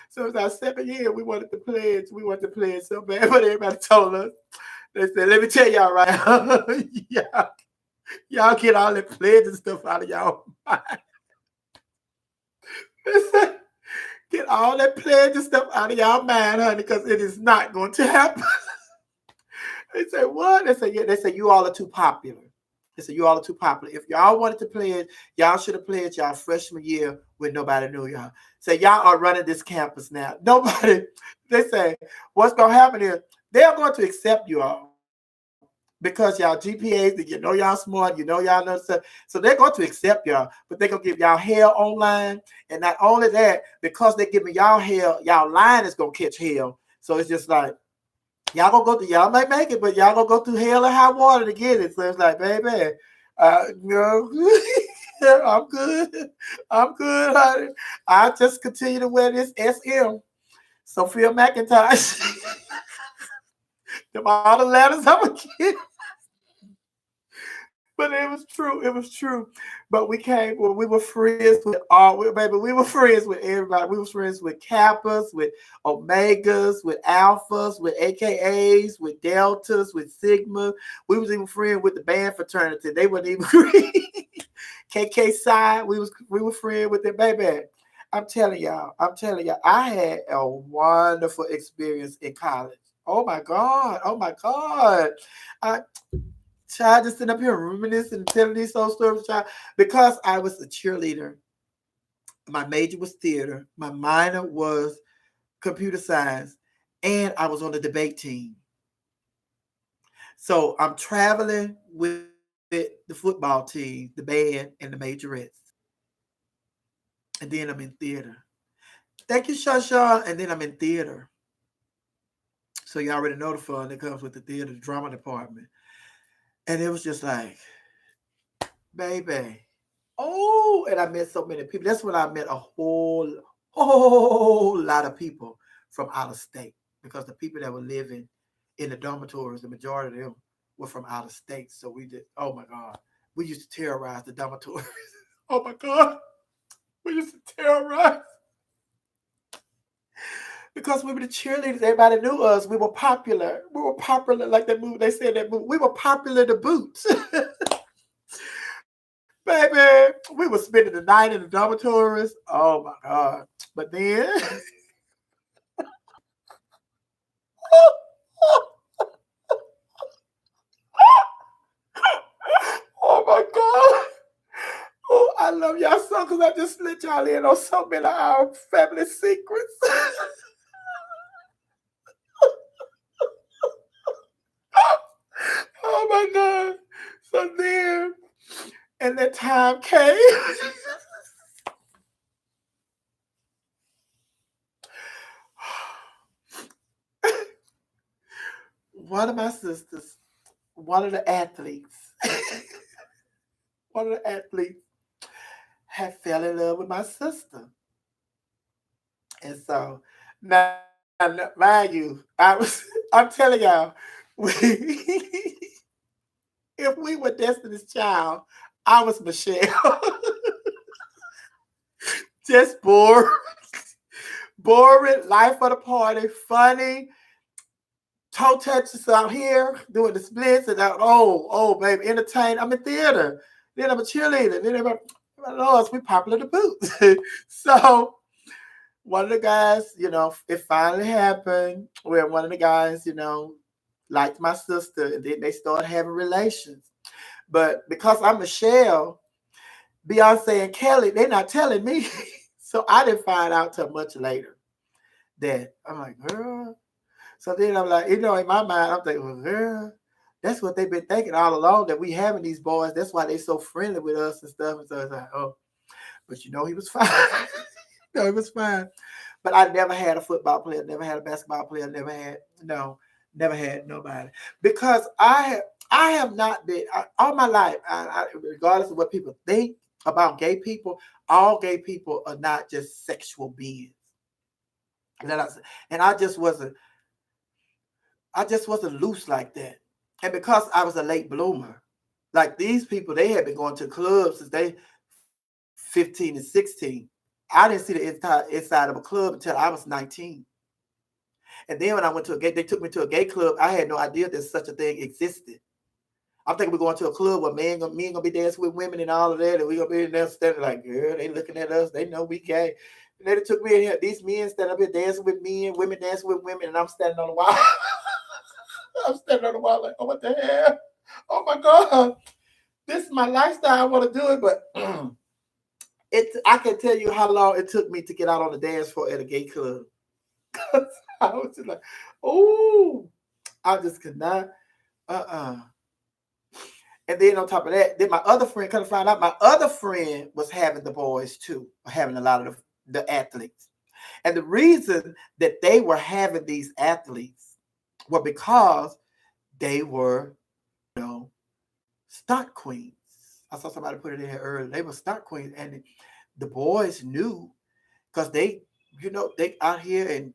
So it was our second year. We wanted to pledge. We wanted to pledge so bad, but everybody told us. They said, let me tell y'all right. y'all get all that pledge and stuff out of y'all mind. They said, get all that pledge and stuff out of y'all mind, honey, because it is not going to happen. They say, what? They say, yeah, they say, you all are too popular. They said, you all are too popular. If y'all wanted to pledge, y'all should have pledged y'all freshman year when nobody knew y'all. So y'all are running this campus now. Nobody, they say, what's going to happen is they're going to accept you all because y'all GPAs, you know y'all smart, you know y'all know stuff. So they're going to accept y'all, but they're going to give y'all hell online. And not only that, because they're giving y'all hell, y'all line is going to catch hell. So it's just like, y'all gonna go through, y'all might make it, but y'all gonna go through hell and high water to get it. So it's like, baby, I'm good. I'm good, honey. I just continue to wear this SM. Sophia McIntosh. Them all the letters I'm gonna get. But it was true. It was true. But we were friends with baby. We were friends with everybody. We were friends with Kappas, with Omegas, with Alphas, with AKAs, with Deltas, with Sigma. We was even friends with the band fraternity. They weren't even green. KK Psi. We were friends with them, baby. I'm telling y'all, I had a wonderful experience in college. Oh my God. Oh my God. Child, just sitting up here reminiscing and telling these old stories, child, because I was a cheerleader. My major was theater. My minor was computer science, and I was on the debate team. So I'm traveling with the football team, the band, and the majorettes. And then I'm in theater. Thank you, Shasha. And then I'm in theater. So you already know the fun that comes with the theater, the drama department. And it was just like, baby. Oh, and I met so many people. That's when I met a whole lot of people from out of state because the people that were living in the dormitories, the majority of them were from out of state. So we did, oh my God, we used to terrorize the dormitories. Oh my God, we used to terrorize. Because we were the cheerleaders, everybody knew us. We were popular. We were popular, like that movie. They said that movie. We were popular to boots. Baby, we were spending the night in the dormitories. Oh my God. But then oh my God. Oh, I love y'all so because I just let y'all in on so many of our family secrets. Oh my God. So then, and that time came. one of my sisters, one of the athletes, one of the athletes had fell in love with my sister. And so now, mind you, I'm telling y'all, we, if we were Destiny's Child, I was Michelle. Just bored, boring, life of the party, funny, toe touches out here, doing the splits, and out, baby, entertain. I'm in theater. Then I'm a cheerleader. Then we popular to boot. So one of the guys, it finally happened where one of the guys, liked my sister, and then they started having relations. But because I'm Michelle, Beyonce and Kelly, they're not telling me. So I didn't find out till much later that I'm like, girl. So then I'm like, in my mind, I'm thinking, well, girl, that's what they've been thinking all along, that we having these boys. That's why they're so friendly with us and stuff. And so it's like, oh, but he was fine. He was fine. But I never had a football player, never had a basketball player, never had nobody. Because I have not been, all my life, regardless of what people think about gay people, all gay people are not just sexual beings. And I just wasn't loose like that. And because I was a late bloomer, like these people, they had been going to clubs since they 15 and 16. I didn't see the inside of a club until I was 19. And then when I went to they took me to a gay club, I had no idea that such a thing existed. I'm thinking we're going to a club where men gonna be dancing with women and all of that, and we're gonna be in there standing like, girl, they looking at us, they know we gay. And then it took me in here, these men standing up here dancing with men, women dancing with women, and I'm standing on the wall. I'm standing on the wall like, oh, what the hell? Oh my God. This is my lifestyle. I want to do it, but I can tell you how long it took me to get out on the dance floor at a gay club. I was just like, oh, I just could not. And then on top of that, then my other friend kind of found out my other friend was having the boys too, having a lot of the athletes. And the reason that they were having these athletes were because they were, stunt queens. I saw somebody put it in here earlier. They were stunt queens, and the boys knew because they out here, and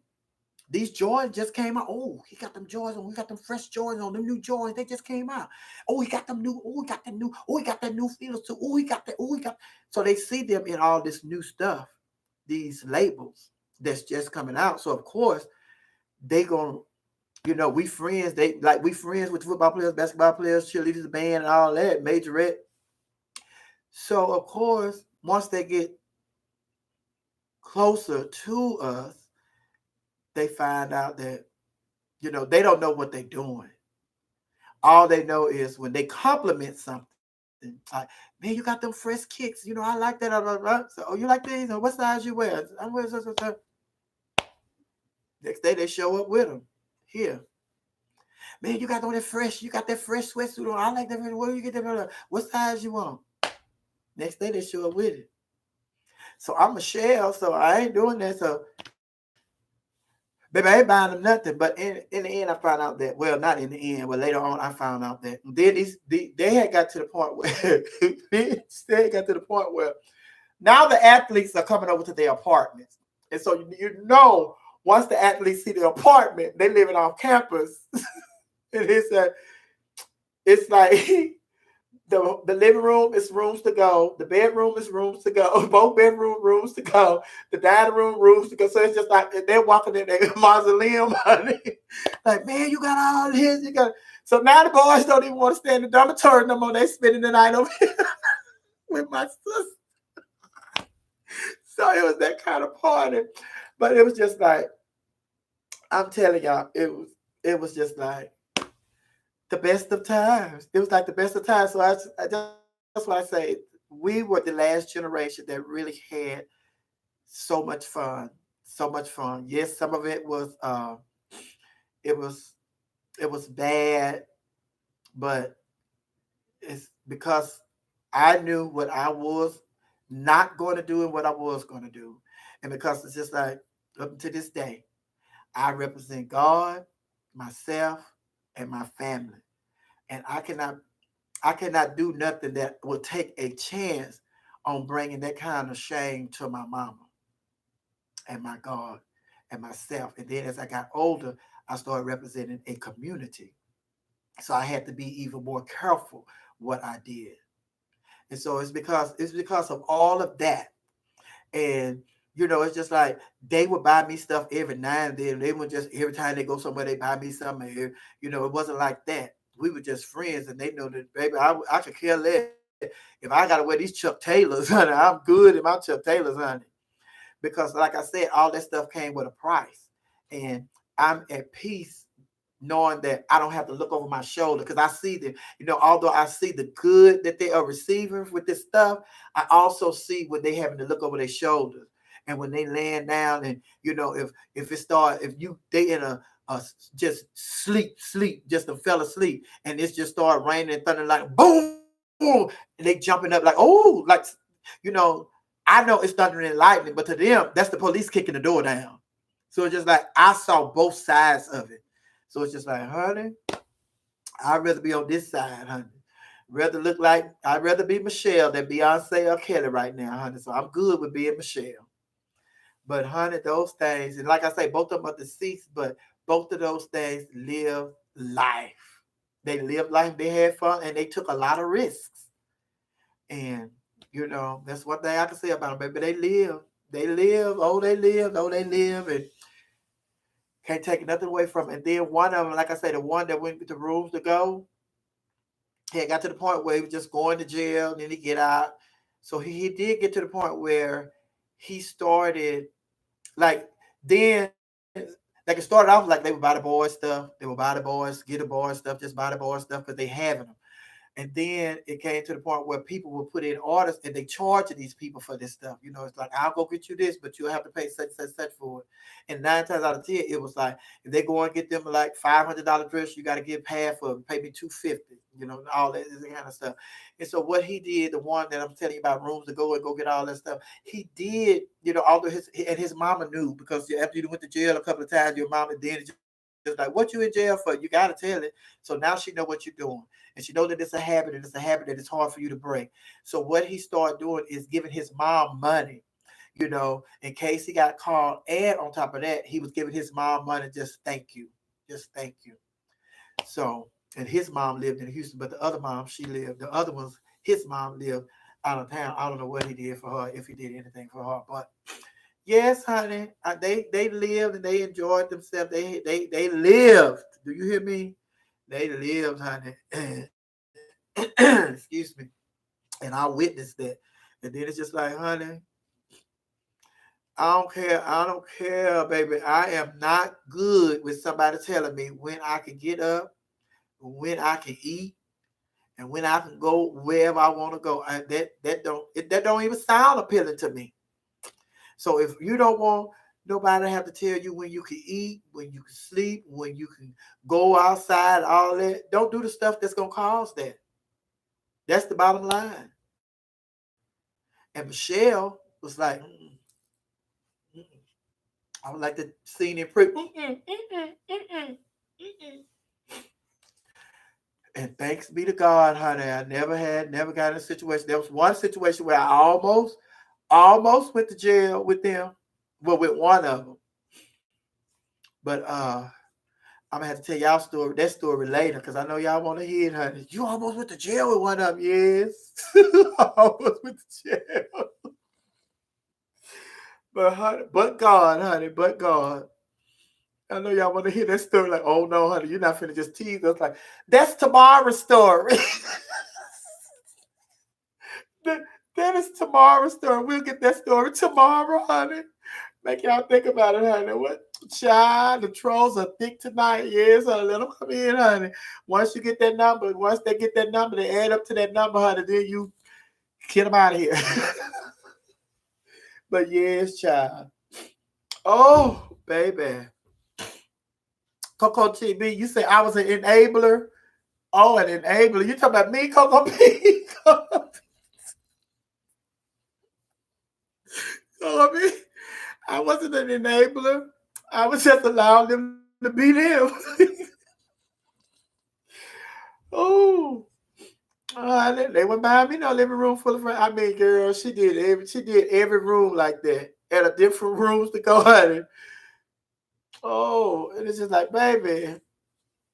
these Jordans just came out. Oh, he got them Jordans on. We got them fresh Jordans on. Them new Jordans, they just came out. Oh, he got them new. Oh, he got the new. Oh, he got that new feelers too. Oh, he got that. Oh, he got. So they see them in all this new stuff, these labels that's just coming out. So of course they gonna, we friends. We friends with football players, basketball players, cheerleaders, the band, and all that, majorette. So of course, once they get closer to us, they find out that, they don't know what they're doing. All they know is when they compliment something, like, man, you got them fresh kicks. I like that. So, oh, you like these? What size you wear? I wear so. Next day they show up with them. Here. Man, you got that fresh sweatsuit on. I like that. Where you get that? What size you want? Next day they show up with it. So I'm Michelle, so I ain't doing that. So baby, I ain't buying them nothing. But in the end, I found out that, well, not in the end, but later on, I found out that then they had got to the point where now the athletes are coming over to their apartments. And so once the athletes see the apartment, they living off campus. And it's like the living room is rooms to go. The bedroom is rooms to go. Both bedroom rooms to go. The dining room rooms to go. So it's just like they're walking in their mausoleum, honey. Like, man, you got all this. So now the boys don't even want to stay in the dormitory no more. They spending the night over here with my sister. So it was that kind of party. But it was just like, I'm telling y'all, it was just like the best of times. It was like the best of times. So that's why I say we were the last generation that really had so much fun. So much fun. Yes, some of it was it was bad, but it's because I knew what I was not going to do and what I was going to do. And because it's just like up to this day, I represent God, myself, and my family. And I cannot do nothing that will take a chance on bringing that kind of shame to my mama and my God and myself. And then as I got older, I started representing a community. So I had to be even more careful what I did. And so it's because of all of that. And it's just like they would buy me stuff every now and then. They would just every time they go somewhere, they buy me something. It wasn't like that. We were just friends, and they know that, baby, I could care less. If I gotta wear these Chuck Taylors, honey, I'm good in my Chuck Taylors, honey. Because, like I said, all that stuff came with a price, and I'm at peace knowing that I don't have to look over my shoulder because I see them. Although I see the good that they are receiving with this stuff, I also see when they having to look over their shoulders and when they laying down and if it start if you they in a just sleep just a fell asleep and it's just start raining and thunder like boom, boom, and they jumping up like oh like you know I know it's thunder and lightning, but to them that's the police kicking the door down. So it's just like I saw both sides of it. So it's just like, honey, I'd rather be on this side, honey. I'd rather be Michelle than Beyonce or Kelly right now, honey. So I'm good with being Michelle. But honey, those things, and like I say, both of them are deceased, but both of those things live life. They lived life, they had fun, and they took a lot of risks. And that's one thing I can say about them, baby. They live. They live. Oh, they live. Oh, they live. And can't take nothing away from it. And then one of them, like I said, the one that went to rooms to go, he had got to the point where he was just going to jail, and then he get out. So he did get to the point where he started like then like it started off like they would buy the boys stuff. They would buy the boys, get the boys stuff, just buy the boys stuff because they having them. And then it came to the point where people would put in orders and they charge these people for this stuff. It's like, I'll go get you this, but you'll have to pay such for it. And 9 times out of 10, it was like, if they go and get them like $500 dress, you got to give half of it, pay me $250, all that kind of stuff. And so what he did, the one that I'm telling you about, rooms to go and go get all that stuff, he did, although his mama knew because after you went to jail a couple of times, your mama did just like, what you in jail for? You got to tell it. So now she know what you're doing. And she know that it's a habit, and it's a habit that it's hard for you to break. So what he started doing is giving his mom money, in case he got called. And on top of that, he was giving his mom money, just thank you. Just thank you. So, and his mom lived in Houston, but the other mom, the other ones, his mom lived out of town. I don't know what he did for her, if he did anything for her. But yes, honey, they lived and they enjoyed themselves. They lived. Do you hear me? They lived, honey. Excuse me. And I witnessed that. And then it's just like, honey, I don't care. I don't care, baby. I am not good with somebody telling me when I can get up, when I can eat, and when I can go wherever I want to go. That don't even sound appealing to me. So if you don't want nobody to have to tell you when you can eat, when you can sleep, when you can go outside, all that, don't do the stuff that's gonna cause that. That's the bottom line. And Michelle was like, I would like to see it pray. And thanks be to God, honey, I never got in a situation. There was one situation where I almost went to jail with them. Well, with one of them. But I'm gonna have to tell y'all that story later, because I know y'all want to hear it, honey. You almost went to jail with one of them, yes. I almost went to jail. But honey, but God, honey, but God. I know y'all want to hear that story. Like, oh no, honey, you're not finna just tease us. Like, that's tomorrow's story. that is tomorrow's story. We'll get that story tomorrow, honey. Make y'all think about it, honey. What child? The trolls are thick tonight. Yes, honey. Let them come in, honey. Once they get that number, they add up to that number, honey. Then you get them out of here. But yes, child. Oh, baby. Coco TB, you say I was an enabler. Oh, an enabler. You talking about me, Coco P? Coco P. I wasn't an enabler. I was just allowing them to be them. Oh, they went behind me, no living room full of friends. I mean, girl, she did every room like that. At a different rooms to go, honey. Oh, and it's just like, baby,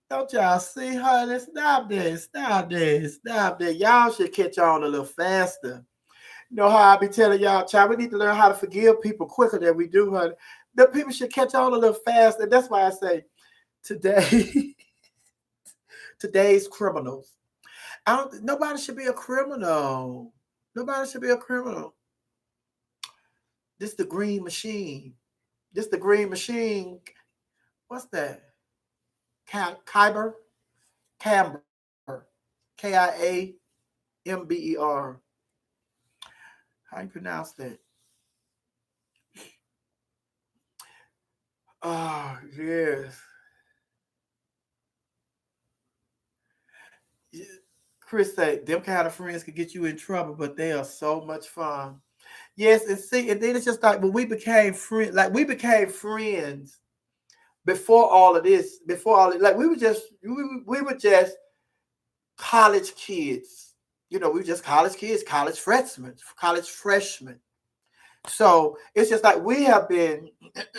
don't y'all see, honey? Stop this, stop this, stop this. Y'all should catch on a little faster. You know how I be telling y'all, child, we need to learn how to forgive people quicker than we do, honey. The people should catch on a little faster. And that's why I say today, today's criminals. Nobody should be a criminal. Nobody should be a criminal. This the green machine. This the green machine. What's that? Kyber? Camber. Kiamber. How you pronounce that? Oh, yes. Chris said, them kind of friends could get you in trouble, but they are so much fun. Yes, and see, and then it's just like when we became friends, like we became friends before all of this, before all like we were just college kids. You know, we were just college kids, college freshmen. So it's just like we have been,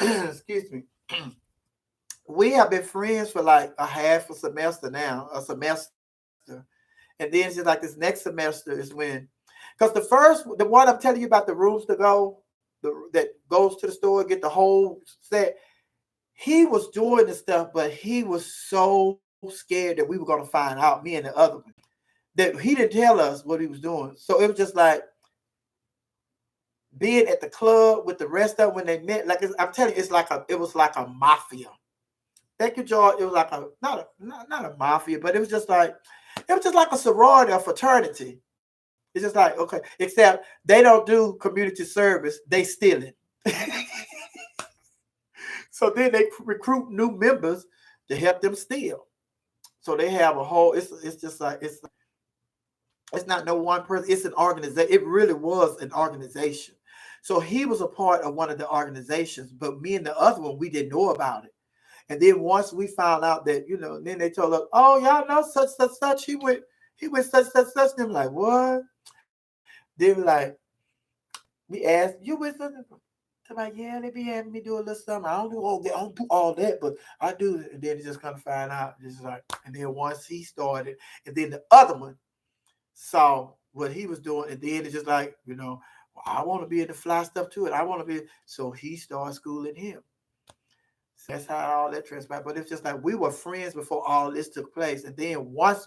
excuse me, we have been friends for like a half a semester now, a semester. And then it's just like this next semester is when, because the one I'm telling you about the rooms to go, that goes to the store, get the whole set. He was doing this stuff, but he was so scared that we were going to find out, me and the other one, that he didn't tell us what he was doing. So it was just like being at the club with the rest of them when they met. Like I'm telling you, it was like a mafia. Thank you, George. It was like not a mafia, but it was just like a sorority or fraternity. It's just like, okay, except they don't do community service, they steal it. So then they recruit new members to help them steal. So they have a whole, it's just like, it's not no one person, it's an organization. It really was an organization. So he was a part of one of the organizations, but me and the other one, we didn't know about it. And then once we found out that, you know, then they told us, oh, y'all know such, he went such. And I'm like, what? They were like, we asked, you with them? I'm like, yeah, they be having me do a little something. I don't do all that, but I do. And then they just kind of find out. Just like, and then once he started, and then the other one saw what he was doing, and then it's just like, you know, well, I want to be in the fly stuff too, and I want to be. So he started schooling him. So that's how all that transpired. But it's just like we were friends before all this took place, and then once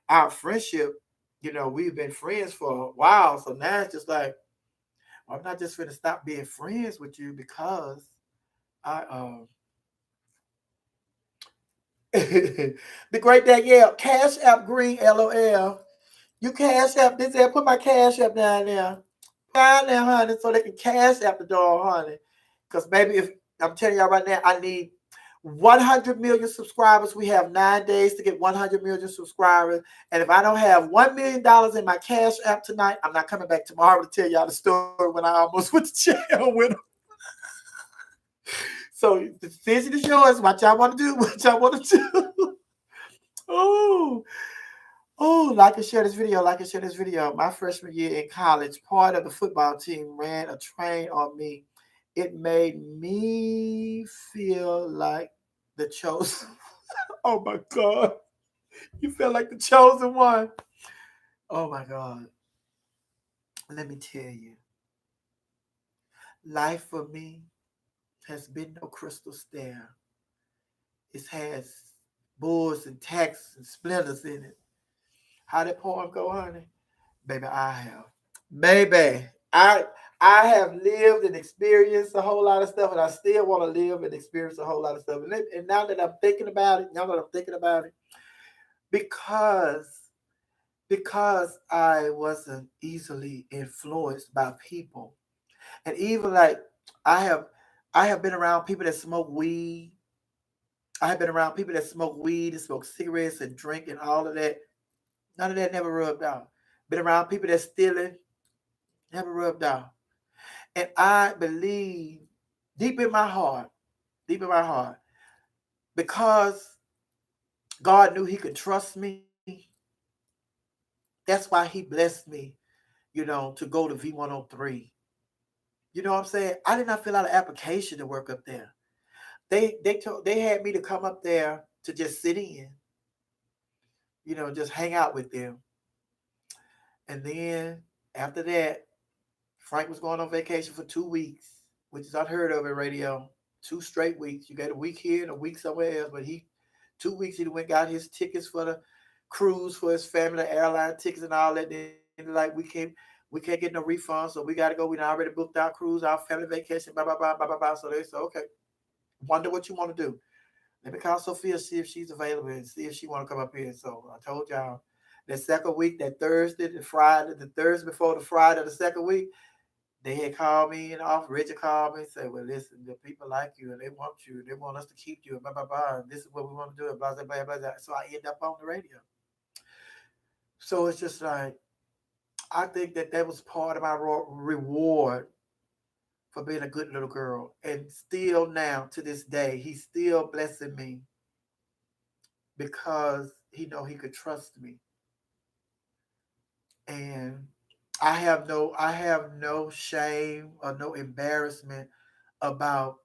our friendship, you know, we've been friends for a while. So now it's just like, I'm not just going to stop being friends with you because I the great Danielle, Cash App Green LOL. You Cash App this there, put my Cash App down there. Down there, honey, so they can Cash App the dog, honey. Because baby, if I'm telling y'all right now, I need 100 million subscribers. We have 9 days to get 100 million subscribers. And if I don't have $1 million in my Cash App tonight, I'm not coming back tomorrow to tell y'all the story when I almost went to jail with them. So the decision is yours. What y'all want to do? What y'all want to do? Oh, like and share this video. Like and share this video. My freshman year in college, part of the football team ran a train on me. It made me feel like the chosen. Oh my God. You feel like the chosen one. Oh my God. Let me tell you. Life for me has been no crystal stair. It has bulls and tacks and splinters in it. How that poem go, honey? Baby, I have. Baby, I have lived and experienced a whole lot of stuff, and I still want to live and experience a whole lot of stuff. And now that I'm thinking about it, because I wasn't easily influenced by people, and even like I have been around people that smoke weed. I have been around people that smoke weed and smoke cigarettes and drink and all of that. None of that never rubbed out. Been around people that stealing, never rubbed out. And I believe deep in my heart, because God knew he could trust me, That's why he blessed me, to go to V103. You know what I'm saying? I did not fill out an application to work up there. They had me to come up there to just sit in, just hang out with them. And then after that, Frank was going on vacation for 2 weeks, which is unheard of in radio. 2 straight weeks. You got a week here and a week somewhere else. But 2 weeks he went got his tickets for the cruise for his family, the airline tickets and all that. Then like we can't get no refund, so we got to go. We already booked our cruise, our family vacation, blah blah blah blah blah blah. So they said, okay, wonder what you want to do. Let me call Sophia, see if she's available and see if she want to come up here. So I told y'all that second week, that Thursday, the Thursday before the Friday of the second week, they had called me and off. Richard called me and said, well, listen, the people like you and they want you. They want us to keep you and blah, blah, blah. And this is what we want to do. And blah, blah, blah, blah, blah. So I end up on the radio. So it's just like, I think that was part of my reward for being a good little girl. And still now, to this day, he's still blessing me because he know he could trust me. And I have no shame or no embarrassment about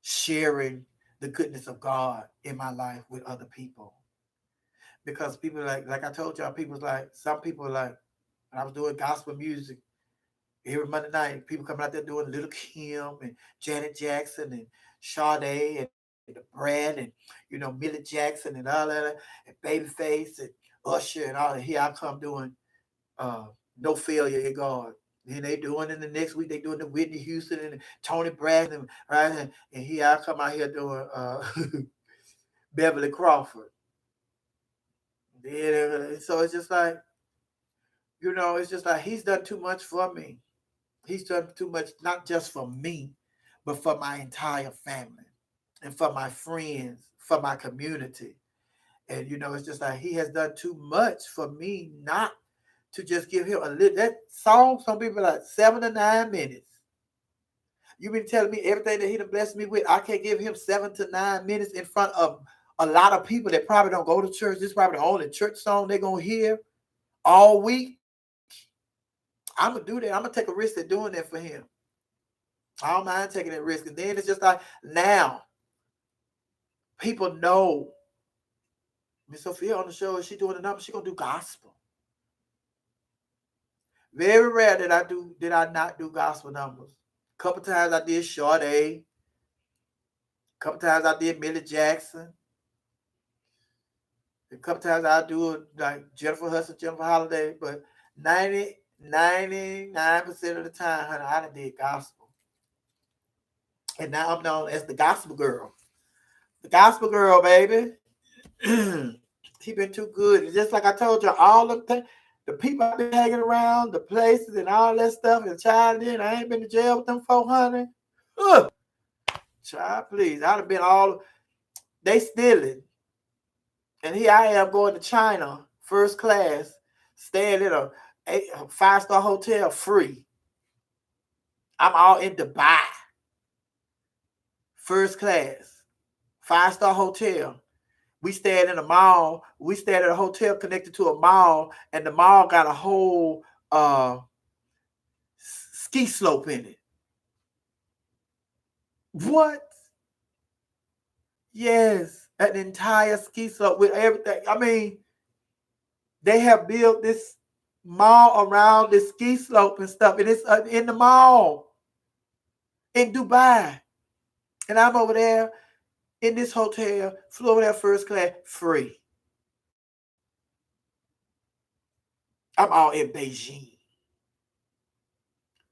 sharing the goodness of God in my life with other people. Because people like I told y'all, some people like, when I was doing gospel music every Monday night, people coming out there doing Little Kim and Janet Jackson and Sade and the Brad and Millie Jackson and all that and Babyface and Usher and all that. Here I come doing No Failure in God. Then they doing in the next week, they doing the Whitney Houston and Tony Braxton, right? And here I come out here doing Beverly Crawford. Then, so it's just like, it's just like he's done too much for me. He's done too much, not just for me, but for my entire family and for my friends, for my community. And, it's just like he has done too much for me not to just give him a little. That song, some people like 7 to 9 minutes. You been telling me everything that he done blessed me with, I can't give him 7 to 9 minutes in front of a lot of people that probably don't go to church. This is probably the only church song they're going to hear all week. I'm going to do that. I'm going to take a risk at doing that for him. I don't mind taking that risk. And then it's just like now, people know Miss Sophia on the show, is she doing the number? She going to do gospel. Very rare did I not do gospel numbers. A couple times I did Sade. A couple times I did Millie Jackson. A couple times I do like Jennifer Hudson, Jennifer Holiday, but 99% of the time, honey, I done did gospel. And now I'm known as the gospel girl. The gospel girl, baby. He been too good. It's just like I told you, all the people I've been hanging around, the places and all that stuff, and child in, I ain't been to jail with them 400. Child, please. I'd have been they stealing. And here I am going to China, first class, staying in a 5-star hotel free. I'm all in Dubai. First class, 5-star hotel. We stayed in a mall. We stayed at a hotel connected to a mall, and the mall got a whole ski slope in it. What? Yes, an entire ski slope with everything. I mean, they have built this mall around this ski slope and stuff, and it's in the mall in Dubai. And I'm over there in this hotel, flew over there first class, free. I'm all in Beijing,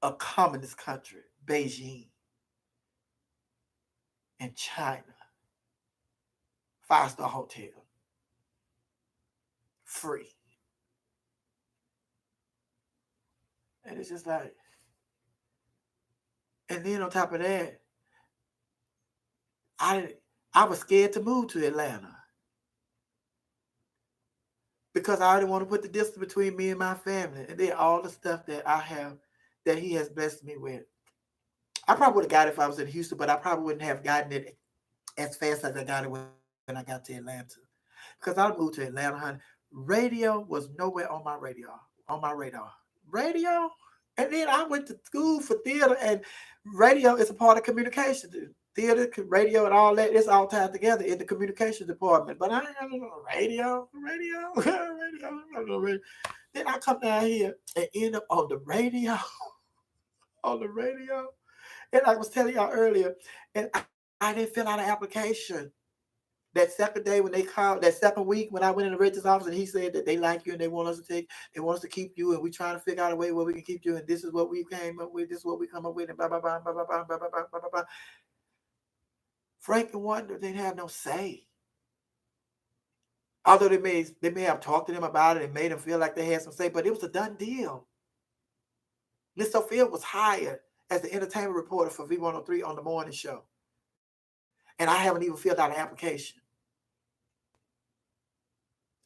a communist country, Beijing, in China, 5-star hotel, free. And it's just like, and then on top of that, I was scared to move to Atlanta because I didn't want to put the distance between me and my family, and then all the stuff that I have that he has blessed me with. I probably would have got it if I was in Houston, but I probably wouldn't have gotten it as fast as I got it when I got to Atlanta. Because I moved to Atlanta, honey. Radio was nowhere on my radar. On my radar. Radio? And then I went to school for theater, and radio is a part of communication. Theater, radio, and all that, it's all tied together in the communications department. But I ain't got no radio. Then I come down here and end up on the radio, on the radio. And I was telling y'all earlier, and I didn't fill out an application. That second day when they called, that second week when I went in the registrar's office and he said that they like you and they want us to keep you, and we trying to figure out a way where we can keep you, and this is what we came up with, this is what we come up with, and blah blah blah blah blah blah blah blah blah blah blah. Frank and Wonder didn't have no say. Although they may have talked to them about it and made them feel like they had some say, but it was a done deal. Miss Sophia was hired as the entertainment reporter for V103 on the morning show. And I haven't even filled out an application.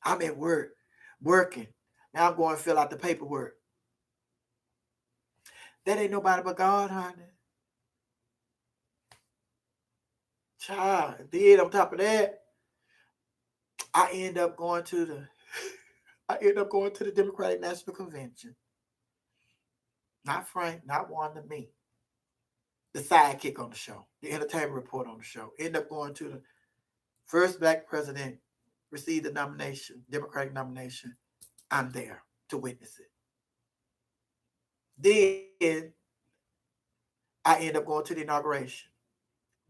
I'm at work, working. Now I'm going to fill out the paperwork. That ain't nobody but God, honey. Child, then on top of that, I end up going to the Democratic National Convention. Not Frank, not Wanda, me. The sidekick on the show, the entertainment report on the show. End up going to the first black president, received the nomination, Democratic nomination. I'm there to witness it. Then I end up going to the inauguration.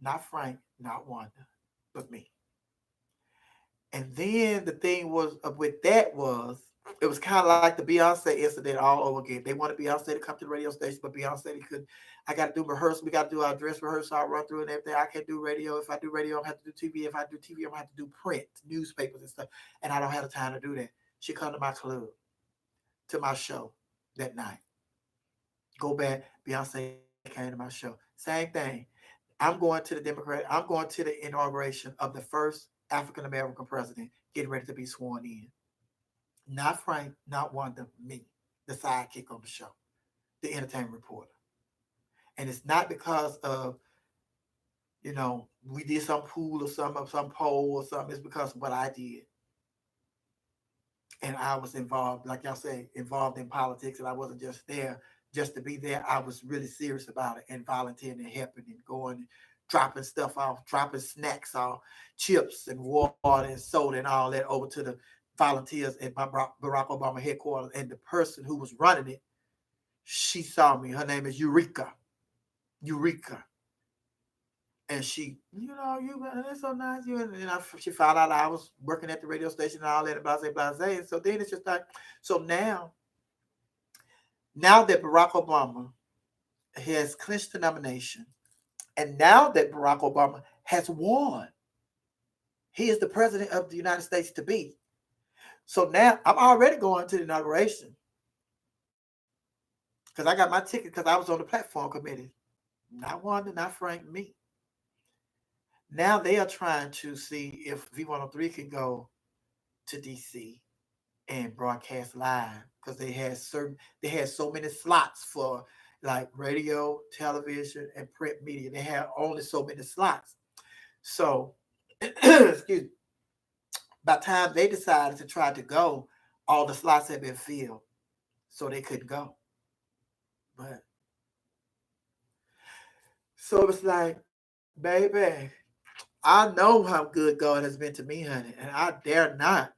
Not Frank, not Wanda, but me. And then the thing was with that was, it was kind of like the Beyonce incident all over again. They wanted Beyonce to come to the radio station, but Beyonce couldn't. I got to do rehearsal. We got to do our dress rehearsal. I'll run through and everything. I can't do radio. If I do radio, I'm going to have to do TV. If I do TV, I'm going to have to do print, newspapers and stuff. And I don't have the time to do that. She come to my club, to my show that night. Go back. Beyonce came to my show. Same thing. I'm going to the inauguration of the first African-American president getting ready to be sworn in. Not Frank, not Wanda, me, the sidekick on the show, the entertainment reporter. And it's not because of, we did some pool or some poll or something. It's because of what I did. And I was involved, like y'all say, involved in politics, and I wasn't just there just to be there. I was really serious about it and volunteering and helping and going and dropping stuff off, dropping snacks off, chips and water and soda and all that over to the volunteers at my Barack Obama headquarters. And the person who was running it, she saw me. Her name is Eureka. And she, that's so nice. She found out I was working at the radio station and all that, and blase. And so then it's just like, so now that Barack Obama has clinched the nomination, and now that Barack Obama has won, he is the president of the United States to be. So now I'm already going to the inauguration because I got my ticket because I was on the platform committee. Not Wanda, not Frank, me. Now they are trying to see if V103 can go to DC and broadcast live because they had so many slots for like radio, television, and print media. They had only so many slots. So, excuse me. By the time they decided to try to go, all the slots had been filled, so they couldn't go. But so it's like, baby, I know how good God has been to me, honey, and I dare not.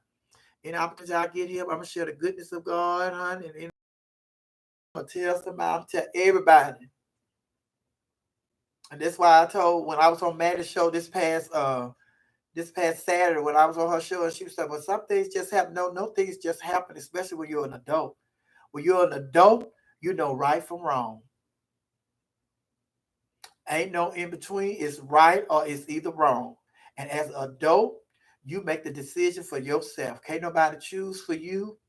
Any opportunity I get here, I'm gonna share the goodness of God, honey, and I'm gonna tell somebody, I'm gonna tell everybody. And that's why I told when I was on Maddie's show this past Saturday when I was on her show, and she was saying, well, some things just happen. No things just happen, especially when you're an adult. When you're an adult, you know right from wrong. Ain't no in between. It's right or it's either wrong. And as an adult, you make the decision for yourself. Can't nobody choose for you.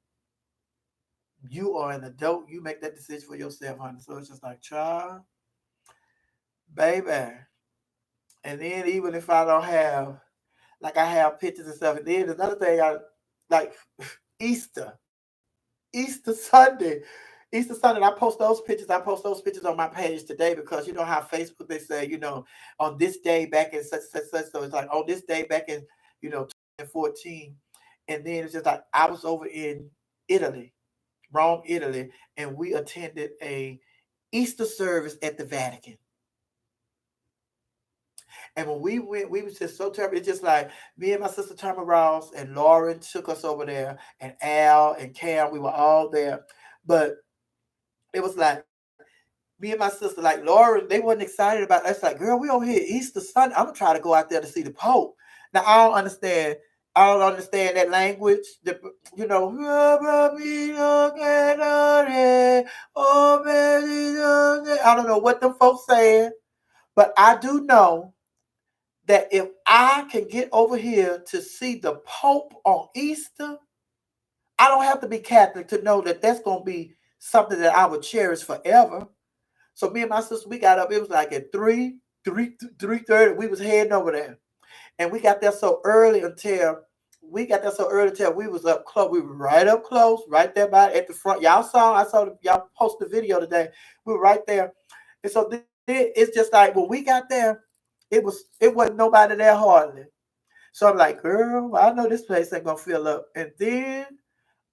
You are an adult. You make that decision for yourself, honey. So it's just like, child, baby. And then even if I don't have, like I have pictures and stuff. And then another thing, I like Easter Sunday. I post those pictures. I post those pictures on my page today because you know how Facebook, they say, on this day back in such. So it's like on this day back in, 2014, And then it's just like I was over in Italy, Rome, Italy, and we attended a Easter service at the Vatican. And when we went, we was just so terrible. It's just like me and my sister Tama Ross and Lauren took us over there, and Al and Cam, we were all there. But it was like me and my sister, like Lauren, they wasn't excited about it. It's like, girl, we over here Easter Sunday. I'm gonna try to go out there to see the Pope. Now I don't understand that language. You know, I don't know what them folks saying, but I do know that if I can get over here to see the Pope on Easter, I don't have to be Catholic to know that that's going to be something that I would cherish forever. So me and my sister, we got up. It was like at 3:30. We was heading over there, and we got there so early until we was up close. We were right up close, right there by at the front. Y'all posted the video today. We were right there, and so it's just like when we got there, it wasn't nobody there hardly. So I'm like, girl, I know this place ain't gonna fill up. And then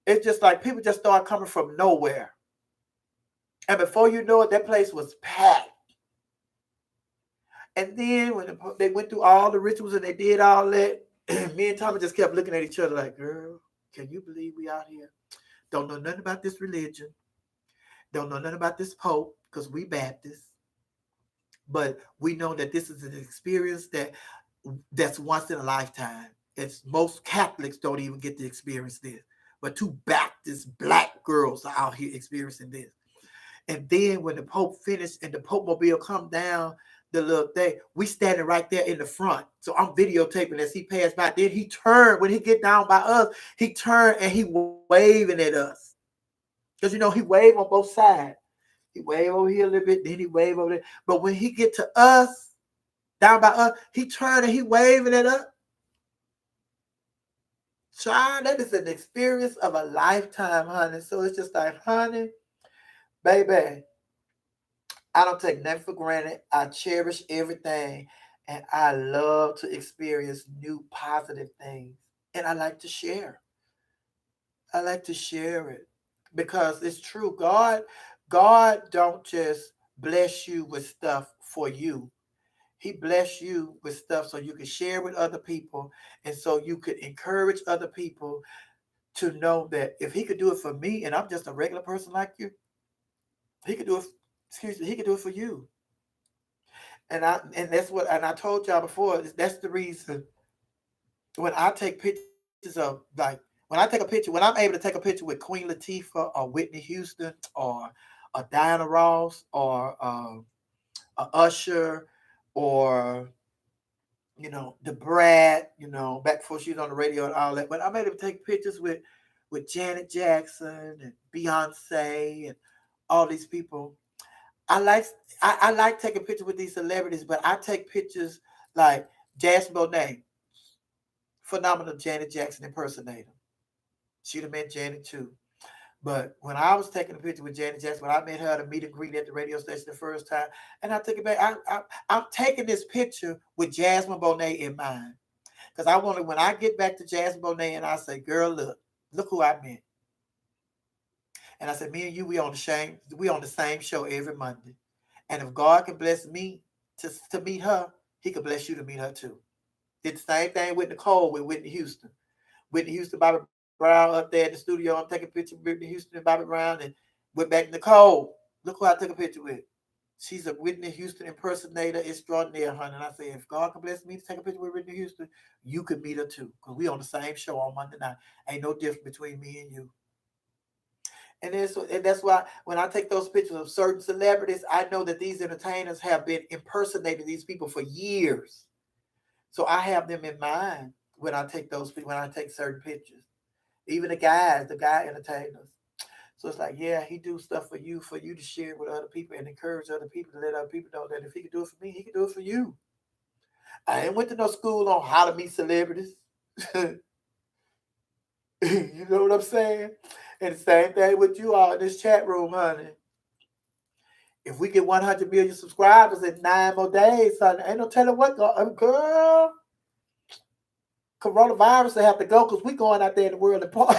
it's just like people just start coming from nowhere. And before you know it, that place was packed. And then when they went through all the rituals and they did all that, me and Tommy just kept looking at each other like, girl, can you believe we out here? Don't know nothing about this religion. Don't know nothing about this Pope because we Baptists. But we know that this is an experience that's once in a lifetime. It's most Catholics don't even get to experience this. But two Baptist black girls are out here experiencing this. And then when the Pope finished and the Pope mobile come down the little thing, we standing right there in the front. So I'm videotaping as he passed by. Then he turned, when he get down by us, he turned and he waving at us. Because he waved on both sides. He wave over here a little bit, then he wave over there. But when he get to us, down by us, he turned and he waving at us. Child, that is an experience of a lifetime, honey. So it's just like, honey, baby, I don't take nothing for granted. I cherish everything. And I love to experience new positive things. And I like to share. I like to share it. Because it's true. God don't just bless you with stuff for you. He bless you with stuff so you can share with other people and so you could encourage other people to know that if he could do it for me and I'm just a regular person like you, he could do it, he could do it for you. And I told y'all before, that's the reason when I take pictures of when I'm able to take a picture with Queen Latifah or Whitney Houston or a Diana Ross or a Usher or the Brat, back before she was on the radio and all that. But I'm able to take pictures with Janet Jackson and Beyonce and all these people. I like I like taking pictures with these celebrities, but I take pictures like Jasmine Bonet, phenomenal Janet Jackson impersonator. She'd have met Janet too. But when I was taking a picture with Janet Jackson, when I met her at a meet and greet at the radio station the first time, and I took it back, I'm taking this picture with Jasmine Bonet in mind. Because I wanted, when I get back to Jasmine Bonet and I say, girl, look who I met. And I said, me and you, we on the same show every Monday. And if God can bless me to meet her, he can bless you to meet her too. Did the same thing with Nicole with Whitney Houston. Whitney Houston, Bobby Brown up there in the studio. I'm taking a picture with Whitney Houston and Bobby Brown and went back to Nicole. Look who I took a picture with. She's a Whitney Houston impersonator extraordinaire, honey. And I said, if God can bless me to take a picture with Whitney Houston, you could meet her too. Because we on the same show on Monday night. Ain't no difference between me and you. And that's why when I take those pictures of certain celebrities, I know that these entertainers have been impersonating these people for years. So I have them in mind when I take certain pictures. Even the guy entertainers. So it's like, yeah, he do stuff for you to share with other people and encourage other people to let other people know that if he can do it for me, he can do it for you. I ain't went to no school on how to meet celebrities. You know what I'm saying? And the same thing with you all in this chat room, honey. If we get 100 million subscribers in 9 more days, honey, ain't no telling what, girl. coronavirus will have to go because we going out there in the world and party.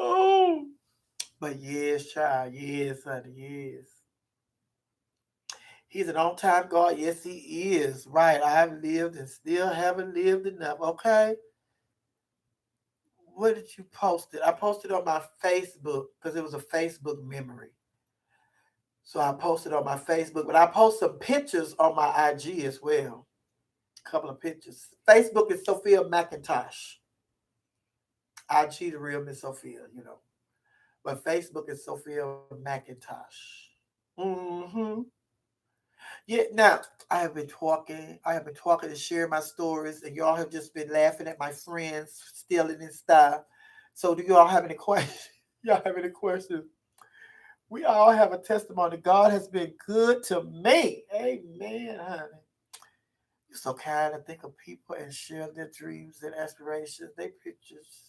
Oh, but yes, child, yes, honey, yes. He's an on-time God. Yes, he is. Right. I've lived and still haven't lived enough. Okay. What did you post it? I posted on my Facebook because it was a Facebook memory. So I posted on my Facebook, but I post some pictures on my IG as well. A couple of pictures. Facebook is Sophia McIntosh. IG the real Miss Sophia, you know. But Facebook is Sophia McIntosh. Mm-hmm. Yeah, now I have been talking. I have been talking and sharing my stories, and y'all have just been laughing at my friends stealing in style. So, do y'all have any questions? Y'all have any questions? We all have a testimony. God has been good to me. Amen, honey. You're so kind to think of people and share their dreams and aspirations, they pictures,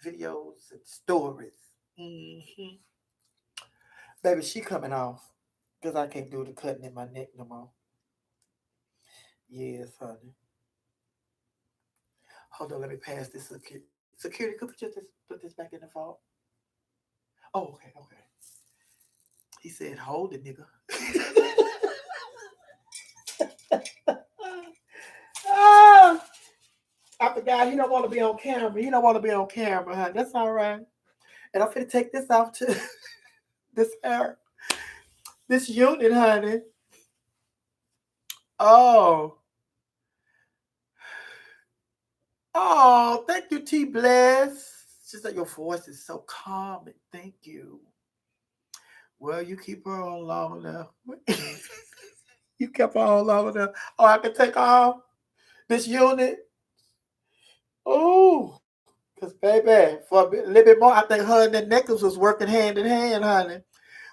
videos, and stories. Hmm. Baby, she coming off because I can't do the cutting in my neck no more. Yes, honey. Hold on, let me pass this security. Security, could you just put this back in the vault? Oh, okay, okay. He said, hold it, nigga. Ah, I forgot he don't want to be on camera. He don't want to be on camera, honey. That's all right. And I'm finna take this off to this hair, this unit, honey. Oh, oh, thank you, T Bless. She said your voice is so calm, and thank you. Well, you keep her on long enough. You kept her on long enough. Oh, I can take off this unit. Oh, because baby, for a little bit more, I think her and the necklace was working hand in hand, honey.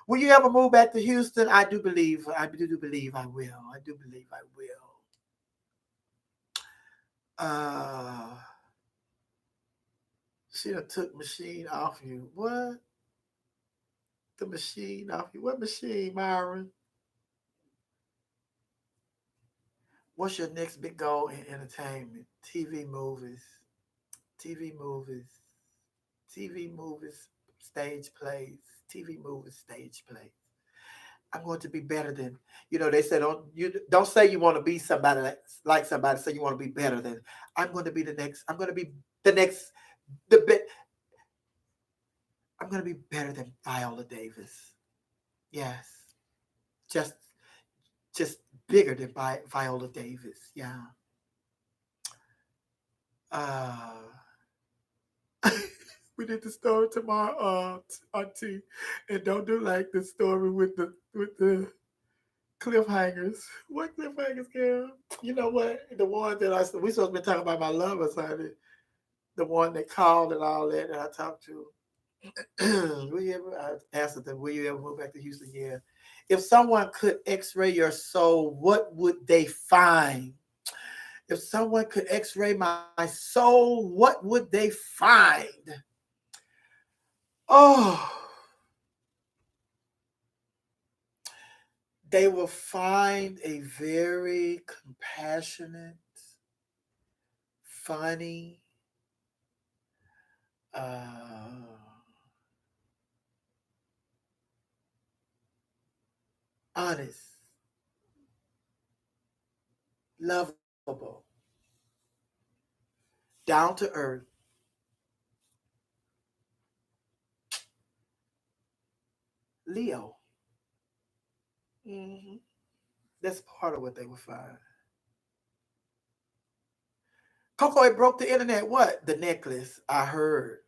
Will you ever move back to Houston? I do believe. I do believe I will. I do believe I will. Uh, she done took machine off you. What? The machine off you? What machine, Myron? What's your next big goal in entertainment? TV movies. TV movies. TV movies. Stage plays. TV movies. Stage plays. I'm going to be better than they say don't say you want to be somebody like somebody, say you want to be better than. I'm going to be the next. I'm going to be the next the bit. I'm going to be better than Viola Davis. Yes. Just just bigger than Viola Davis. Yeah. Uh we did the story tomorrow, Auntie, and don't do like the story with the cliffhangers. What cliffhangers, girl? You know what? The one that we supposed to be talking about my lovers, honey. The one that called and all that I talked to. Will you ever? I asked them, will you ever move back to Houston? Yeah. If someone could X-ray your soul, what would they find? If someone could X-ray my soul, what would they find? Oh, they will find a very compassionate, funny, honest, lovable, down to earth. Leo. Hmm. That's part of what they will find. Coco, it broke the internet. What? The necklace. I heard.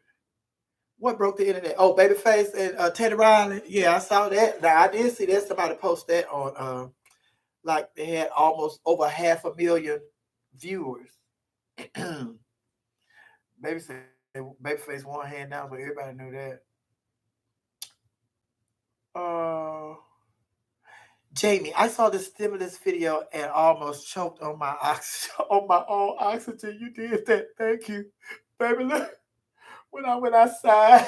What broke the internet? Oh, Babyface and Teddy Riley. Yeah, I saw that. Now I did see that somebody post that on like they had almost over 500,000 viewers. Babyface one hand down, but everybody knew that. Uh Jamie, I saw the stimulus video and almost choked on my oxygen on my own oxygen. You did that. Thank you. Baby, look, when I went outside.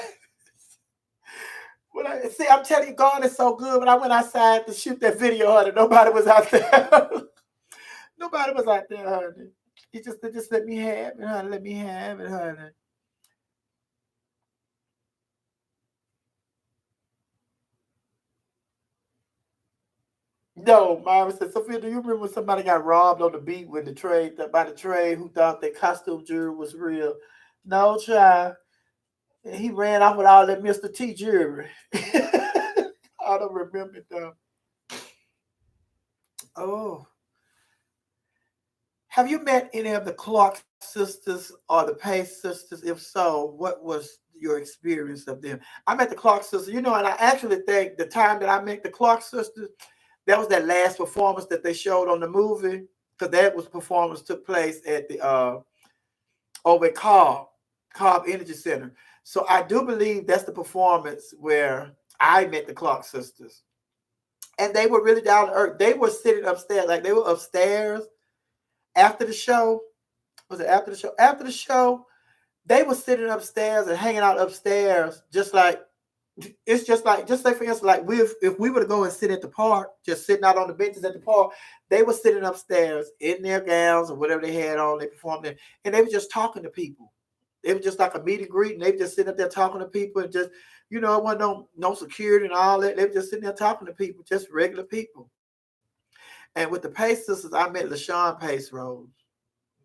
I'm telling you, God is so good. When I went outside to shoot that video, honey, nobody was out there. Nobody was out there, honey. They just let me have it, honey. Let me have it, honey. No, Mama said, Sophia, do you remember when somebody got robbed on the beat when the trade by the trade who thought that costume jewelry was real? No, child. He ran off with all that Mr. T jewelry. I don't remember though. Oh. Have you met any of the Clark sisters or the Pace sisters? If so, what was your experience of them? I met the Clark sisters, and I actually think the time that I met the Clark sisters, that was that last performance that they showed on the movie, because that was performance took place at the over at Cobb Energy Center. So I do believe that's the performance where I met the Clark sisters, and they were really down to earth. They were sitting upstairs, like they were upstairs after the show. Was it after the show? After the show, they were sitting upstairs and hanging out upstairs, just like it's just like just say for instance, like if we were to go and sit at the park, just sitting out on the benches at the park, they were sitting upstairs in their gowns or whatever they had on, they performed in, and they were just talking to people. It was just like a meet and greet, and they were just sitting up there talking to people and just, it wasn't no security and all that. They were just sitting there talking to people, just regular people. And with the Pace sisters, I met LaShawn Pace Rose.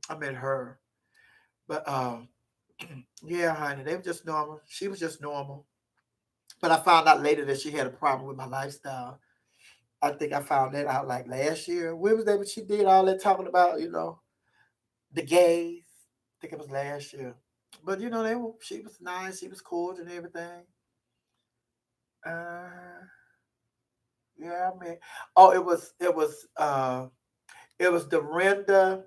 I met her. But yeah, honey, they were just normal. She was just normal. But I found out later that she had a problem with my lifestyle. I think I found that out like last year. When was that when she did all that talking about, the gays? I think it was last year. But she was nice, she was cool and everything. Uh yeah, I mean, oh, it was Dorinda,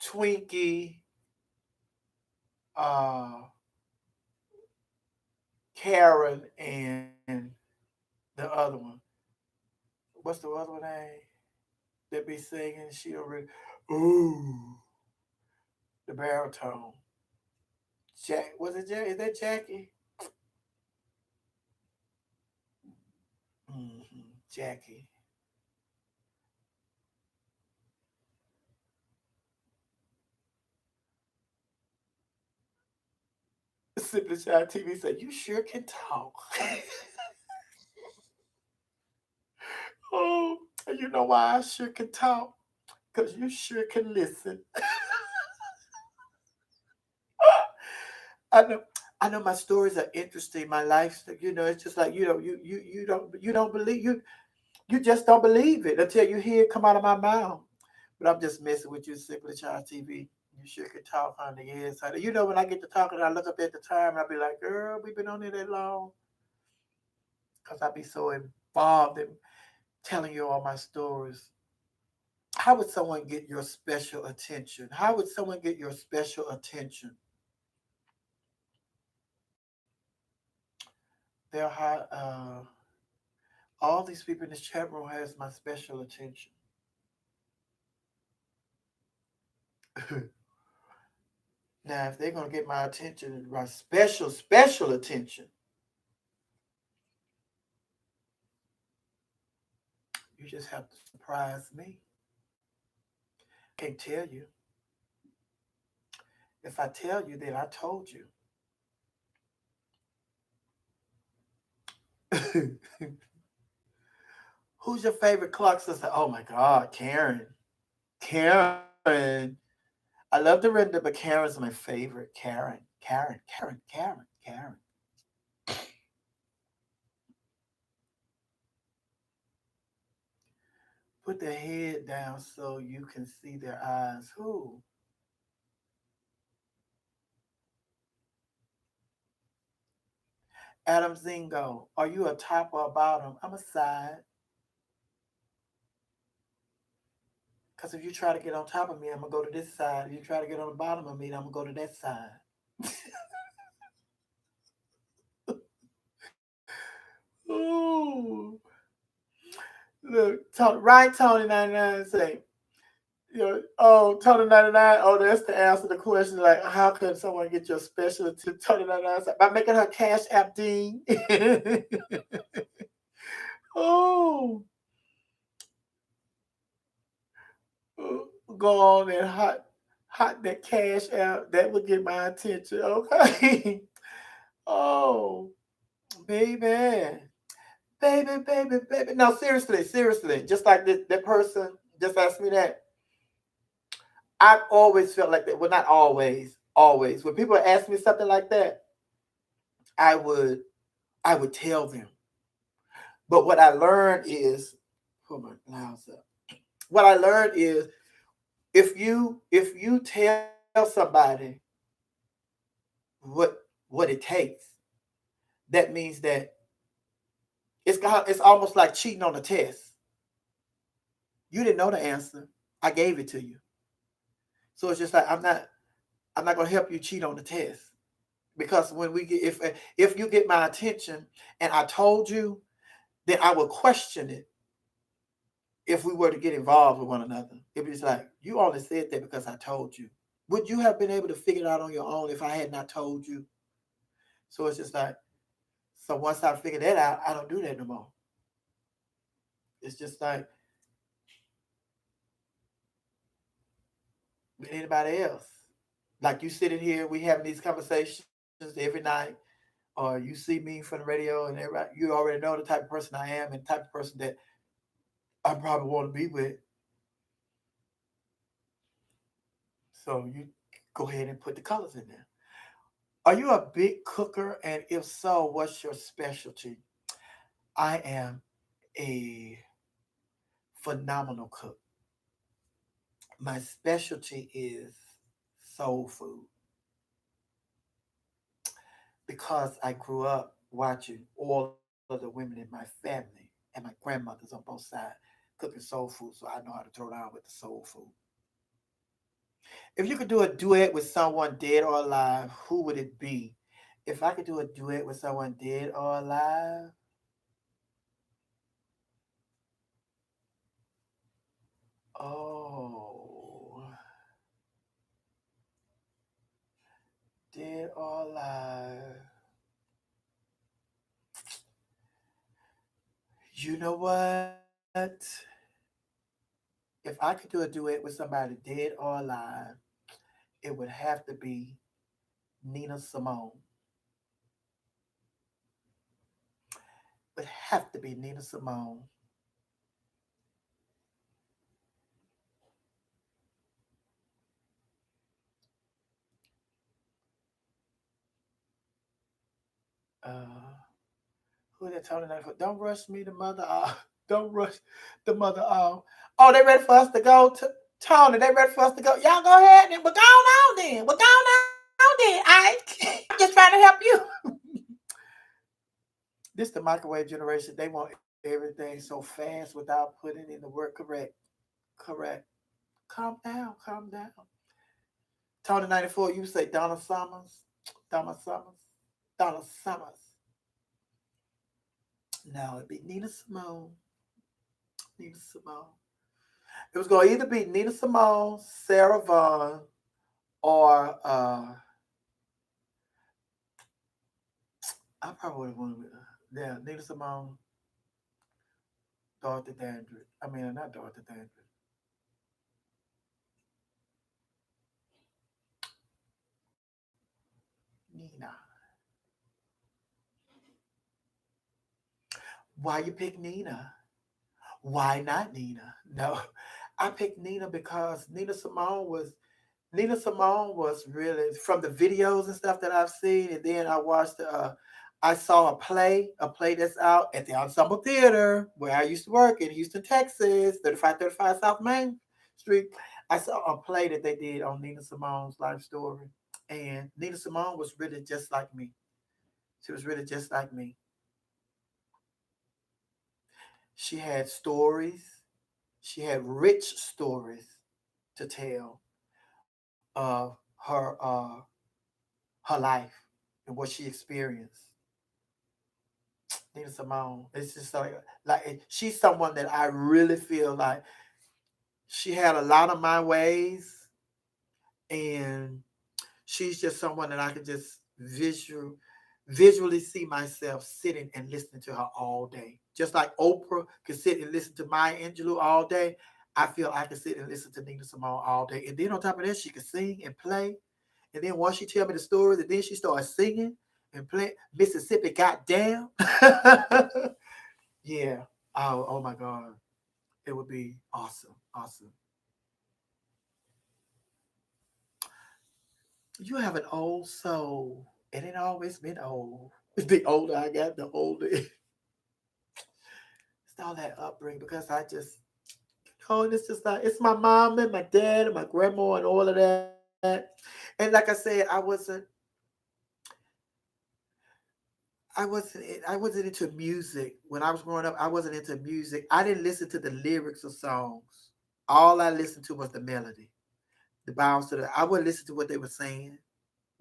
Twinkie, uh Karen, and the other one. What's the other one name? That be singing. She already. Ooh, the baritone. Jack. Was it Jack? Is that Jackie? Jackie. Simply Child TV said, "You sure can talk." Oh, and you know why I sure can talk? Because you sure can listen. I know. I know my stories are interesting. My life, it's just like you don't believe you just don't believe it until you hear it come out of my mouth. But I'm just messing with you, Simply Child TV. You sure can talk, honey. Yes, honey. When I get to talking, I look up at the time and I be like, girl, we've been on here that long. Because I be so involved in telling you all my stories. How would someone get your special attention? How would someone get your special attention? They're hot. All these people in this chat room has my special attention. Now, if they're gonna get my attention, my special attention, you just have to surprise me. Can't tell you. If I tell you, then I told you. Who's your favorite Clark sister? Oh my God, Karen. Karen. I love Dorinda, but Karen's my favorite. Karen. Put their head down so you can see their eyes. Who? Adam Zingo. Are you a top or a bottom? I'm a side. Because if you try to get on top of me, I'm going to go to this side. If you try to get on the bottom of me, I'm going to go to that side. Ooh. Look, right, Tony 99 say, Tony 99, oh, that's the answer to the question. Like, how can someone get your special to Tony 99? By making her Cash App Dean. Oh, go on and hot that cash out. That would get my attention. Okay. Oh, baby. Baby. No, seriously. Just like that person just asked me that. I've always felt like that. Well, not always. Always. When people ask me something like that, I would tell them. But what I learned is, pull my blouse up. What I learned is if you tell somebody what it takes, that means that it's almost like cheating on a test. You didn't know the answer. I gave it to you. So it's just like I'm not gonna help you cheat on the test. Because when we get if you get my attention and I told you, then I will question it if we were to get involved with one another. It was like, you only said that because I told you. Would you have been able to figure it out on your own if I had not told you? So it's just like, so once I figure that out, I don't do that no more. It's just like with anybody else. Like you sitting here, we having these conversations every night, or you see me from the radio and everybody, you already know the type of person I am and the type of person that I probably want to be with. So you go ahead and put the colors in there. Are you a big cooker? And if so, what's your specialty? I am a phenomenal cook. My specialty is soul food because I grew up watching all of the women in my family and my grandmothers on both sides cooking soul food, so I know how to throw down with the soul food. If you could do a duet with someone dead or alive, who would it be? If I could do a duet with someone dead or alive, oh, dead or alive. You know what? If I could do a duet with somebody dead or alive, it would have to be Nina Simone. It would have to be Nina Simone. Uh, who that Tony Night for? Don't rush me, the mother. Don't rush the mother. Oh, they ready for us to go to Tony. They ready for us to go. Y'all go ahead and we're going on then. We're going on then. I I'm just trying to help you. This the microwave generation. They want everything so fast without putting in the word correct. Correct. Calm down. Calm down. Tony 94, you say Donna Summers. Donna Summers. Donna Summers. No, it'd be Nina Simone. Nina Simone. It was going to either be Nina Simone, Sarah Vaughan, or I probably would have won with yeah, Nina Simone, Dorothy Dandridge. I mean, not Dorothy Dandridge. Nina. Why you pick Nina? Why not Nina? No, I picked Nina because Nina Simone was really from the videos and stuff that I've seen, and then I watched. I saw a play that's out at the Ensemble Theater where I used to work in Houston, Texas, 3535 South Main Street. I saw a play that they did on Nina Simone's life story, and Nina Simone was really just like me. She was really just like me. She had stories. She had rich stories to tell of her life and what she experienced. Nina Simone. It's just like she's someone that I really feel like she had a lot of my ways, and she's just someone that I could just visually see myself sitting and listening to her all day. Just like Oprah could sit and listen to Maya Angelou all day. I feel I can sit and listen to Nina Simone all day. And then on top of that, she can sing and play. And then once she tell me the stories, and then she started singing and playing Mississippi Goddamn. Yeah. Oh my God. It would be awesome. Awesome. You have an old soul. It ain't always been old. The older I got, the older it's all that upbringing because I just it's just like it's my mom and my dad and my grandma and all of that. And like I said, I wasn't into music when I was growing up. I wasn't into music. I didn't listen to the lyrics of songs. All I listened to was the melody, the bounce to the. I wouldn't listen to what they were saying.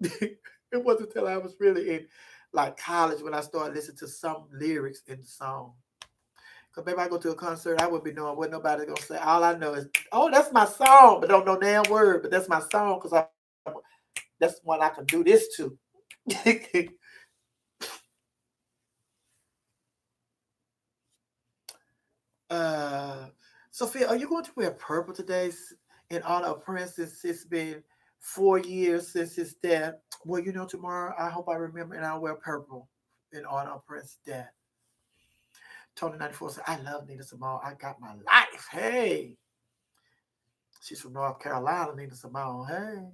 It wasn't until I was really in like college when I started listening to some lyrics in the song. Cause maybe I go to a concert, I would be knowing what nobody gonna say. All I know is, oh, that's my song, but don't know damn word. But that's my song because that's one I can do this to. uh, Sophia, are you going to wear purple today in honor of Prince? Since it's been 4 years since his death. Well, tomorrow I hope I remember and I'll wear purple in honor of Prince's death. Tony 94 said, I love Nina Simone. I got my life. Hey. She's from North Carolina, Nina Simone. Hey.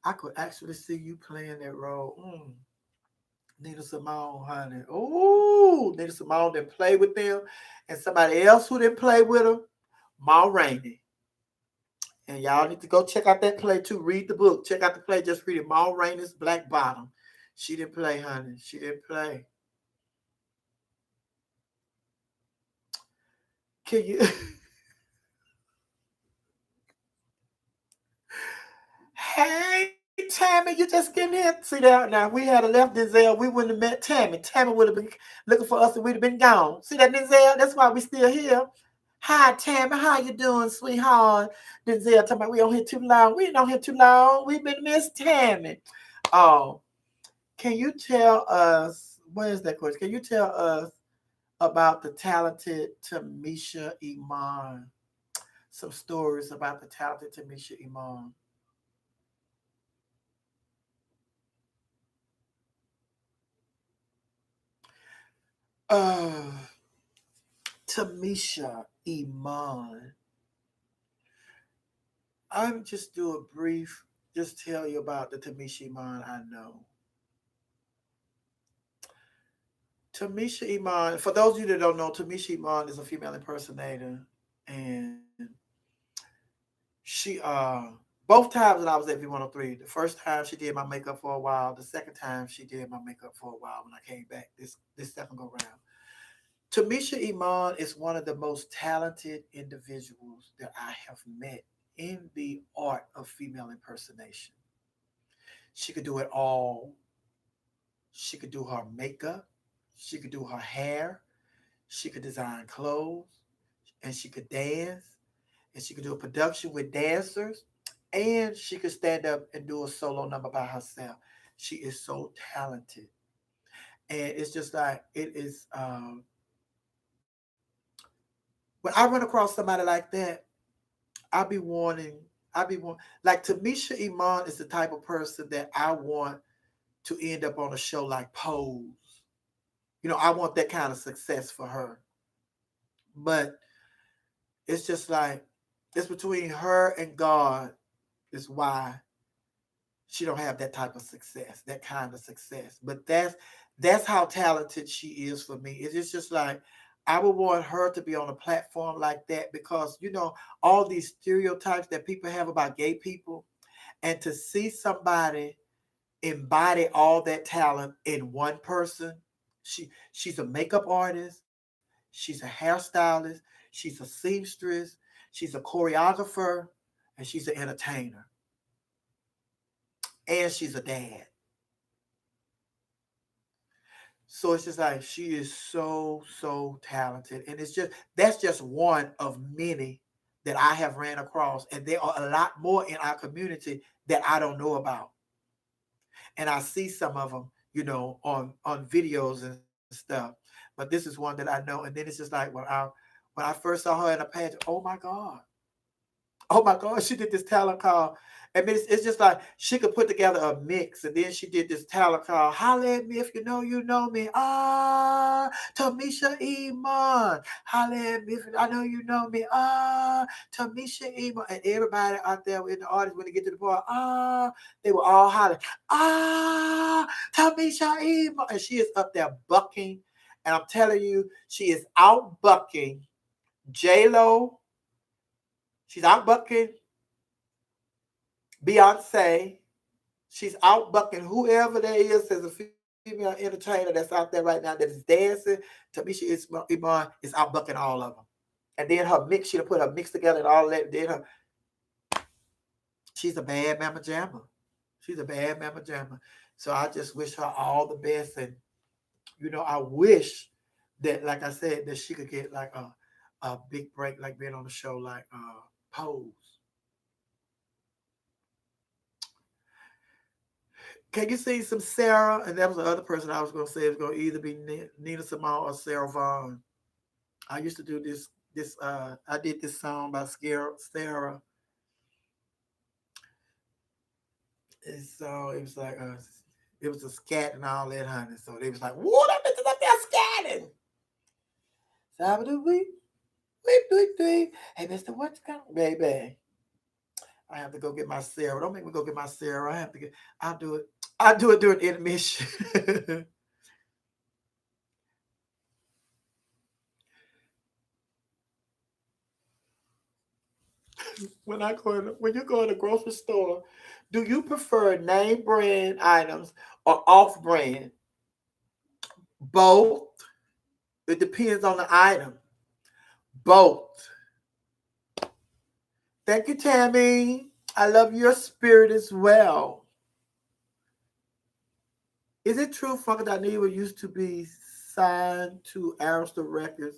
I could actually see you playing that role. Nina Simone, honey. Oh, Nina Simone didn't play with them. And somebody else who didn't play with them, Ma Rainey. And y'all need to go check out that play too. Read the book. Check out the play. Just read it. Ma Rainey's Black Bottom. She didn't play, honey. She didn't play. Can you? Hey, Tammy, you just getting here. See that? Now, if we had a left Denzel, we wouldn't have met Tammy. Tammy would have been looking for us and we'd have been gone. See that, Denzel? That's why we still here. Hi, Tammy. How you doing, sweetheart? Denzel talking about we on here too long. We ain't on here too long. We've been Miss Tammy. Oh, can you tell us, what is that question? Can you tell us about the talented Tamisha Iman? Some stories about the talented Tamisha Iman. Uh, Tamisha Iman. I'm just do a brief, just tell you about the Tamisha Iman I know. Tamisha Iman, for those of you that don't know, Tamisha Iman is a female impersonator. And she both times that I was at V103, the first time she did my makeup for a while, the second time she did my makeup for a while when I came back this second go round. Tamisha Iman is one of the most talented individuals that I have met in the art of female impersonation. She could do it all. She could do her makeup. She could do her hair. She could design clothes. And she could dance. And she could do a production with dancers. And she could stand up and do a solo number by herself. She is so talented. And it's just like, it is, when I run across somebody like that, I be wanting, like Tamisha Iman is the type of person that I want to end up on a show like Pose. I want that kind of success for her. But it's just like it's between her and God is why she don't have that type of success, that kind of success. But that's how talented she is for me. It's just like I would want her to be on a platform like that because all these stereotypes that people have about gay people, and to see somebody embody all that talent in one person. She's a makeup artist, she's a hairstylist, she's a seamstress, she's a choreographer, and she's an entertainer, and she's a dad. So it's just like she is so talented, and that's just one of many that I have ran across, and there are a lot more in our community that I don't know about, and I see some of them, on videos and stuff. But this is one that I know, and then it's just like when I first saw her in a pageant, oh my God, Oh my God, she did this talent call. I mean, it's just like she could put together a mix, and then she did this talent call. Holla at me if you know me. Ah, Tamisha Iman. Holla at me if I know you know me. Ah, Tamisha Iman. And everybody out there in the audience, when they get to the part, they were all hollering, Tamisha Iman. And she is up there bucking. And I'm telling you, she is out bucking J-Lo. She's out bucking Beyonce. She's out bucking whoever there is as a female entertainer that's out there right now that is dancing. Tamisha Iman is out bucking all of them. And then her mix, she'll put her mix together and all that. She's a bad mama jamma. She's a bad mama jamma. So I just wish her all the best. And, I wish that, like I said, that she could get like a big break, like being on a show like Pose. Can you see some Sarah? And that was the other person I was going to say. It's going to either be Nina Simone or Sarah Vaughan. I used to do this. I did this song by Sarah. And so it was like, it was a scat and all that, honey. So they was like, "What that bitch is up there scatting?" Sabbath week, week. Hey, Mister, what's going, baby? I have to go get my Sarah. Don't make me go get my Sarah. I have to get. I'll do it. I'll do it during intermission. When you go in the grocery store, do you prefer name brand items or off brand? Both. It depends on the item. Both. Thank you, Tammy. I love your spirit as well. Is it true Funkadelic used to be signed to Arista Records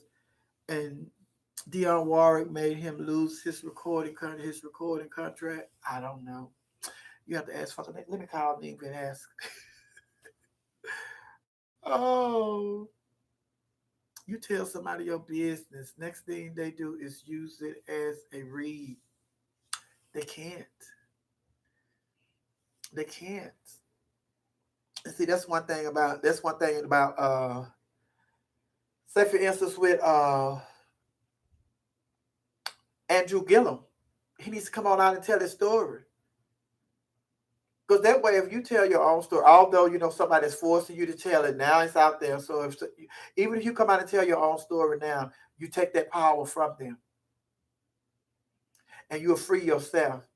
and Dionne Warwick made him lose his recording contract? I don't know. You have to ask Funkadelic. Let me call Nick and ask. Oh, you tell somebody your business. Next thing they do is use it as a read. They can't. They can't. And see, that's one thing about say for instance with Andrew Gillum. He needs to come on out and tell his story. Because that way, if you tell your own story, although somebody's forcing you to tell it, now it's out there. So even if you come out and tell your own story now, you take that power from them, and you'll free yourself.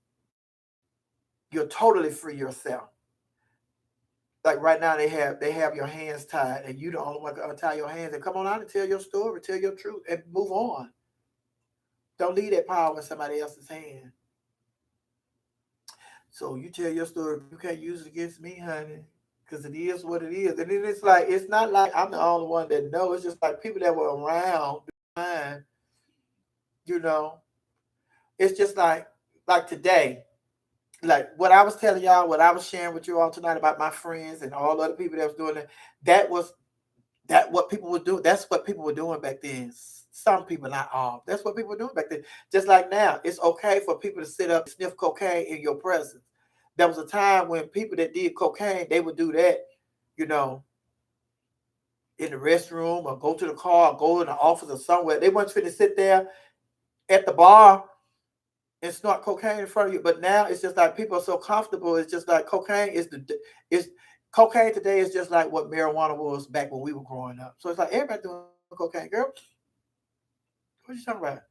You'll totally free yourself. Like right now, they have your hands tied, and you the only one can untie your hands and come on out and tell your story, tell your truth, and move on. Don't leave that power in somebody else's hand. So you tell your story. You can't use it against me, honey, because it is what it is. And then it's not like I'm the only one that know. It's just like people that were around, you know. It's just like today, like what I was telling y'all, what I was sharing with you all tonight about my friends and all other people that was doing it. That was what people would do. That's what people were doing back then. Some people, not all. That's what people were doing back then. Just like now, it's okay for people to sit up and sniff cocaine in your presence. There was a time when people that did cocaine, they would do that, you know, in the restroom or go to the car or go in the office or somewhere. They weren't fit to sit there at the bar and snort cocaine in front of you. But now it's just like people are so comfortable. It's just like cocaine today is just like what marijuana was back when we were growing up. So it's like everybody doing cocaine, girl. What you talking about?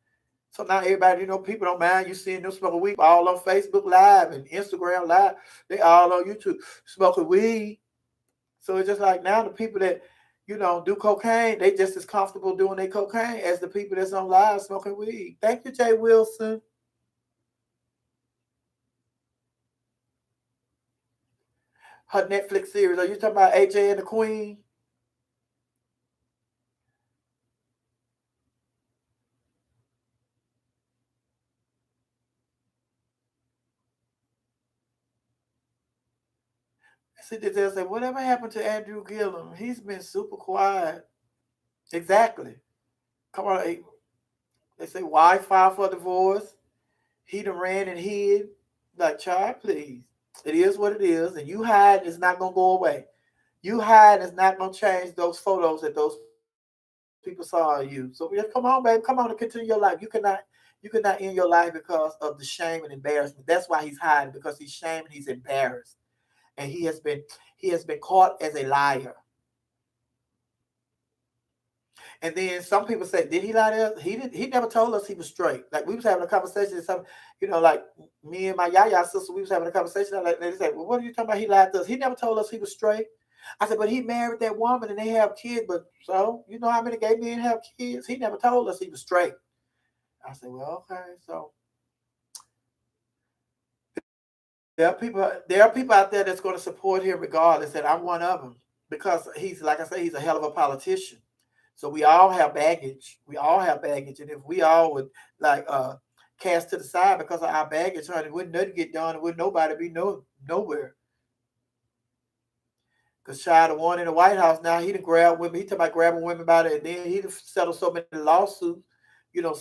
So now everybody, people don't mind you seeing them smoking weed all on Facebook Live and Instagram Live. They all on YouTube smoking weed. So it's just like now the people that, do cocaine, they just as comfortable doing their cocaine as the people that's on live smoking weed. Thank you, Jay Wilson. Her Netflix series. Are you talking about AJ and the Queen? See, they say, whatever happened to Andrew Gillum? He's been super quiet. Exactly. Come on. They say, why file for divorce? He done ran and hid. Like, child, please. It is what it is, and you hide is not gonna go away. You hide is not gonna change those photos that those people saw of you. So just come on, babe. Come on and continue your life. You cannot end your life because of the shame and embarrassment. That's why he's hiding, because he's shamed and he's embarrassed. And he has been caught as a liar. And then some people say, did he lie to us? He never told us he was straight. Like we was having a conversation and some, like me and my Yaya sister, we was having a conversation. And they said, well, what are you talking about? He lied to us. He never told us he was straight. I said, but he married that woman and they have kids. But so, you know how many gay men have kids? He never told us he was straight. I said, well, okay. So there are people out there that's going to support him regardless, and I'm one of them because he's, like I say, he's a hell of a politician. So we all have baggage. We all have baggage, and if we all would like cast to the side because of our baggage, honey, wouldn't nothing get done, and wouldn't nobody be nowhere. Because child, the one in the White House now, he done grab women. He talking about grabbing women by the, and then he done settled so many lawsuits,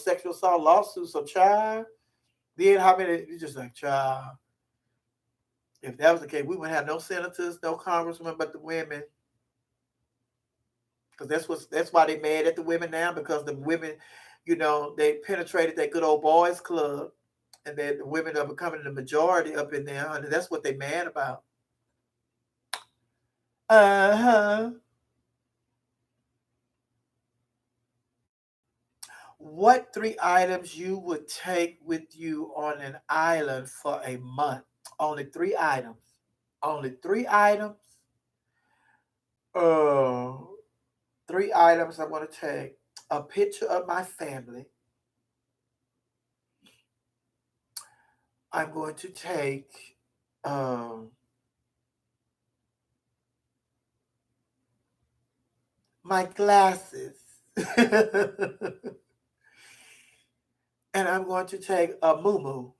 sexual assault lawsuits. So child, then how many? You just like child. If that was the case, we wouldn't have no senators, no congressmen, but the women. Because that's why they mad at the women now, because the women, they penetrated that good old boys club, and then the women are becoming the majority up in there, and that's what they mad about. Uh-huh. What 3 items you would take with you on an island for a month? Only 3 items. Only 3 items. Uh, 3 items I want to take. A picture of my family. I'm going to take my glasses. And I'm going to take a moo.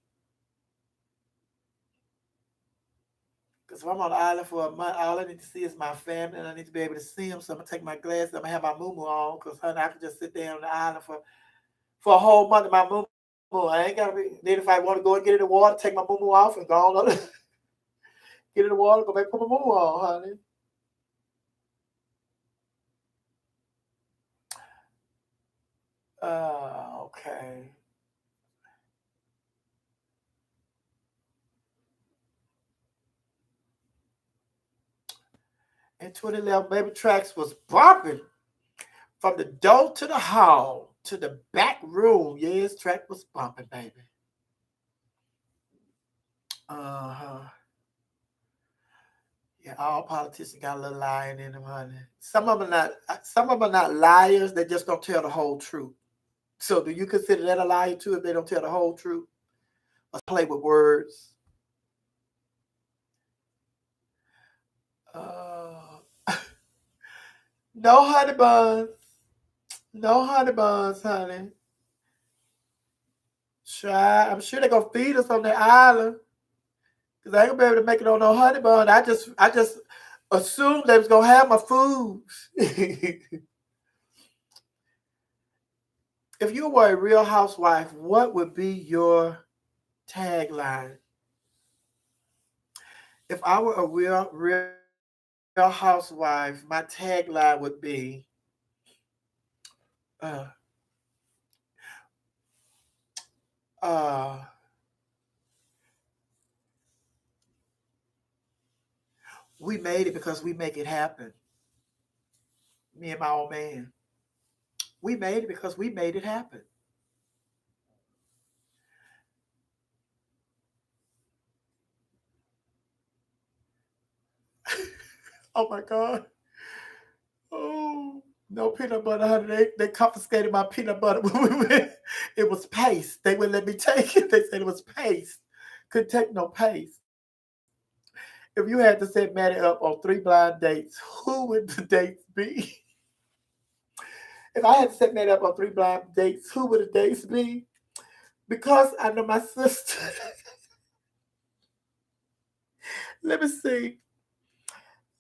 Because if I'm on the island for a month, all I need to see is my family, and I need to be able to see them. So I'm going to take my glasses. I'm going to have my moo on, because honey, I can just sit there on the island for a whole month in my moo. I ain't got to be. Then if I want to go and get in the water, take my moo off and go on. Get in the water, go back, put my moo on, honey. Okay. In 2011, Baby Tracks was bumping from the door to the hall to the back room. Yes, track was bumping, baby. Uh-huh. Yeah, all politicians got a little lying in them, honey. Some of them are not liars. They just don't tell the whole truth. So, do you consider that a liar too if they don't tell the whole truth or play with words? Uh, no honey buns. No honey buns, honey. Try. I'm sure they're gonna feed us on the island. Cause I ain't gonna be able to make it on no honey bun. I just assumed they was gonna have my food. If you were a real housewife, what would be your tagline? If I were a real housewife, my tagline would be uh uh we made it because we make it happen. Me and my old man. We made it because we made it happen. Oh my God. Oh, no peanut butter, honey. They confiscated my peanut butter when we went. It was paste. They wouldn't let me take it. They said it was paste. Couldn't take no paste. If you had to set Maddie up on 3 blind dates, who would the dates be? If I had to set Maddie up on 3 blind dates, who would the dates be? Because I know my sister. Let me see.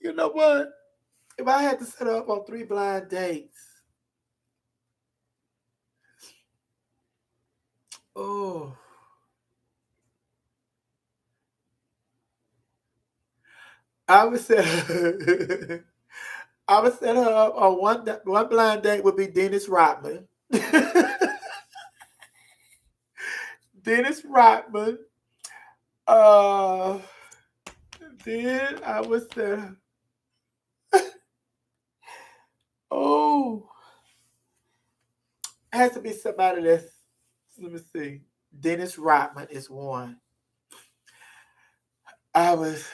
You know what? If I had to set her up on 3 blind dates, oh, I would set I would set her up on one blind date would be Dennis Rodman. Dennis Rodman. Uh, then I would set her. Oh, has to be somebody that's. Let me see. Dennis Rodman is one. I was.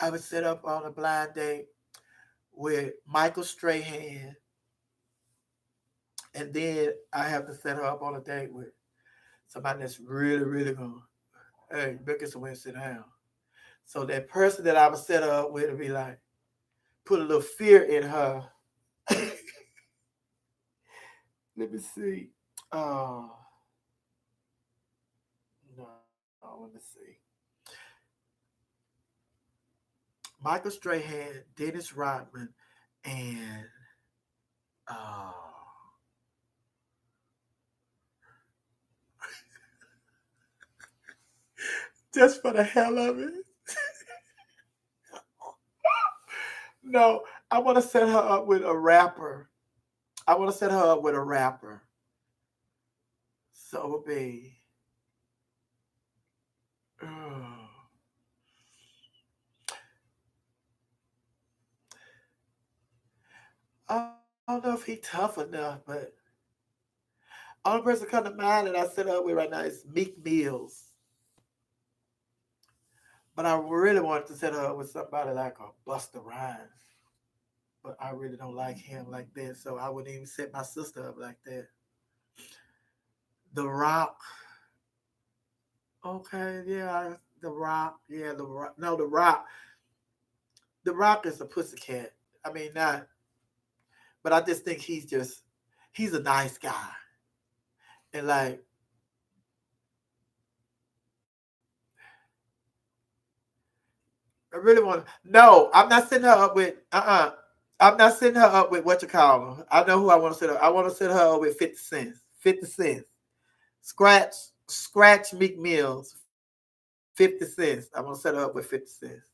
I would set up on a blind date with Michael Strahan, and then I have to set her up on a date with somebody that's really, really going. Hey, you better get somewhere and sit down. So that person that I would set her up with would be like, put a little fear in her. Let me see. Oh, no, let me see. Michael Strahan, Dennis Rodman, and uh, just for the hell of it. No, I want to set her up with a rapper. I want to set her up with a rapper. So it would be. Oh, I don't know if he tough enough, but only person come to mind that I set up with right now is Meek Mills. But I really wanted to set her up with somebody like a Busta Rhymes. But I really don't like him like that, so I wouldn't even set my sister up like that. The Rock. Okay, yeah, The Rock. Yeah, The Rock. No, The Rock. The Rock is a pussycat. I mean, not, but I just think he's a nice guy. And like, I really want to. No, I'm not setting her up with, I'm not setting her up with what you call her. I know who I want to set up. I want to set her up with 50 cents. 50 cents. Scratch Meek Mills. 50 cents. I'm going to set her up with 50 cents.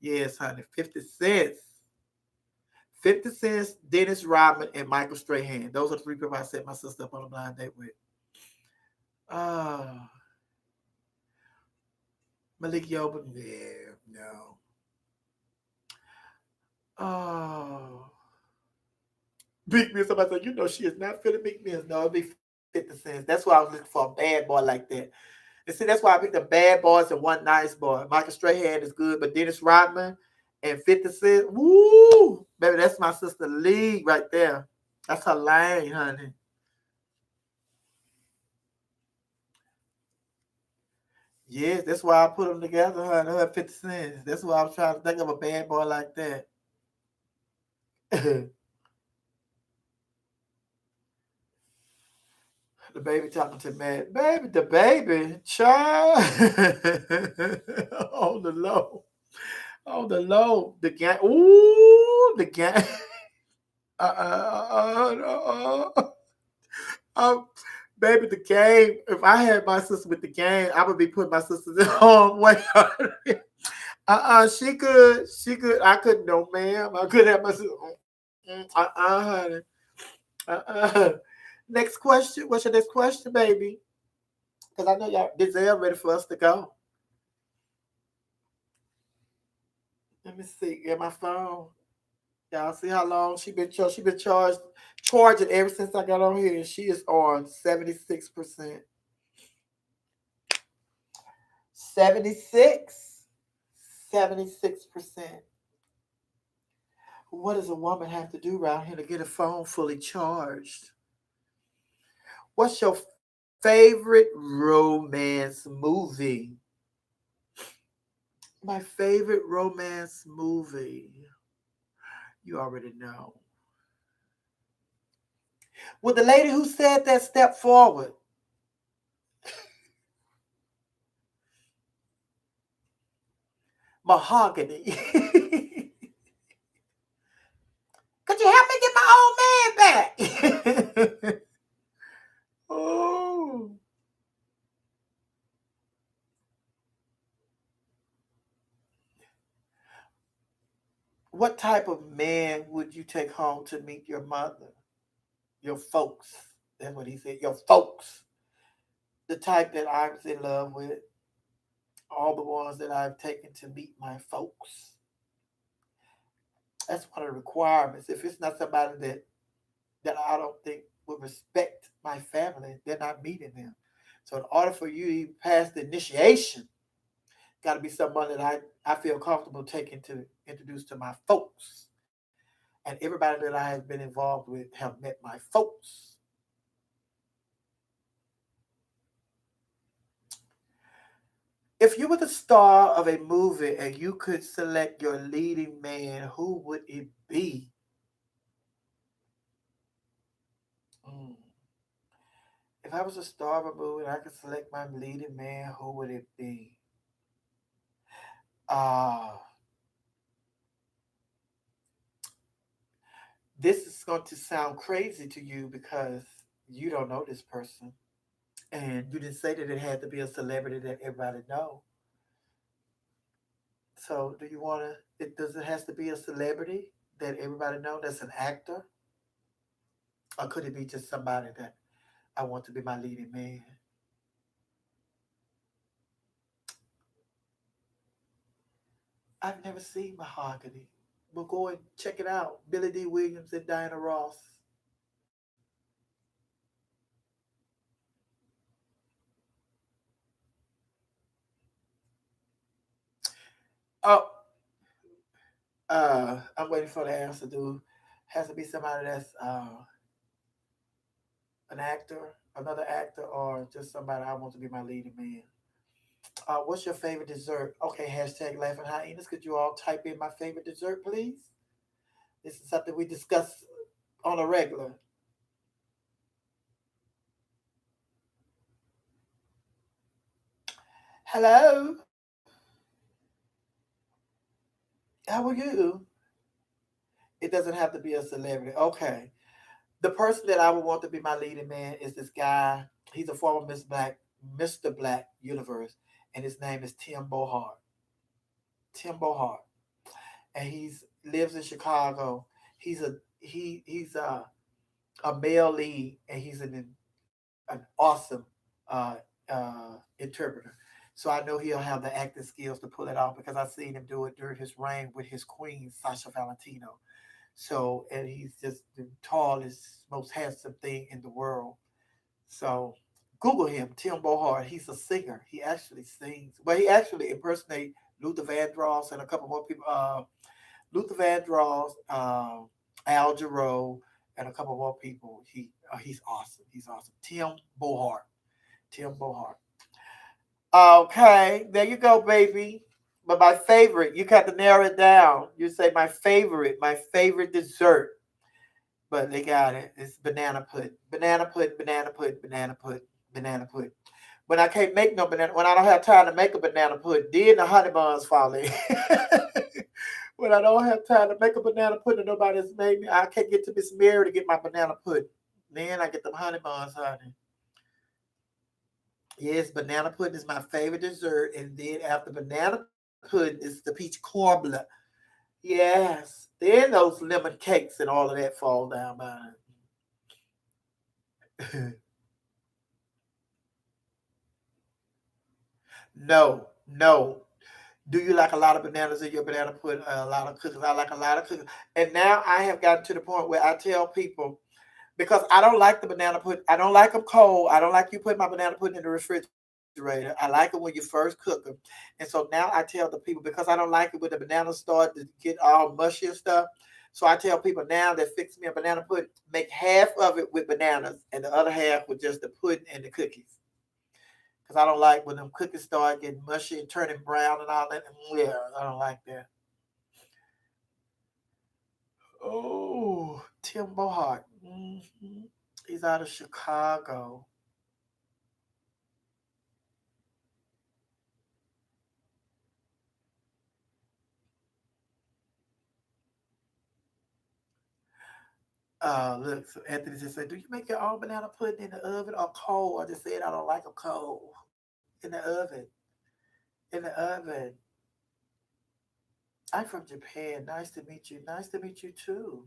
Yes, honey. 50 cents. 50 cents, Dennis Rodman, and Michael Strahan. Those are the three people I set my sister up on a blind date with. Uh, Malik Yoba. Yeah, no. Oh. Big Miss, somebody said, she is not feeling Big Miss. No, it'd be 50 cents. That's why I was looking for a bad boy like that. And see, that's why I picked the bad boys and one nice boy. Michael Strahan is good, but Dennis Rodman and 50 cents, woo! Baby, that's my sister Lee right there. That's her lane, honey. Yes, that's why I put them together, honey. Her 50 cents. That's why I was trying to think of a bad boy like that. The baby talking to Matt. Baby, the baby, child. On the low. On the low. The gang. Ooh, the gang. Um, baby, the game. If I had my sister with the game, I would be putting my sister in harm's way. She could. She could. I couldn't. No, ma'am. I could have my sister. Honey. Uh-uh. Next question. What's your next question, baby? Because I know y'all, Denzel ready for us to go. Let me see. Get my phone. Y'all see how long she been charged? She been charging ever since I got on here. And she is on 76%. 76. 76%. What does a woman have to do around here to get a phone fully charged? What's your favorite romance movie? My favorite romance movie. You already know. With the lady who said that step forward. Mahogany. Could you help me get my old man back? Oh. What type of man would you take home to meet your mother? Your folks. That's what he said. Your folks. The type that I was in love with. All the ones that I've taken to meet my folks. That's one of the requirements. If it's not somebody that I don't think would respect my family, they're not meeting them. So in order for you to even pass the initiation, got to be someone that I feel comfortable taking to introduce to my folks. And everybody that I have been involved with have met my folks. If you were the star of a movie and you could select your leading man, who would it be? Mm. If I was a star of a movie and I could select my leading man, who would it be? Uh, this is going to sound crazy to you because you don't know this person. And you didn't say that it had to be a celebrity that everybody know. So do you want to, does it has to be a celebrity that everybody know that's an actor? Or could it be just somebody that I want to be my leading man? I've never seen Mahogany. But go and check it out. Billy D. Williams and Diana Ross. Oh, I'm waiting for the answer, dude. Has to be somebody that's an actor, another actor, or just somebody I want to be my leading man. What's your favorite dessert? Okay, hashtag laughing hyenas. Could you all type in my favorite dessert, please? This is something we discuss on a regular. Hello, how are you? It doesn't have to be a celebrity. Okay. The person that I would want to be my leading man is this guy. He's a former Mr. Black Universe, and his name is Tim Bohart. Tim Bohart, and he's lives in Chicago. He's a male lead, and he's an awesome uh, interpreter. So I know he'll have the acting skills to pull it off because I've seen him do it during his reign with his queen Sasha Valentino. So and he's just the tallest, most handsome thing in the world. So Google him, Tim Bohart. He's a singer. He actually sings. Well, he actually impersonates Luther Vandross and a couple more people. Luther Vandross, Al Jarreau, and a couple more people. He's awesome. He's awesome. Tim Bohart. Tim Bohart. Okay, there you go, baby. But my favorite, you got to narrow it down. You say my favorite dessert. But they got it. It's banana pudding. Banana pudding, banana pudding, banana pudding, banana pudding. When I can't make no banana, when I don't have time to make a banana pudding, then the honey buns fall in. When I don't have time to make a banana pudding, nobody's made me. I can't get to Miss Mary to get my banana pudding. Then I get them honey buns, honey. Yes, banana pudding is my favorite dessert. And then after banana pudding is the peach cobbler. Yes. Then those lemon cakes and all of that fall down by it. No, no. Do you like a lot of bananas in your banana pudding? A lot of cookies. I like a lot of cookies. And now I have gotten to the point where I tell people because I don't like the banana pudding. I don't like them cold. I don't like you putting my banana pudding in the refrigerator. I like it when you first cook them. And so now I tell the people because I don't like it when the bananas start to get all mushy and stuff. So I tell people now that fix me a banana pudding, make half of it with bananas and the other half with just the pudding and the cookies. Because I don't like when them cookies start getting mushy and turning brown and all that. Yeah, I don't like that. Oh, Tim Bohart. He's out of Chicago. Look, so Anthony just said, "Do you make your own banana pudding in the oven or cold?" I just said I don't like them cold in the oven. In the oven. I'm from Japan. Nice to meet you. Nice to meet you too.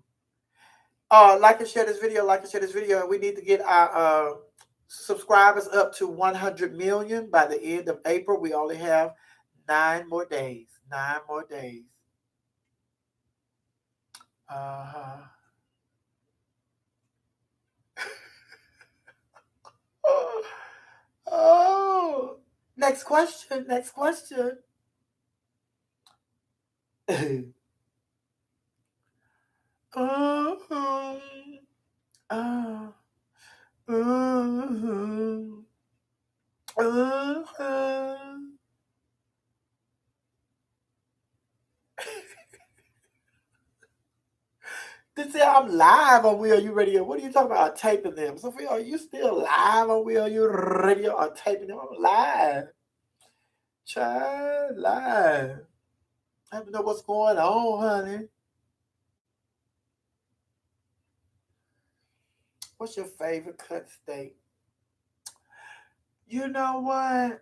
Like and share this video. Like and share this video. And we need to get our subscribers up to 100 million by the end of April. We only have 9 more days. 9 more days. Uh-huh. Oh, next question. Next question. uh-huh. Uh, uh-huh. Uh-huh. They say I'm live on Will You Radio. What are you talking about? Taping them. Sophia, are you still live on Will You Radio or taping them? I'm live. Child, live. I have to know what's going on, honey. What's your favorite cut steak? You know what?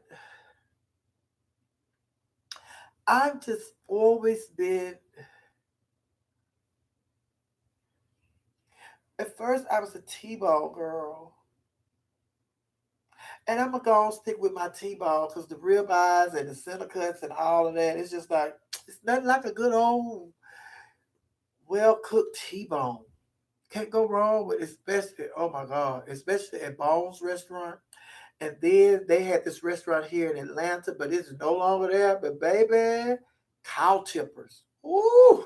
I've just always been. At first, I was a T-bone girl. And I'm going to go and stick with my T-bone because the ribeyes and the center cuts and all of that, it's just like, it's nothing like a good old, well-cooked T-bone. Can't go wrong with, especially, oh my God, especially at Bones Restaurant. And then they had this restaurant here in Atlanta, but it's no longer there. But baby, cow tippers. Ooh,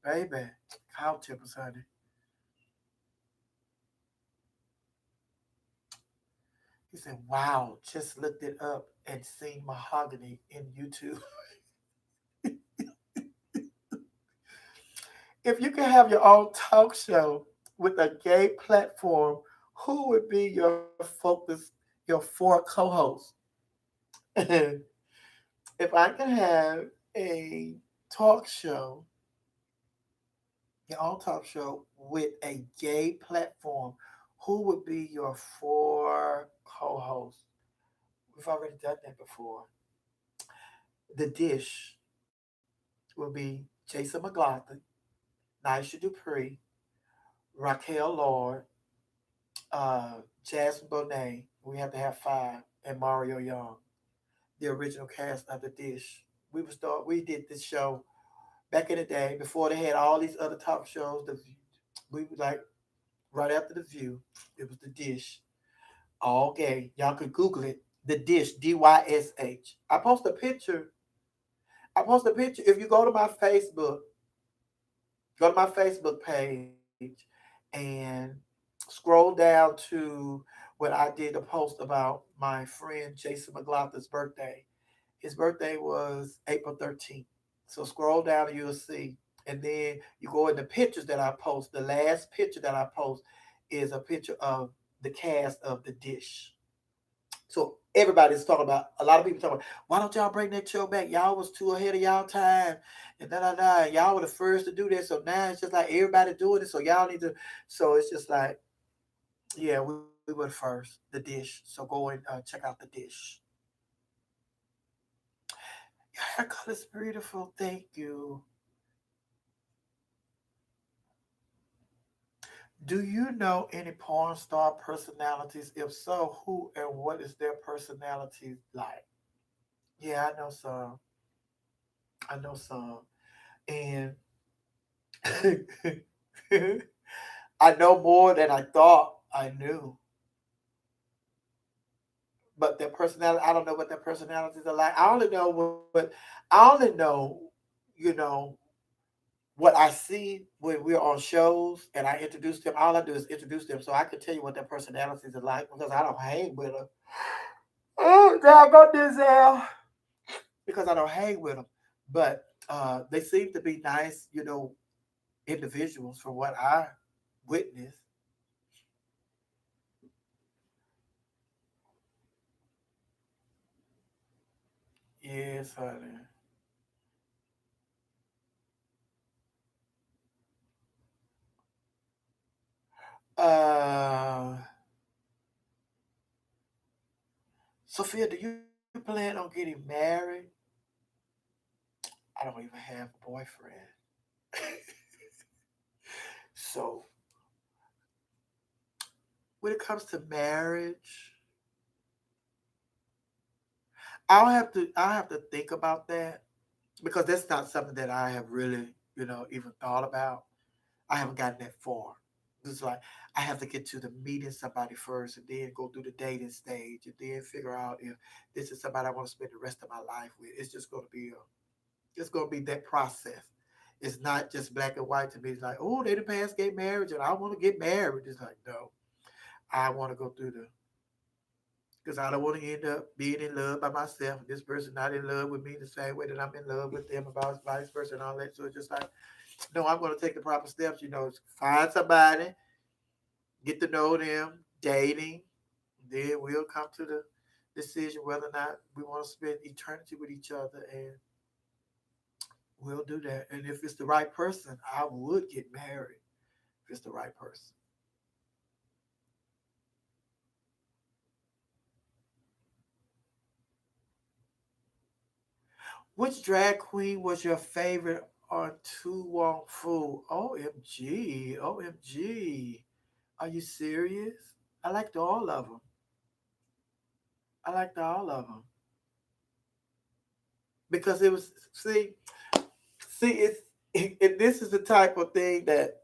baby, cow tippers, honey. He said, wow, just looked it up and seen mahogany in YouTube. If you could have your own talk show with a gay platform, who would be your focus, your 4 co-hosts? If I could have a talk show, your own talk show with a gay platform, who would be your 4 co-hosts? We've already done that before. The dish will be Jason McLaughlin, Nisha Dupree, Raquel Lord, Jasmine Bonet. We have to have 5, and Mario Young, the original cast of the dish. We did this show back in the day before they had all these other talk shows. We were like right after the View. It was the dish, all gay. Y'all could Google it. The dish, DYSH. I post a picture. If you go to my Facebook page and scroll down to when I did a post about my friend Jason McLaughlin's birthday. His birthday was April 13th. So scroll down and you'll see. And then you go in the pictures that I post. The last picture that I post is a picture of the cast of the dish. So everybody's talking about, a lot of people talking about, why don't y'all bring that show back? Y'all was too ahead of y'all time. And da da da. Y'all were the first to do that. So now it's just like everybody doing it. So y'all need to. So it's just like, yeah, we were first. The dish. So go and check out the dish. Your hair color is beautiful. Thank you. Do you know any porn star personalities? If so, who and what is their personality like? Yeah, I know some. I know some. And I know more than I thought I knew. But their personality, I don't know what their personalities are like. I only know, you know, what I see when we're on shows and I introduce them. All I do is introduce them, so I can tell you what their personalities are like because I don't hang with them. Oh, God, go Denzel. Because I don't hang with them. But they seem to be nice, individuals from what I witnessed. Yes, honey. Uh, Sophia, do you plan on getting married? I don't even have a boyfriend. So when it comes to marriage, I'll have to think about that because that's not something that I have really, even thought about. I haven't gotten that far. It's like I have to get to the meeting somebody first and then go through the dating stage and then figure out if this is somebody I want to spend the rest of my life with. It's gonna be that process. It's not just black and white to me. It's like, oh, they the past gay marriage and I want to get married. It's like, no, I want to go through the because I don't want to end up being in love by myself. This person not in love with me the same way that I'm in love with them, about vice versa and all that. So it's just like, no, I'm going to take the proper steps. Find somebody, get to know them, dating. Then we'll come to the decision whether or not we want to spend eternity with each other, and we'll do that. And if it's the right person, I would get married if it's the right person. Which drag queen was your favorite on Tu Wong Fu? OMG, OMG. Are you serious? I liked all of them. I liked all of them because it was see this is the type of thing that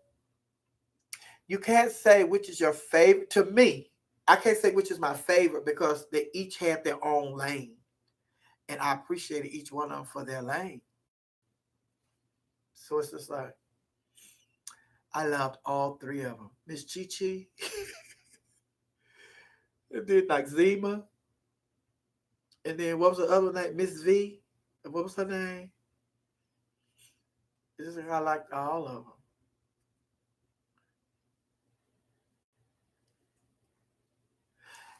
you can't say which is your favorite. To me, I can't say which is my favorite because they each have their own lane, and I appreciated each one of them for their lane. So it's just like I loved all three of them. Miss Chi Chi, and then like Zima, and then what was the other name? Miss V. And what was her name? It's just like I liked all of them.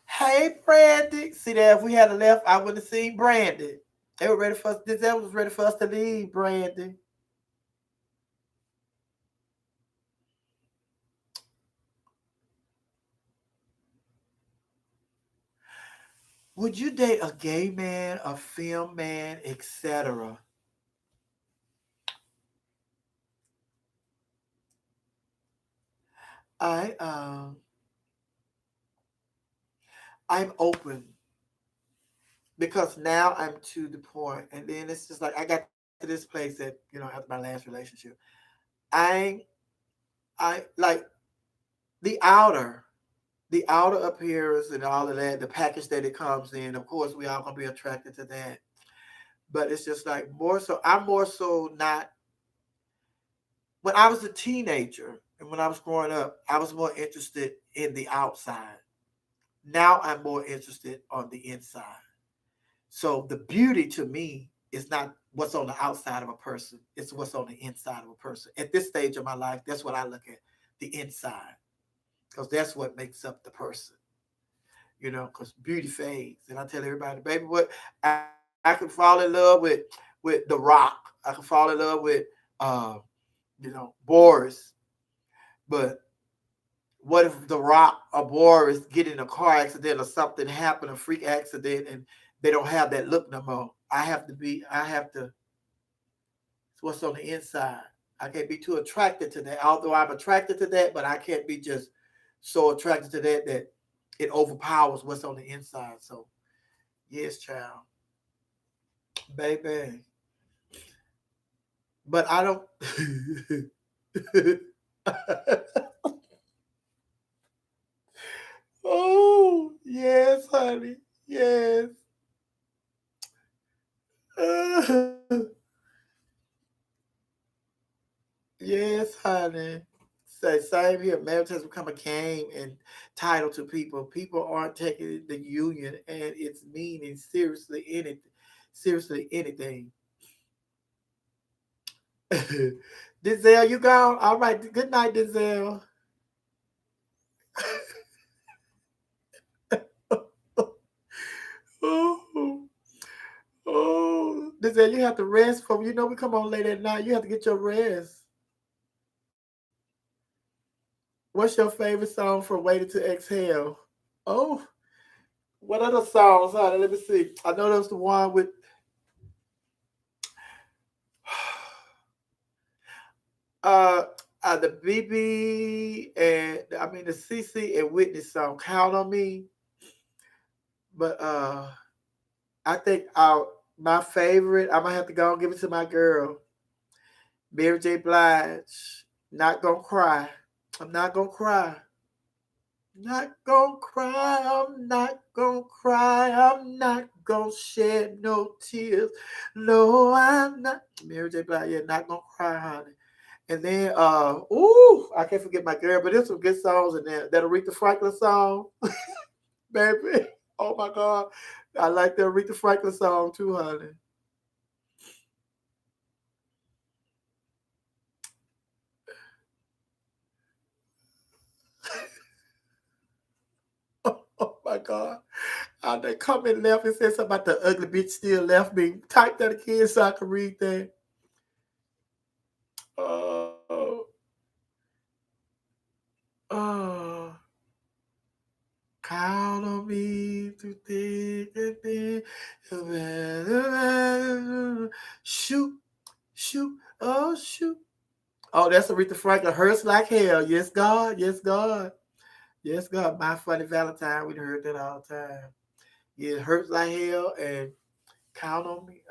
Hey, Brandy. See that if we had left, I would have seen Brandy. They were ready for us. Denzel was ready for us to leave, Brandy. Would you date a gay man, a film man, etc.? I I'm open because now I'm to the point, and then it's just like I got to this place that after my last relationship, I I like the outer the outer appearance and all of that, the package that it comes in. Of course, we all gonna be attracted to that, but it's just like more so. I'm more so not. When I was a teenager and when I was growing up, I was more interested in the outside. Now I'm more interested on the inside. So the beauty to me is not what's on the outside of a person, it's what's on the inside of a person. At this stage of my life, that's what I look at, the inside, because that's what makes up the person. Because beauty fades. And I tell everybody, baby, what I can fall in love with The Rock. I can fall in love with Boris. But what if The Rock or Boris get in a car accident or something happen, a freak accident, and they don't have that look no more? I have to, it's what's on the inside. I can't be too attracted to that. Although I'm attracted to that, but I can't be just so attracted to that it overpowers what's on the inside. So, yes, child, baby. But I don't. Oh, yes, honey. Yes. Yes, honey. Say same here. Marriage has become a game and title to people. People aren't taking the union and its meaning seriously. Seriously, anything. Denzel, you gone? All right. Good night, Denzel. Oh, oh, Denzel, you have to rest from. We come on late at night. You have to get your rest. What's your favorite song from Waiting to Exhale? Oh, what other songs? Honey? Let me see. I know there's the one with The BB and the CC and Whitney song "Count on Me," but I think my favorite. I'm gonna have to go and give it to my girl, Mary J. Blige. Not gonna cry. I'm not gonna cry. Not gonna cry. I'm not gonna cry. I'm not gonna shed no tears. No, I'm not. Mary J. Blige. Yeah, not gonna cry, honey. And then, I can't forget my girl, but there's some good songs in there. That Aretha Franklin song, baby. Oh my God. I like the Aretha Franklin song too, honey. Oh my God. They come and left and said something about the ugly bitch still left me. Type that again so I can read that. Oh, oh. Count on me to think and think. Shoot, shoot, oh, shoot. Oh, that's Aretha Franklin. Hurts like hell. Yes, God. Yes, God. Yes, God. My Funny Valentine. We heard that all the time. Yeah, it hurts like hell and count on me.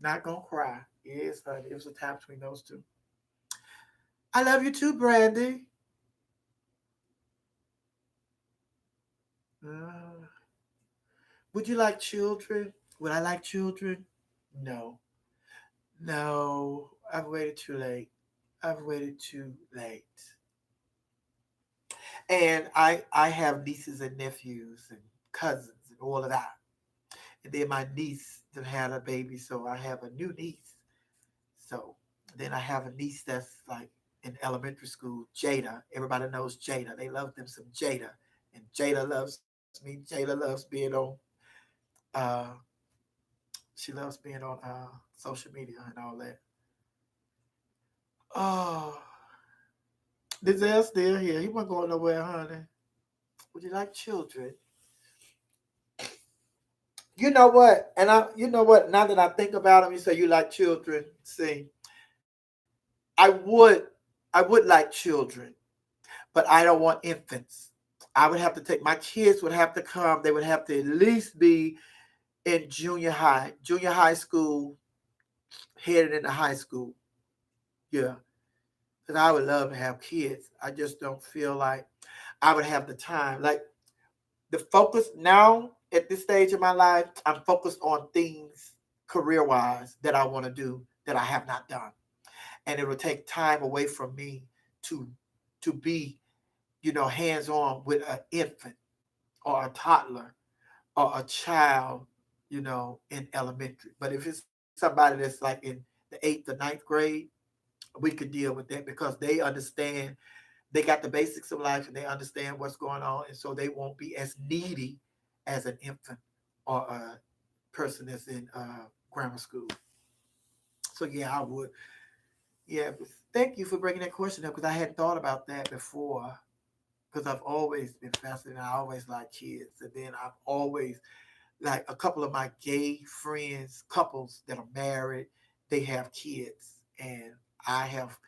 Not gonna cry. Yes, honey. It was a time between those two. I love you too, Brandy. Uh, would you like children? Would I like children? No. No. I've waited too late. I've waited too late. And I have nieces and nephews and cousins and all of that. And then my niece that had a baby, so I have a new niece. So then I have a niece that's like in elementary school, Jada. Everybody knows Jada. They love them some Jada. And Jada loves me. Jada loves being on uh she loves being on social media and all that. Oh, Denzel still here. He wasn't going nowhere, honey. Would you like children? You know what? You know what? Now that I think about him, you say you like children. See, I would, I would like children, but I don't want infants. I would have to take my kids would have to come. They would have to at least be in junior high school, headed into high school. Yeah, because I would love to have kids. I just don't feel like I would have the time. Like the focus now at this stage of my life, I'm focused on things career wise that I want to do that I have not done, and it will take time away from me to be hands on with an infant or a toddler or a child, in elementary. But if it's somebody that's like in the eighth or ninth grade, we could deal with that because they understand, they got the basics of life and they understand what's going on. And so they won't be as needy as an infant or a person that's in grammar school. So yeah, I would. Yeah, but thank you for bringing that question up because I hadn't thought about that before. Because I've always been fascinated. I always like kids, and then I've always like a couple of my gay friends, couples that are married, they have kids, and I have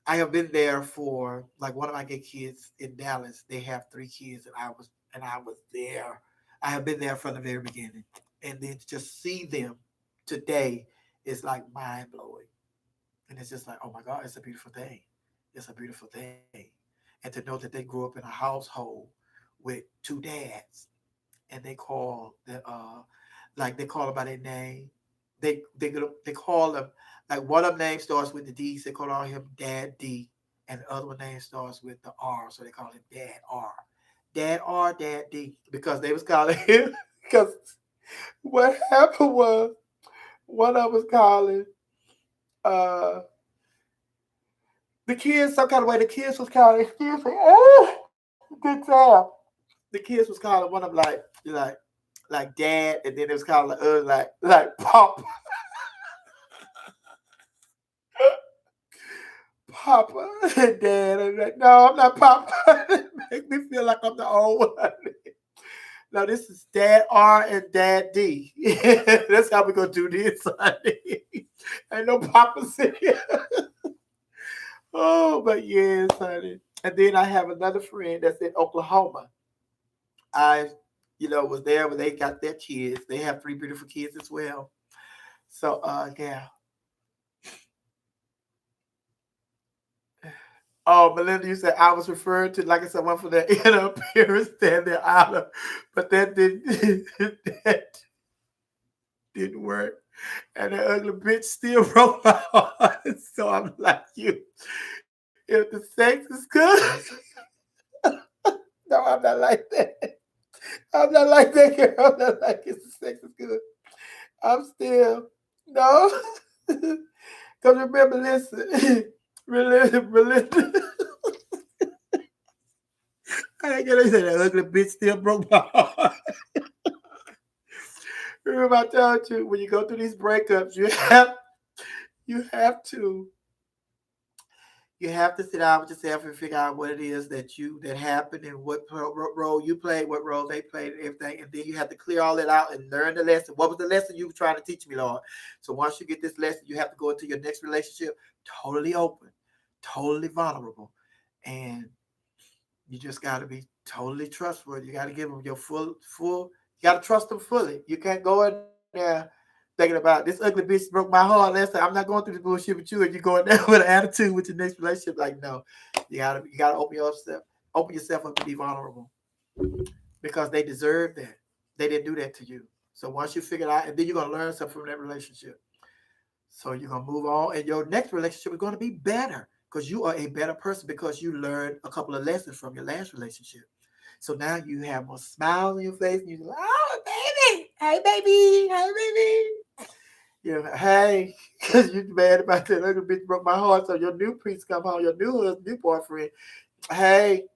I have been there for like one of my gay kids in Dallas. They have three kids, and I was there. I have been there from the very beginning, and then to just see them today is like mind blowing, and it's just like, oh my God, it's a beautiful thing. It's a beautiful thing, and to know that they grew up in a household with two dads, and they call them by their name. They call them like one of them name starts with the D, so they call him Dad D, and the other one name starts with the R, so they call him Dad R. Dad R, Dad D, because they was calling him because what happened was one of them was calling uh the kids some kind of way. The kids was calling, excuse me, good job. The kids was calling one of them like dad, and then it was calling the other like pop. Papa and Dad. I'm like, no, I'm not Papa. It make me feel like I'm the old one. No, this is Dad R and Dad D. That's how we gonna do this, honey. Ain't no Papas in here. Oh, but yes, honey. And then I have another friend that's in Oklahoma. I, was there when they got their kids. They have three beautiful kids as well. So, yeah. Oh, Melinda, you said I was referring to, like I said, one for their inner appearance than their outer, but that didn't that didn't work. And that ugly bitch still broke my heart. So I'm like you. If the sex is good, no, I'm not like that. I'm not like that, girl. I'm not like if the sex is good. I'm still no. Because remember, listen, Melinda, I ain't gonna say that ugly bitch still broke my heart. Remember, I told you when you go through these breakups, you have to sit down with yourself and figure out what it is that happened and what role you played, what role they played, and everything. And then you have to clear all that out and learn the lesson. What was the lesson you were trying to teach me, Lord? So once you get this lesson, you have to go into your next relationship totally open, totally vulnerable, and you just got to be totally trustworthy. You got to give them your full. You got to trust them fully. You can't go in there thinking about this ugly bitch broke my heart last time. I'm not going through this bullshit with you, and you going there with an attitude with your next relationship. Like no, you gotta open yourself up to be vulnerable because they deserve that. They didn't do that to you. So once you figure it out, and then you're gonna learn something from that relationship. So you're gonna move on, and your next relationship is gonna be better because you are a better person because you learned a couple of lessons from your last relationship. So now you have more smiles on your face, and you're like, "Oh, baby, hey, baby, hey, baby." Hey, because you mad about that other bitch broke my heart. So your new priest come home, your new husband, new boyfriend. Hey,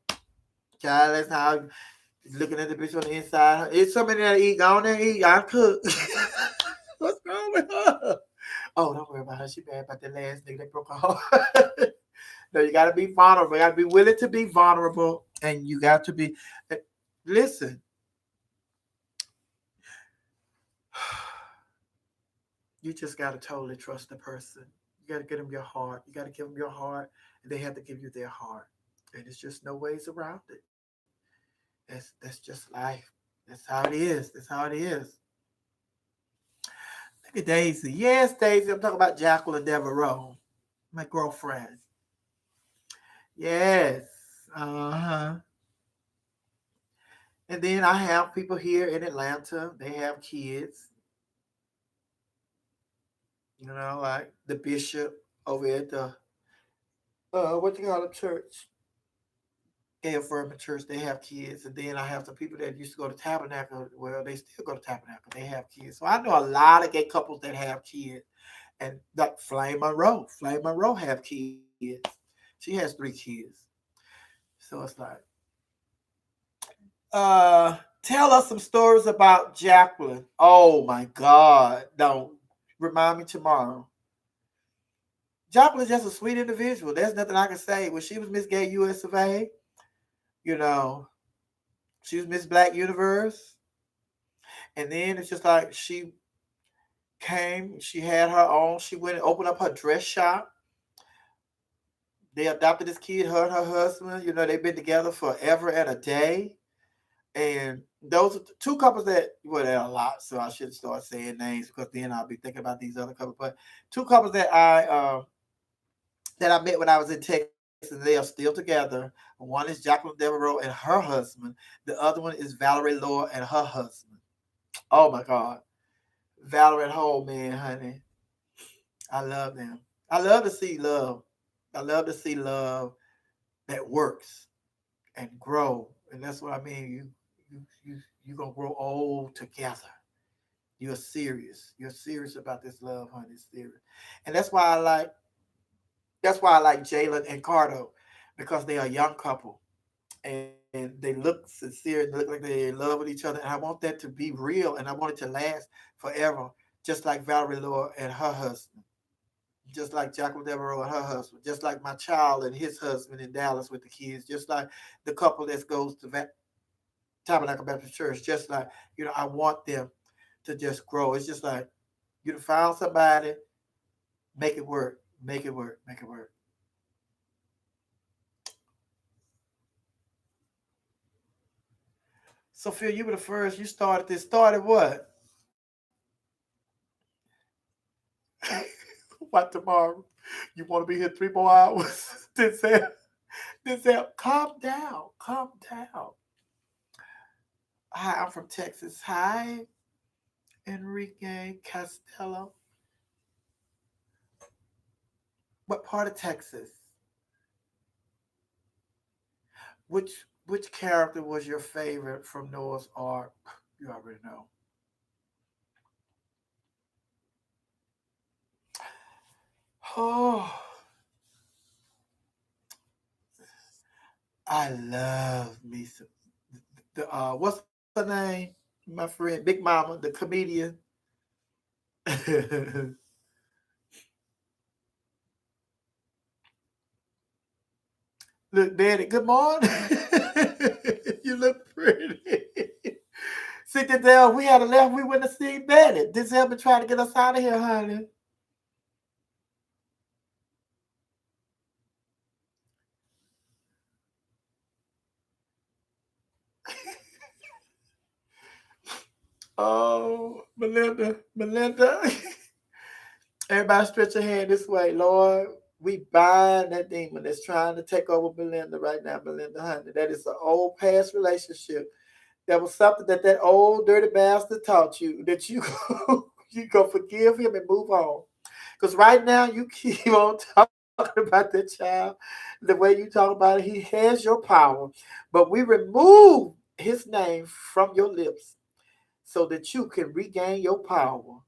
child, that's how looking at the bitch on the inside. It's somebody that eat. Go on there and eat. I cook. What's wrong with her? Oh, don't worry about her. She bad about that last nigga that broke her heart. No, you got to be vulnerable. You got to be willing to be vulnerable. And you got to be, listen, you just got to totally trust the person. You got to get them your heart. You got to give them your heart. And they have to give you their heart. And it's just no ways around it. That's just life. That's how it is. That's how it is. Look at Daisy. Yes, Daisy. I'm talking about Jacqueline Devereaux, my girlfriend. Yes. Uh-huh. And then I have people here in Atlanta. They have kids. Like the bishop over at the what you call it, church. Gay Affirming Church. They have kids. And then I have some people that used to go to Tabernacle. Well, they still go to Tabernacle. They have kids. So I know a lot of gay couples that have kids. And like Flame Monroe have kids. She has 3 kids. So it's like, uh, tell us some stories about Jacqueline. Oh my God. Don't remind me tomorrow. Jacqueline's just a sweet individual. There's nothing I can say. When she was Miss Gay US of A, you know, she was Miss Black Universe. And then it's just like she had her own, she went and opened up her dress shop. They adopted this kid, her and her husband. They've been together forever and a day. And those are 2 couples there are a lot, so I shouldn't start saying names because then I'll be thinking about these other couples. But 2 couples that I met when I was in Texas, they are still together. One is Jacqueline Devereaux and her husband. The other one is Valerie Lohr and her husband. Oh my God. Valerie and Whole man, honey. I love them. I love to see love. I love to see love that works and grow. And that's what I mean. You're gonna grow old together. You're serious. You're serious about this love, honey. It's serious. And that's why I like Jalen and Cardo, because they are a young couple and they look sincere and look like they're in love with each other. And I want that to be real and I want it to last forever, just like Valerie Lohr and her husband, just like Jacqueline Devereaux and her husband, just like my child and his husband in Dallas with the kids, just like the couple that goes to Tabernacle Baptist Church, just like, I want them to just grow. It's just like you found somebody, make it work, make it work, make it work. Sophia, you were the first. You started this. Started what? What tomorrow? You want to be here 3 more hours? Denzel, calm down. Calm down. Hi, I'm from Texas. Hi, Enrique Castello. What part of Texas? Which character was your favorite from Noah's Ark? You already know. Oh, I love me some the what's her name? My friend Big Mama, the comedian. Look, Daddy, good morning. You look pretty. See, Denzel, if we had left, we wouldn't have seen Daddy. Denzel been trying to get us out of here, honey. Oh, Melinda. Everybody stretch your hand this way, Lord. We bind that demon that's trying to take over Melinda right now, Melinda, honey. That is an old past relationship. That was something that old dirty bastard taught you that you go forgive him and move on. Because right now you keep on talking about that child the way you talk about it. He has your power, but we remove his name from your lips so that you can regain your power.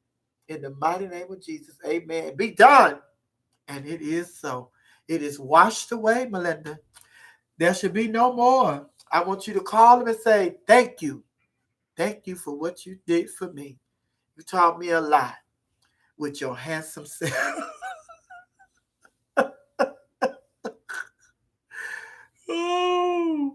In the mighty name of Jesus, amen. Be done. And it is so. It is washed away, Melinda. There should be no more. I want you to call him and say, thank you. Thank you for what you did for me. You taught me a lot with your handsome self. Ooh.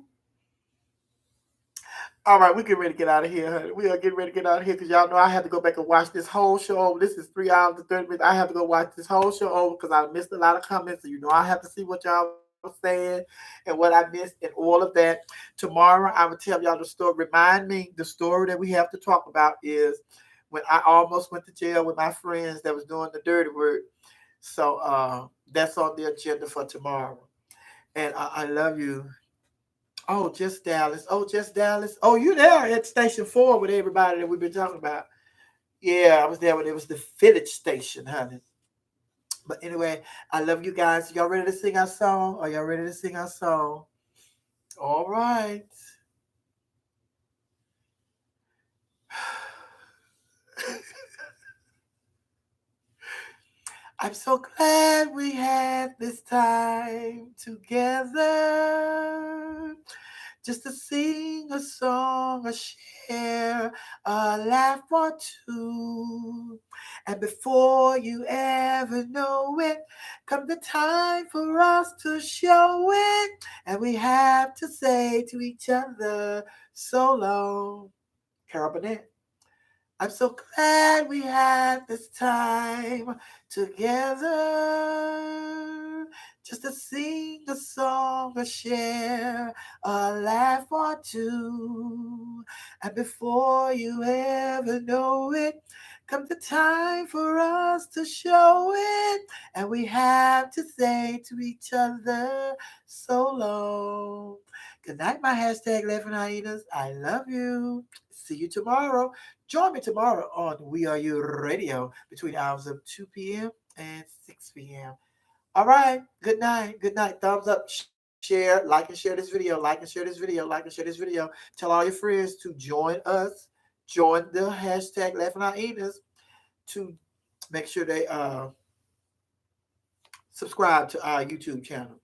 All right, we get ready to get out of here, honey. We are getting ready to get out of here because y'all know I have to go back and watch this whole show over. This is 3 hours and 30 minutes. I have to go watch this whole show over because I missed a lot of comments. So you know I have to see what y'all were saying and what I missed and all of that. Tomorrow I will tell y'all the story. Remind me, the story that we have to talk about is when I almost went to jail with my friends that was doing the dirty work. So that's on the agenda for tomorrow. And I love you. Oh, just Dallas. Oh, just Dallas. Oh, you there at Station 4 with everybody that we've been talking about. Yeah, I was there when it was the village station, honey. But anyway, I love you guys. Y'all ready to sing our song? Are y'all ready to sing our song? All right. I'm so glad we had this time together. Just to sing a song, a share, a laugh or two. And before you ever know it, come the time for us to show it. And we have to say to each other, so long. Carol Burnett. I'm so glad we had this time together just to sing a song or share a laugh or two. And before you ever know it, come the time for us to show it. And we have to say to each other, so long. Good night, my hashtag laughing hyenas. I love you. See you tomorrow. Join me tomorrow on We Are You Radio between hours of 2 p.m. and 6 p.m. All right. Good night. Good night. Thumbs up, share, like and share this video, like and share this video, like and share this video. Tell all your friends to join us. Join the hashtag Laughing Our Eaters to make sure they subscribe to our YouTube channel.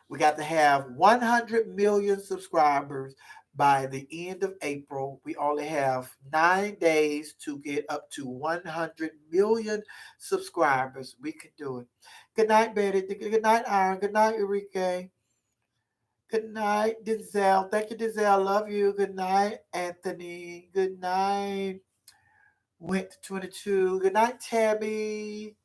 We got to have 100 million subscribers by the end of April. We only have 9 days to get up to 100 million subscribers. We can do it. Good night, Betty. Good night, Aaron. Good night, Enrique. Good night, Denzel. Thank you, Denzel. Love you. Good night, Anthony. Good night, Went to 22. Good night, Tabby.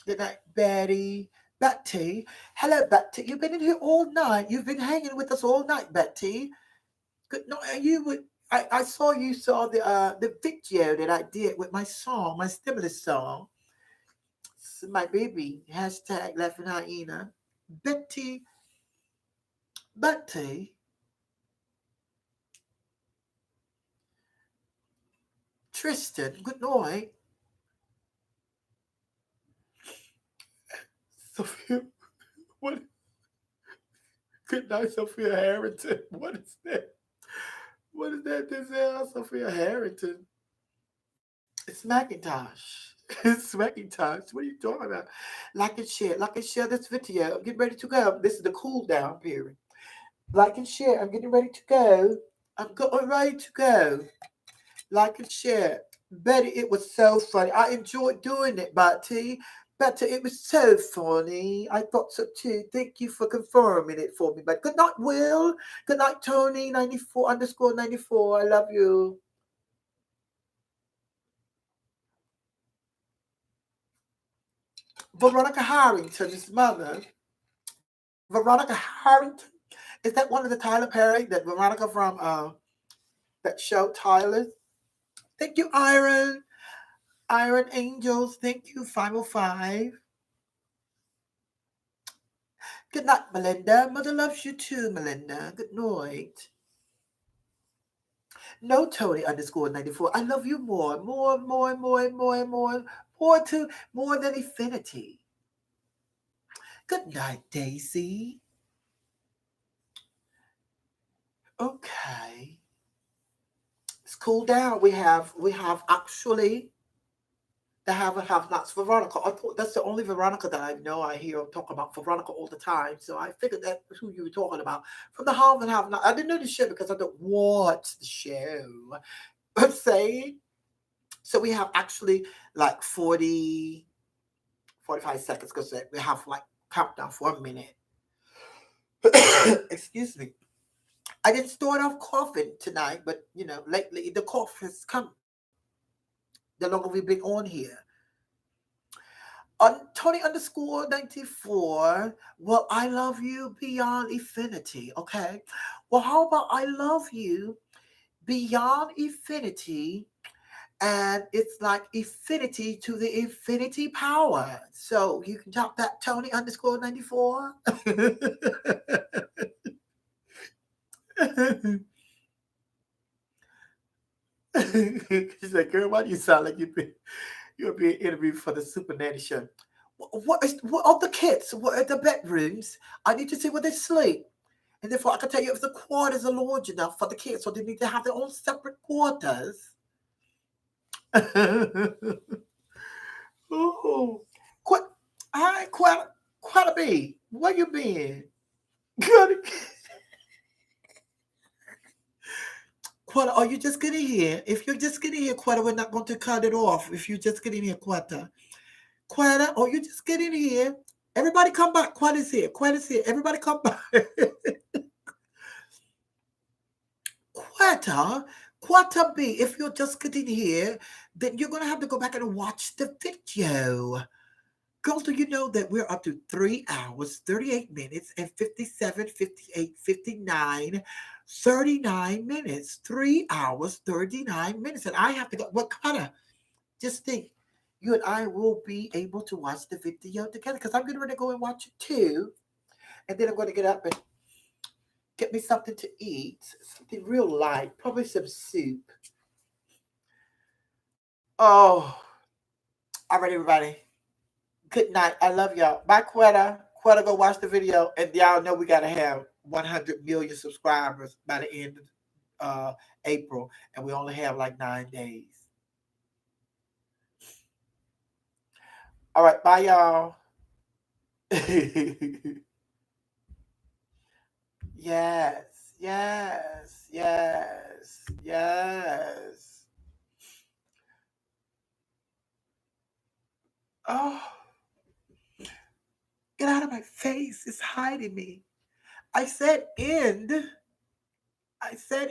Good night, Betty. Betty. Hello, Betty. You've been in here all night. You've been hanging with us all night, Betty. Good. No, you would. I saw you saw the video that I did with my song, my stimulus song. My baby hashtag laughing hyena. Betty, Betty, Tristan. Good night, Sophia. What? Good night, Sophia Harrington. What is that? What is that? This is Sophia Harrington. It's Macintosh. It's Macintosh. What are you talking about? Like and share. Like and share this video. I'm getting ready to go. This is the cool down period. Like and share. I'm getting ready to go. I'm ready to go. Like and share. Betty, it was so funny. I enjoyed doing it, Betty. Betty, it was so funny. I thought so too. Thank you for confirming it for me. But good night, Will. Good night, Tony. 94 underscore 94. I love you. Veronica Harrington's mother. Veronica Harrington. Is that one of the Tyler Perry? That Veronica from that show Tyler? Thank you, Iron. Iron Angels. Thank you, 505. Good night, Melinda. Mother loves you too, Melinda. Good night. No, Tony underscore 94. I love you more. More than infinity. Good night, Daisy. Okay. Let's cool down. We have actually the have nots Veronica. I thought that's the only Veronica that I know. I hear talk about Veronica all the time. So I figured that's who you were talking about. From the have not. I didn't know the show because I don't watch the show. But saying so we have actually like 40, 45 seconds because we have like countdown for a minute. Excuse me. I didn't start off coughing tonight, but lately the cough has come. The longer we've been on here. On Tony underscore 94. Well, I love you beyond infinity. Okay. Well, how about I love you beyond infinity? And it's like infinity to the infinity power. So you can drop that Tony underscore 94. She's like, girl, why do you sound like you're being interviewed for the Super Nanny show? What are the kids? What are the bedrooms? I need to see where they sleep. And therefore I can tell you if the quarters are large enough for the kids, so they need to have their own separate quarters. Oh, quite, hi, quite a bee. Where you been? Good. Quetta, are you just getting here? If you're just getting here, Quetta, we're not going to cut it off. If you're just getting here, Quetta. Quetta, are you just getting here? Everybody come back. Quetta's here. Quetta's here. Everybody come back. Quetta B, if you're just getting here, then you're going to have to go back and watch the video. Girls, do you know that we're up to 3 hours, 38 minutes, and 57, 58, 59, 39 minutes. 3 hours, 39 minutes. And I have to go. What kind of, just think, you and I will be able to watch the video together because I'm going to go and watch it too. And then I'm going to get up and get me something to eat, something real light, probably some soup. Oh, all right, everybody. Good night. I love y'all. Bye, Quetta. Quetta, go watch the video. And y'all know we got to have 100 million subscribers by the end of April. And we only have like 9 days. All right. Bye, y'all. Yes. Yes. Yes. Yes. Oh. Get out of my face. It's hiding me. I said end. I said